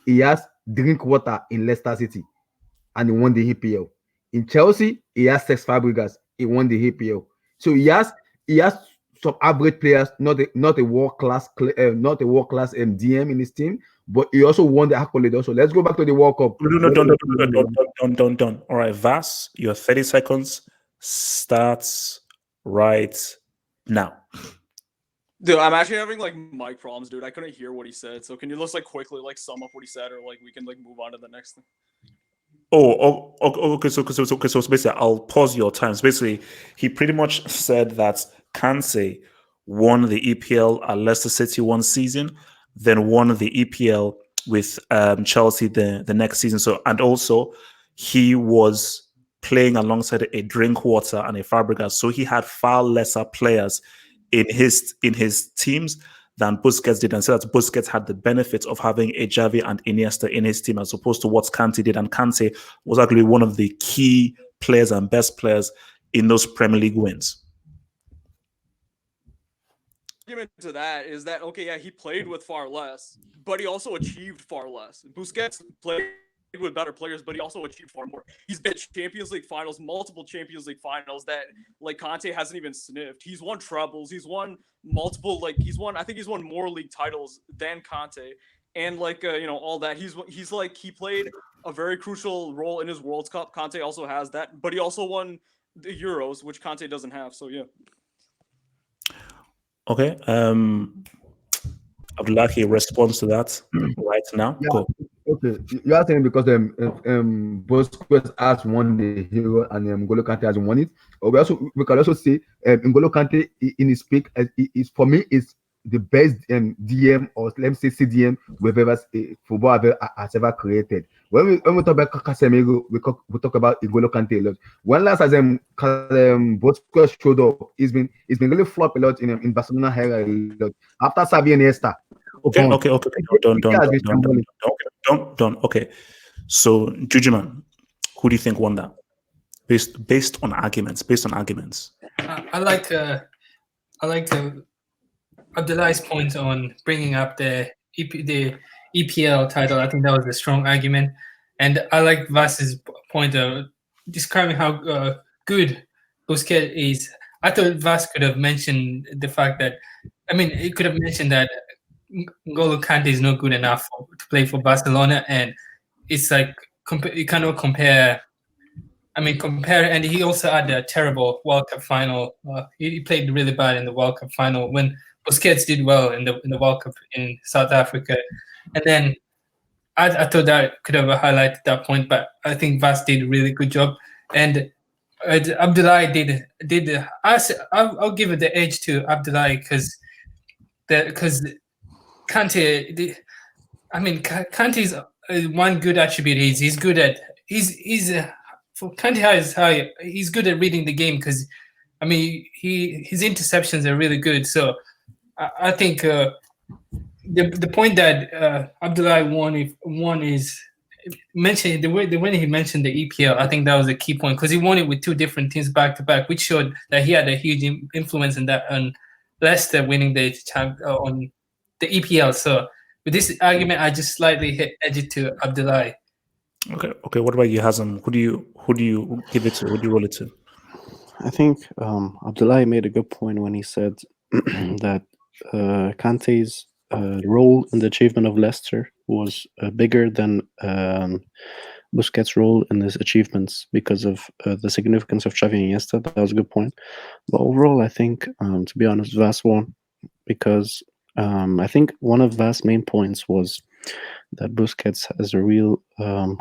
He has Drinkwater in Leicester City and he won the EPL. In Chelsea, he has Cesc Fabregas. He won the EPL. So he has some average players, not a world class DM in his team, but he also won the accolade. Also, let's go back to the World Cup. Done. All right, Vas, your 30 seconds starts right now. Dude, I'm actually having like mic problems, dude. I couldn't hear what he said. So can you just like quickly like sum up what he said, or like we can like move on to the next thing? Okay. So basically, I'll pause your time. So basically, he pretty much said that Kante won the EPL at Leicester City one season, then won the EPL with Chelsea the next season. So, and also he was playing alongside a Drinkwater and a Fabregas, so he had far lesser players in his teams than Busquets did, and so that Busquets had the benefit of having a Xavi and Iniesta in his team as opposed to what Kante did. And Kante was actually one of the key players and best players in those Premier League wins. Argument to that is that okay, yeah, he played with far less, but he also achieved far less. Busquets played with better players, but he also achieved far more. He's been Champions League finals, multiple Champions League finals that like Kante hasn't even sniffed. He's won trebles, he's won multiple, like I think he's won more league titles than Kante, and like all that. He's like he played a very crucial role in his World Cup. Kante also has that, but he also won the Euros, which Kante doesn't have. So yeah. Okay. I would like a response to that right now. Yeah. Go. Okay, you are saying because Busquets has won the Hero and N'Golo Kante has won it. Or we can also say N'Golo Kante in his peak is for me is the best DM or let me say CDM we've ever football has ever created. When we talk about Casemiro, we talk about N'Golo Kante a lot. When last as Busquets showed up, he's been really flop a lot in Barcelona era a lot. After Xavi and Iniesta. Okay. Don't. Okay. So, Jujuman, who do you think won that? Based on arguments. I like Abdullah's point on bringing up the EPL title. I think that was a strong argument, and I like Vas's point of describing how good Busquets is. I thought Vas could have mentioned the fact that, he could have mentioned that N'Golo Kante is not good enough to play for Barcelona, and it's like you cannot compare. And he also had a terrible World Cup final. He played really bad in the World Cup final when Busquets did well in the World Cup in South Africa. And then I thought that could have highlighted that point, but I think Vas did a really good job. And Abdullah did. I'll give it the edge to Abdullah because Kante. Kante's one good attribute is he's good at for Kante has high. He's good at reading the game because his interceptions are really good. So I think the point that Abdullah won is mentioned when he mentioned the EPL. I think that was a key point because he won it with two different teams back to back, which showed that he had a huge influence in that on Leicester winning the on the EPL. So with this argument, I just slightly edge it to Abdullah. Okay. What about you, Hazem? Who do you give it to? Who do you roll it to? I think Abdullah made a good point when he said that Kante's role in the achievement of Leicester was bigger than Busquets' role in his achievements because of the significance of Xavi and Iniesta. That was a good point. But overall, I think, to be honest, Vas won because I think one of Vas' main points was that Busquets has a real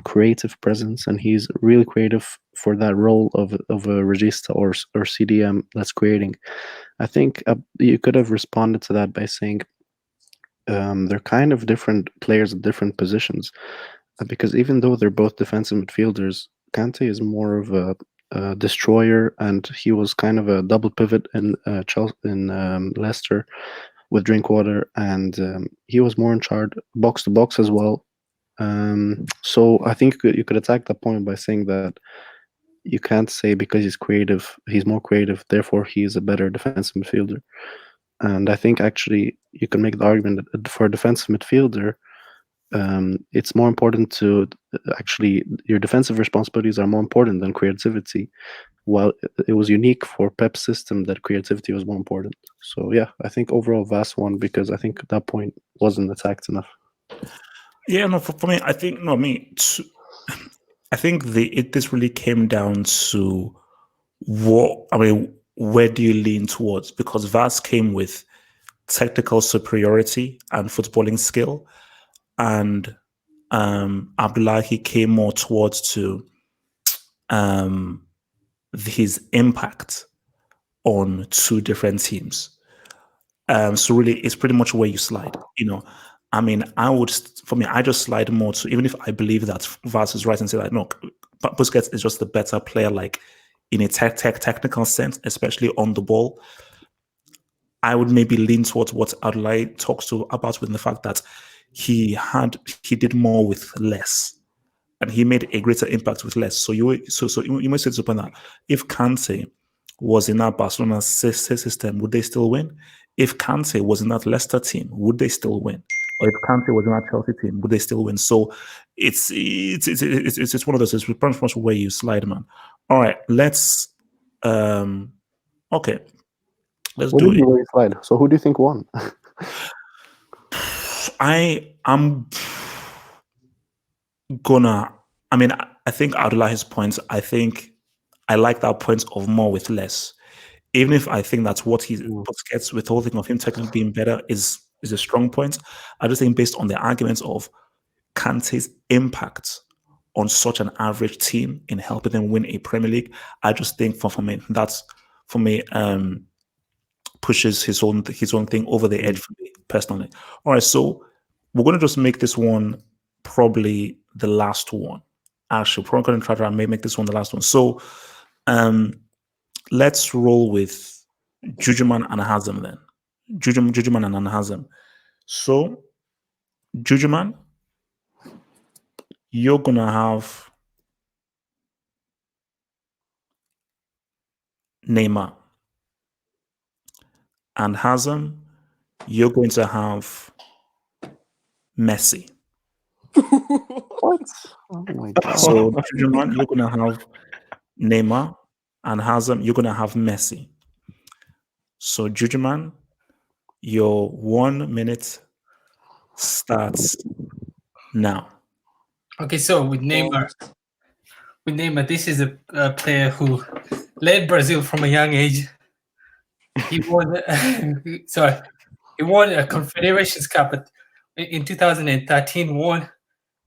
creative presence, and he's really creative for that role of a regista or CDM that's creating. I think you could have responded to that by saying they're kind of different players at different positions, because even though they're both defensive midfielders, Kante is more of a destroyer, and he was kind of a double pivot in Leicester with Drinkwater, and he was more in charge box to box as well. So I think you could attack that point by saying that you can't say because he's more creative, therefore he is a better defensive midfielder. And I think actually you can make the argument that for a defensive midfielder, it's more important to actually your defensive responsibilities are more important than creativity. While it was unique for Pep's system that creativity was more important. So yeah, I think overall Vas won because I think that point wasn't attacked enough. Yeah, no, for me, I think I think this really came down to where do you lean towards? Because Vas came with technical superiority and footballing skill, and Abdullahi came more towards to his impact on two different teams. So really, it's pretty much where you slide. I mean, for me, I just slide more to, even if I believe that Vaz is right and say that no, Busquets is just the better player, like in a technical sense, especially on the ball. I would maybe lean towards what Adlai talks to about with the fact that he did more with less, and he made a greater impact with less. So you must say to that if Kante was in that Barcelona system, would they still win? If Kante was in that Leicester team, would they still win? Or if Kante was in that Chelsea team, would they still win? So it's one of those. It's pretty much where you slide, man. All right, let's okay. Let's What do did it. you really slide? So who do you think won? I'm gonna. I mean, I think Abdullahi's points. I think I like that point of more with less. Even if I think that's what he gets with the whole thing of him technically being better is a strong point. I just think based on the arguments of Kante's impact on such an average team in helping them win a Premier League, I just think for me that's pushes his own thing over the edge for me personally. All right, so we're gonna just make this one probably the last one. Actually, probably gonna try to make this one the last one. So let's roll with Jujuman and Hazem then. Jujuman and Hazem. So Jujuman, you're gonna have Neymar. And Hazem, you're going to have Messi. What? Oh my god. So Jujuman, you're gonna have Neymar, and Hazem, you're gonna have Messi. So Jujuman, your 1 minute starts now. Okay, so with Neymar, this is a player who led Brazil from a young age. He won, he won a Confederations Cup in 2013. Won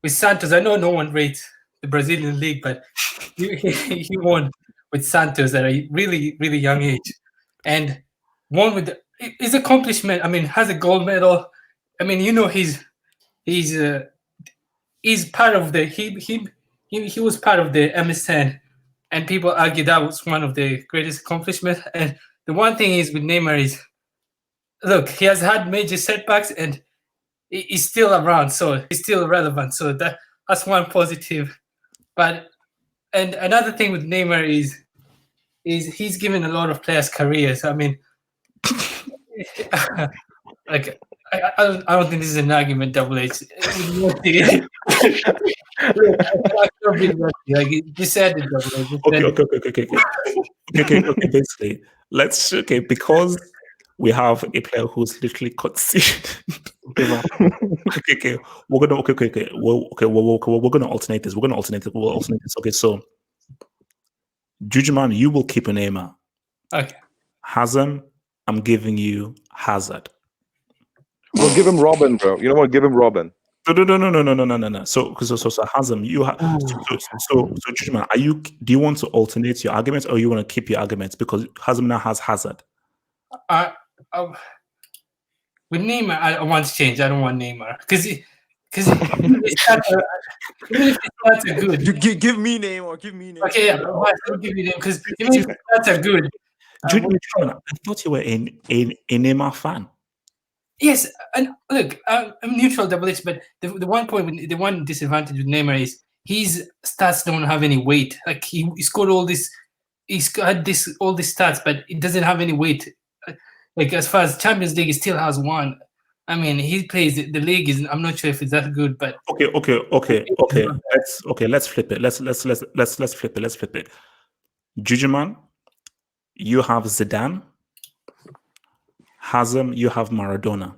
with Santos. I know no one rates the Brazilian league, but he won with Santos at a really, really young age, and won with his accomplishment. I mean, has a gold medal. I mean, he's part of the he was part of the MSN, and people argue that was one of the greatest accomplishments. And the one thing is with Neymar is, look, he has had major setbacks and he's still around, so he's still relevant. So that's one positive. But and another thing with Neymar is he's given a lot of players careers. I mean, like I don't think this is an argument, Double H. Like you said it, Double H. Okay. Basically, because we have a player who's literally conceded. Okay. We're gonna alternate this. We'll alternate this. Okay, so Jujuman, you will keep a Neymar. Okay. Hazem, I'm giving you Hazard. Well, give him Robin, bro. You know what? Give him Robin. No. So Hazem, you have so Jujuman, do you want to alternate your arguments or you want to keep your arguments because Hazem now has Hazard? With Neymar, I want to change. I don't want Neymar because even if his stats are good, Give me Neymar. Give me Neymar. Okay, yeah, I'll give you them because even if his stats are good. Jujuman, I thought you were a Neymar fan. Yes, and look, I'm neutral, Double H, but the one disadvantage with Neymar is his stats don't have any weight. Like he scored all this, he's had all these stats, but it doesn't have any weight. Like as far as Champions League, he still has one. I mean, he plays the league is. I'm not sure if it's that good, but okay. Let's flip it. Let's flip it. Let's flip it. Jujuman, you have Zidane. Hazem, you have Maradona.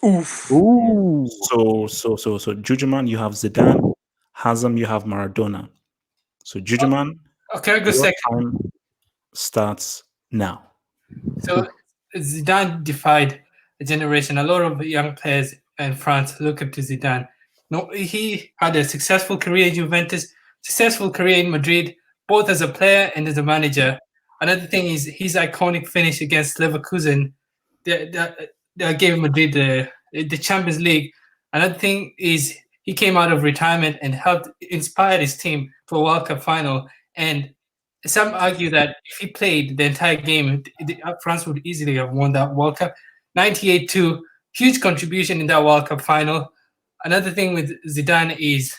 Oof. Ooh. So Jujuman, you have Zidane. Hazem, you have Maradona. So Jujuman, okay, I'll go your second. time starts now. So Zidane defied a generation. A lot of young players in France look up to Zidane. No, he had a successful career in Juventus, successful career in Madrid, both as a player and as a manager. Another thing is his iconic finish against Leverkusen that gave Madrid the Champions League. Another thing is he came out of retirement and helped inspire his team to a World Cup final. And some argue that if he played the entire game, France would easily have won that World Cup. 98-2, huge contribution in that World Cup final. Another thing with Zidane is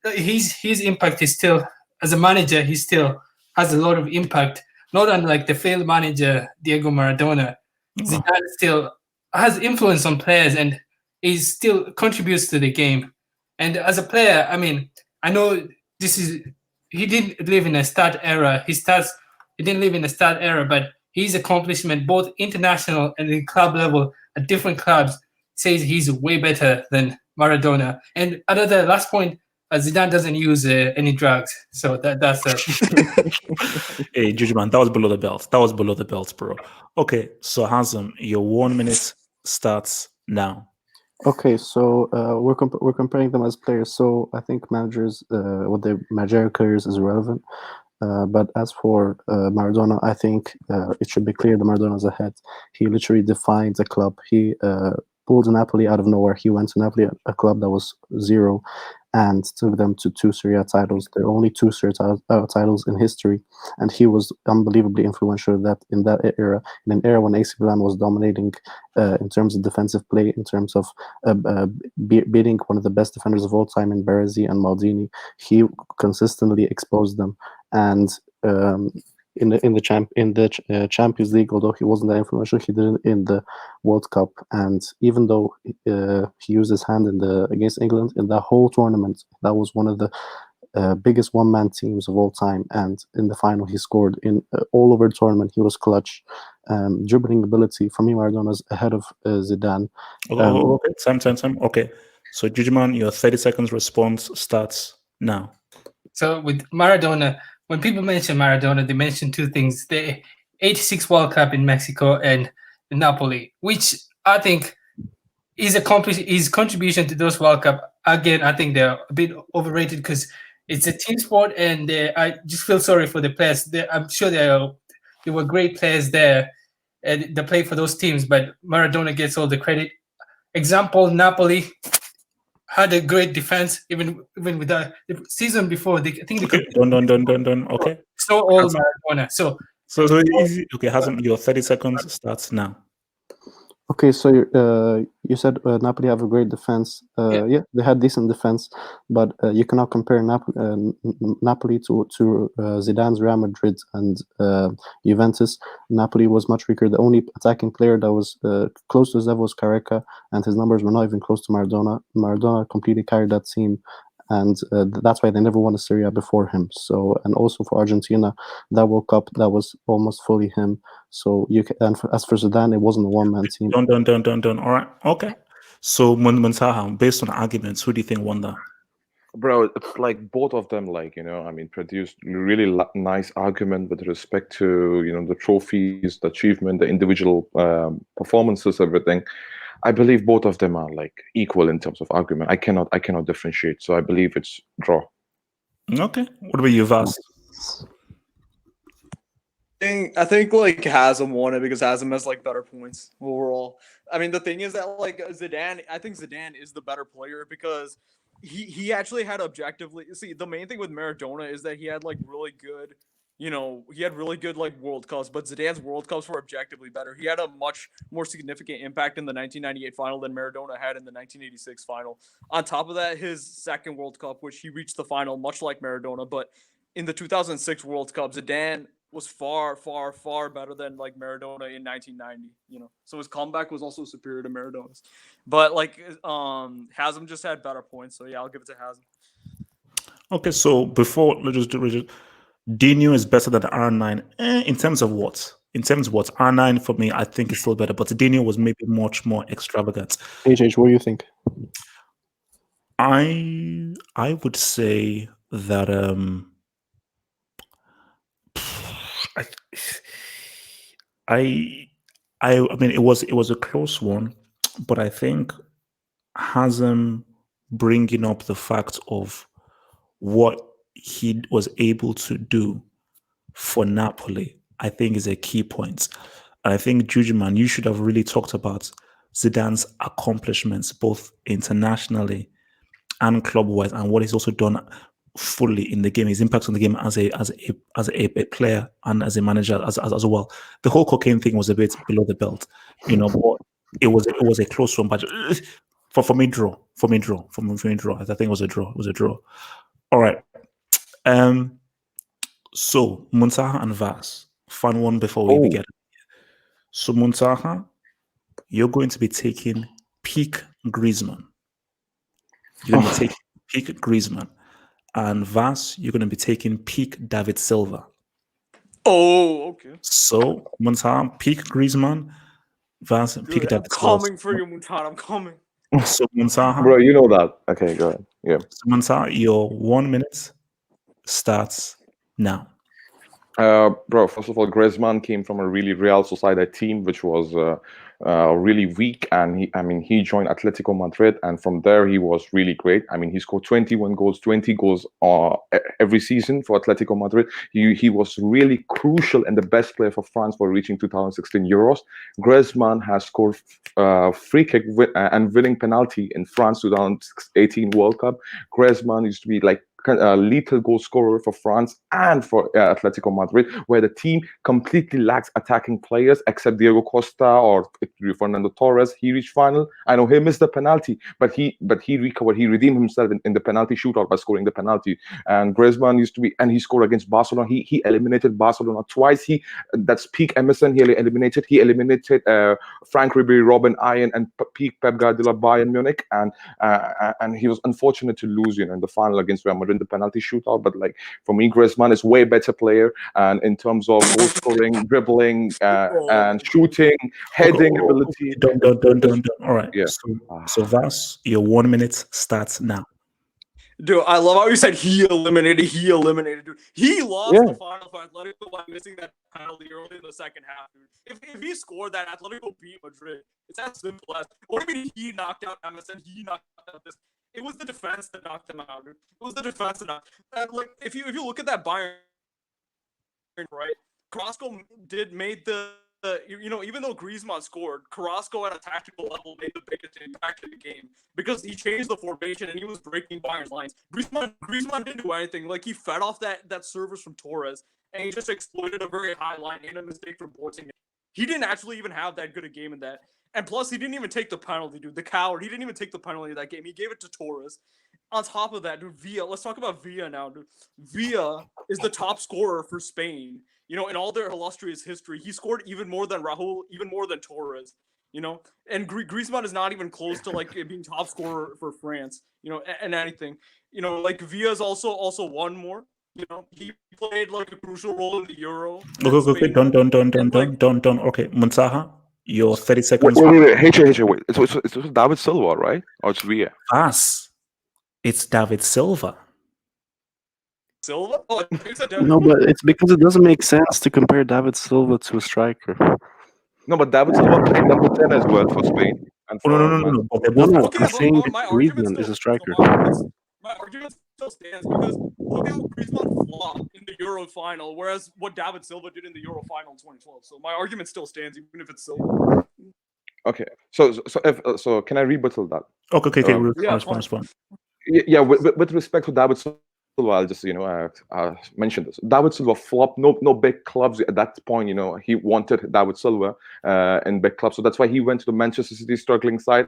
his impact is still, as a manager, he still has a lot of impact. Not unlike the failed manager Diego Maradona, Zidane still has influence on players and he still contributes to the game. And as a player, I mean, I know he didn't live in a stat era. He didn't live in a stat era, but his accomplishment, both international and in club level at different clubs, says he's way better than Maradona. And another last point, Zidane doesn't use any drugs, so that's Hey, Jujuman, that was below the belt. That was below the belt, bro. Okay, so Handsome, your 1 minute starts now. Okay, so we're comparing them as players. So I think managers, what their managerial careers is relevant. But as for Maradona, I think it should be clear that Maradona's ahead. He literally defined the club. He pulled Napoli out of nowhere. He went to Napoli, a club that was zero, and took them to 2 Serie A titles. There are only 2 Serie A titles in history, and he was unbelievably influential in that era, in an era when AC Milan was dominating in terms of defensive play, in terms of beating one of the best defenders of all time in Baresi and Maldini. He consistently exposed them, and in the Champions League, although he wasn't that influential, he did it in the World Cup. And even though he used his hand against England in that whole tournament, that was one of the biggest one-man teams of all time. And in the final, he scored in all over the tournament. He was clutch. Dribbling ability, for me, Maradona's ahead of Zidane. Okay, time. Okay, so Jujuman, your 30 seconds response starts now. So with Maradona, when people mention Maradona, they mention 2 things: the '86 World Cup in Mexico and Napoli, which I think his contribution to those World Cup. Again, I think they're a bit overrated because it's a team sport, and I just feel sorry for the players. I'm sure they were great players there, and they play for those teams. But Maradona gets all the credit. Example: Napoli had a great defense, even with the season before. I think they could. Done. Okay. So all Maradona. So easy. Okay, Hazem, your 30 seconds starts now. Okay, so you said Napoli have a great defense. Yeah, they had decent defense, but you cannot compare Napoli to Zidane's Real Madrid and Juventus. Napoli was much weaker. The only attacking player that was close to his level was Careca, and his numbers were not even close to Maradona. Maradona completely carried that team, and that's why they never won a Serie A before him. So, and also for Argentina, that World Cup, that was almost fully him. So as for Zidane, it wasn't a one-man team. Done. All right. Okay. So Muntaha, based on arguments, who do you think won that? Bro, it's like both of them, produced really nice argument with respect to, the trophies, the achievement, the individual performances, everything. I believe both of them are equal in terms of argument. I cannot differentiate. So I believe it's draw. Okay. What about you, Vas? I think Hazem won it because Hazem has better points overall. I mean, the thing is that Zidane, I think Zidane is the better player because he actually had objectively. See, the main thing with Maradona is that he had really good. He had really good World Cups, but Zidane's World Cups were objectively better. He had a much more significant impact in the 1998 final than Maradona had in the 1986 final. On top of that, his second World Cup, which he reached the final, much like Maradona, but in the 2006 World Cup, Zidane was far, far, far better than Maradona in 1990. So his comeback was also superior to Maradona's. But Hazem just had better points, so yeah, I'll give it to Hazem. Okay, so before let's just do Dino is better than R9 in terms of what? In terms of what? R9 for me, I think is still better, but Dino was maybe much more extravagant. HH, what do you think? I would say that I I mean, it was a close one, but I think Hazem bringing up the fact of what he was able to do for Napoli, I think is a key point. And I think Jujuman, you should have really talked about Zidane's accomplishments both internationally and club wise, and what he's also done fully in the game, his impact on the game as a player and as a manager as well. The whole cocaine thing was a bit below the belt, but it was a close one. But for me, draw. For me, draw. I think it was a draw. It was a draw. All right. So Muntaha and Vas, fun one before we begin. So Muntaha, you're going to be taking peak Griezmann. You're going to be taking peak Griezmann. And Vas, you're going to be taking peak David Silva. Oh, okay. So Muntaha, peak Griezmann. Vas, peak Dude, I'm David Silva. coming for you, Muntaha. I'm coming. So Muntaha. Bro, you know that. Okay, go ahead. Yeah. So Muntaha, your 1 minute starts now. Bro, first of all, Griezmann came from a really Real Sociedad team, which was really weak, and he joined Atletico Madrid, and from there he was really great. I mean, he scored 21 goals, 20 goals every season for Atletico Madrid. He was really crucial and the best player for France for reaching 2016 Euros. Griezmann has scored free kick and winning penalty in France 2018 World Cup. Griezmann used to be like a lethal goal scorer for France and for Atletico Madrid, where the team completely lacks attacking players except Diego Costa or Fernando Torres. He reached final. I know he missed the penalty, but he recovered. He redeemed himself in the penalty shootout by scoring the penalty. And Griezmann used to be, and he scored against Barcelona. He eliminated Barcelona twice. That's peak Emerson. He eliminated Frank Ribery, Robin Iron, and peak Pep Guardiola Bayern Munich. And he was unfortunate to lose, in the final against Real Madrid in the penalty shootout. But like for me, Griezmann is way better player, and in terms of goal scoring, dribbling, and shooting, heading ability. Done. All right. Yeah. So Vas, your 1 minute starts now. Dude, I love how you said he eliminated. Dude, he lost the final for Atletico by missing that penalty early in the second half. Dude, if he scored that, Atletico beat Madrid. It's as simple as. What do you mean he knocked out Emerson? He knocked out this. It was the defense that knocked him out, dude. It was the defense that knocked. Like if you look at that Bayern, right? Carrasco made the even though Griezmann scored, Carrasco at a tactical level made the biggest impact in the game because he changed the formation and he was breaking Bayern's lines. Griezmann didn't do anything. Like he fed off that service from Torres and he just exploited a very high line and a mistake from Boateng. He didn't actually even have that good a game in that. And plus, he didn't even take the penalty, dude. The coward. He didn't even take the penalty in that game. He gave it to Torres. On top of that, dude, Villa. Let's talk about Villa now, dude. Villa is the top scorer for Spain. In all their illustrious history, he scored even more than Raúl, even more than Torres. And Griezmann is not even close to like being top scorer for France. And anything. Like Villa is also won more. He played like a crucial role in the Euro. Okay, done. Okay, Muntaha, your 30 seconds. Wait. Wait. It's David Silva, right? Or it's Villa? Pass. It's David Silva. Silva? Oh, No, but it's because it doesn't make sense to compare David Silva to a striker. No, but David Silva played number 10 as well for Spain. And for No. But they're both No, Okay, I'm saying but my Griezmann is a striker. My argument still stands because look at how Griezmann flopped in the Euro final, whereas what David Silva did in the Euro final in 2012. So my argument still stands, even if it's Silva. Okay, so can I rebuttal that? Okay. Yeah, Respond. Yeah, with respect to David Silva, I'll just mention this. David Silva flopped. No big clubs at that point. He wanted David Silva in big clubs, so that's why he went to the Manchester City struggling side,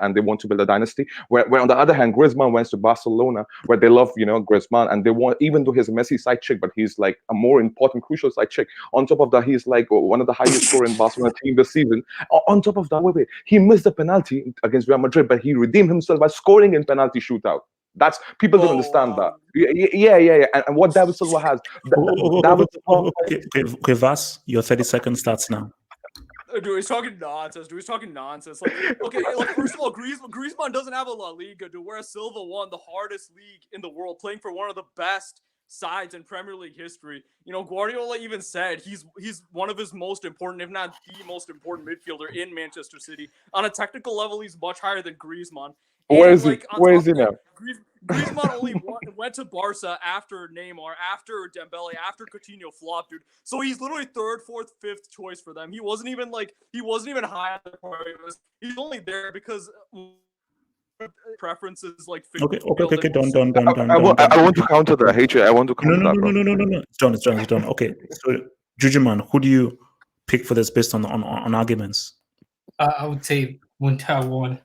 and they want to build a dynasty. Where on the other hand, Griezmann went to Barcelona, where they love Griezmann, and they want, even though he's a Messi side chick, but he's like a more important, crucial side chick. On top of that, he's like one of the highest scoring in Barcelona team this season. On top of that, wait, he missed the penalty against Real Madrid, but he redeemed himself by scoring in penalty shootout. That's people don't understand that. Yeah. And what David Silva has. Okay, Vas, your 30 seconds starts now. Dude, he's talking nonsense. Like, okay, like first of all, Griezmann doesn't have a La Liga, dude. Whereas Silva won the hardest league in the world, playing for one of the best sides in Premier League history. You know, Guardiola even said he's one of his most important, if not the most important midfielder in Manchester City. On a technical level, he's much higher than Griezmann. Where And is he? like on Where top is he of that, now? Griezmann only went to Barca after Neymar, after Dembele, after Coutinho flopped, dude. So he's literally third, fourth, fifth choice for them. He wasn't even high on the priority list. He's only there because preferences like Okay, I done. want to counter that. Hatred. I want to counter that, bro. No. It's done. Okay, so Jujuman, who do you pick for this based on arguments? I would say Montao won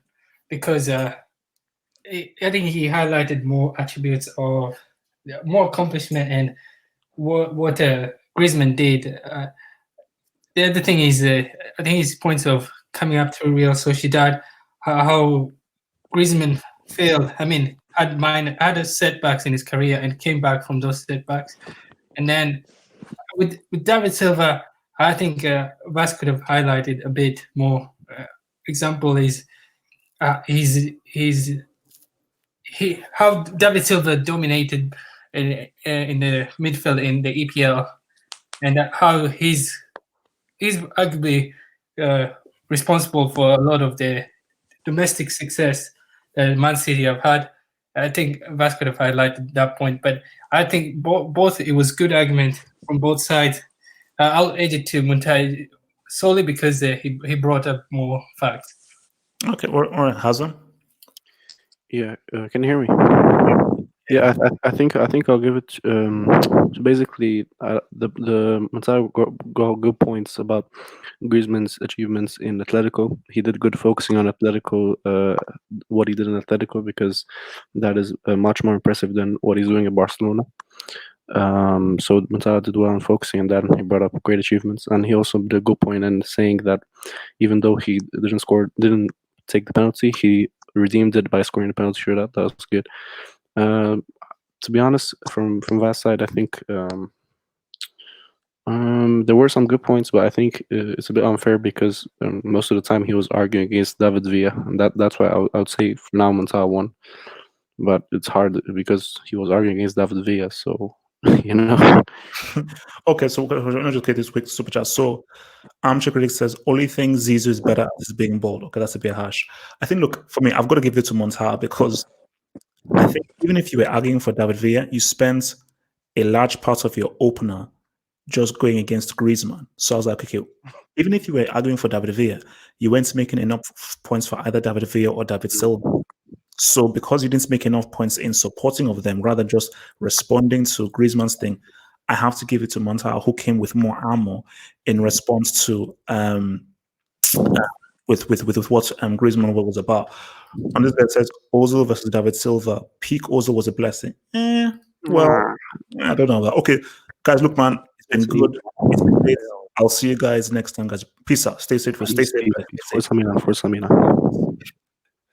because I think he highlighted more attributes of more accomplishment and what Griezmann did. The other thing is, I think his points of coming up to Real Sociedad, how Griezmann failed. I mean, had setbacks in his career and came back from those setbacks. And then with David Silva, I think Vas could have highlighted a bit more. Example is how David Silva dominated in the midfield in the EPL, and how he's arguably responsible for a lot of the domestic success that Man City have had. I think Vas could have highlighted that point, but I think both it was good argument from both sides. I'll edge it to Muntai solely because he brought up more facts. Okay, all right, Hazan. Yeah, can you hear me? Yeah, I think I'll give it. So basically, the Mateo got good points about Griezmann's achievements in Atletico. He did good focusing on Atletico, what he did in Atletico, because that is much more impressive than what he's doing at Barcelona. So Mateo did well in focusing on that, and he brought up great achievements. And he also did a good point in saying that even though he didn't take the penalty, he redeemed it by scoring the penalty shootout. That was good. To be honest, from Vast's side, I think there were some good points, but I think it's a bit unfair because most of the time he was arguing against David Villa, and that's why I would say for now Montal won. But it's hard because he was arguing against David Villa, so you know. Okay, so we're going to just get this quick super chat. So Armchair Critic says, only thing Zizou is better at is being bold. Okay, that's a bit harsh. I think, look, for me, I've got to give it to Montal because I think even if you were arguing for David Villa, you spent a large part of your opener just going against Griezmann. So I was like, okay, even if you were arguing for David Villa, you weren't making enough points for either David Villa or David Silva. So because you didn't make enough points in supporting of them, rather just responding to Griezmann's thing, I have to give it to Montal, who came with more armor in response to with what Griezmann was about. On this guy says Ozil versus David Silva. Peak Ozil was a blessing. Well, I don't know that. Okay, guys, look, man, it's been good. It's been great. I'll see you guys next time, guys. Peace out. Stay safe. Stay safe. Forza Milan.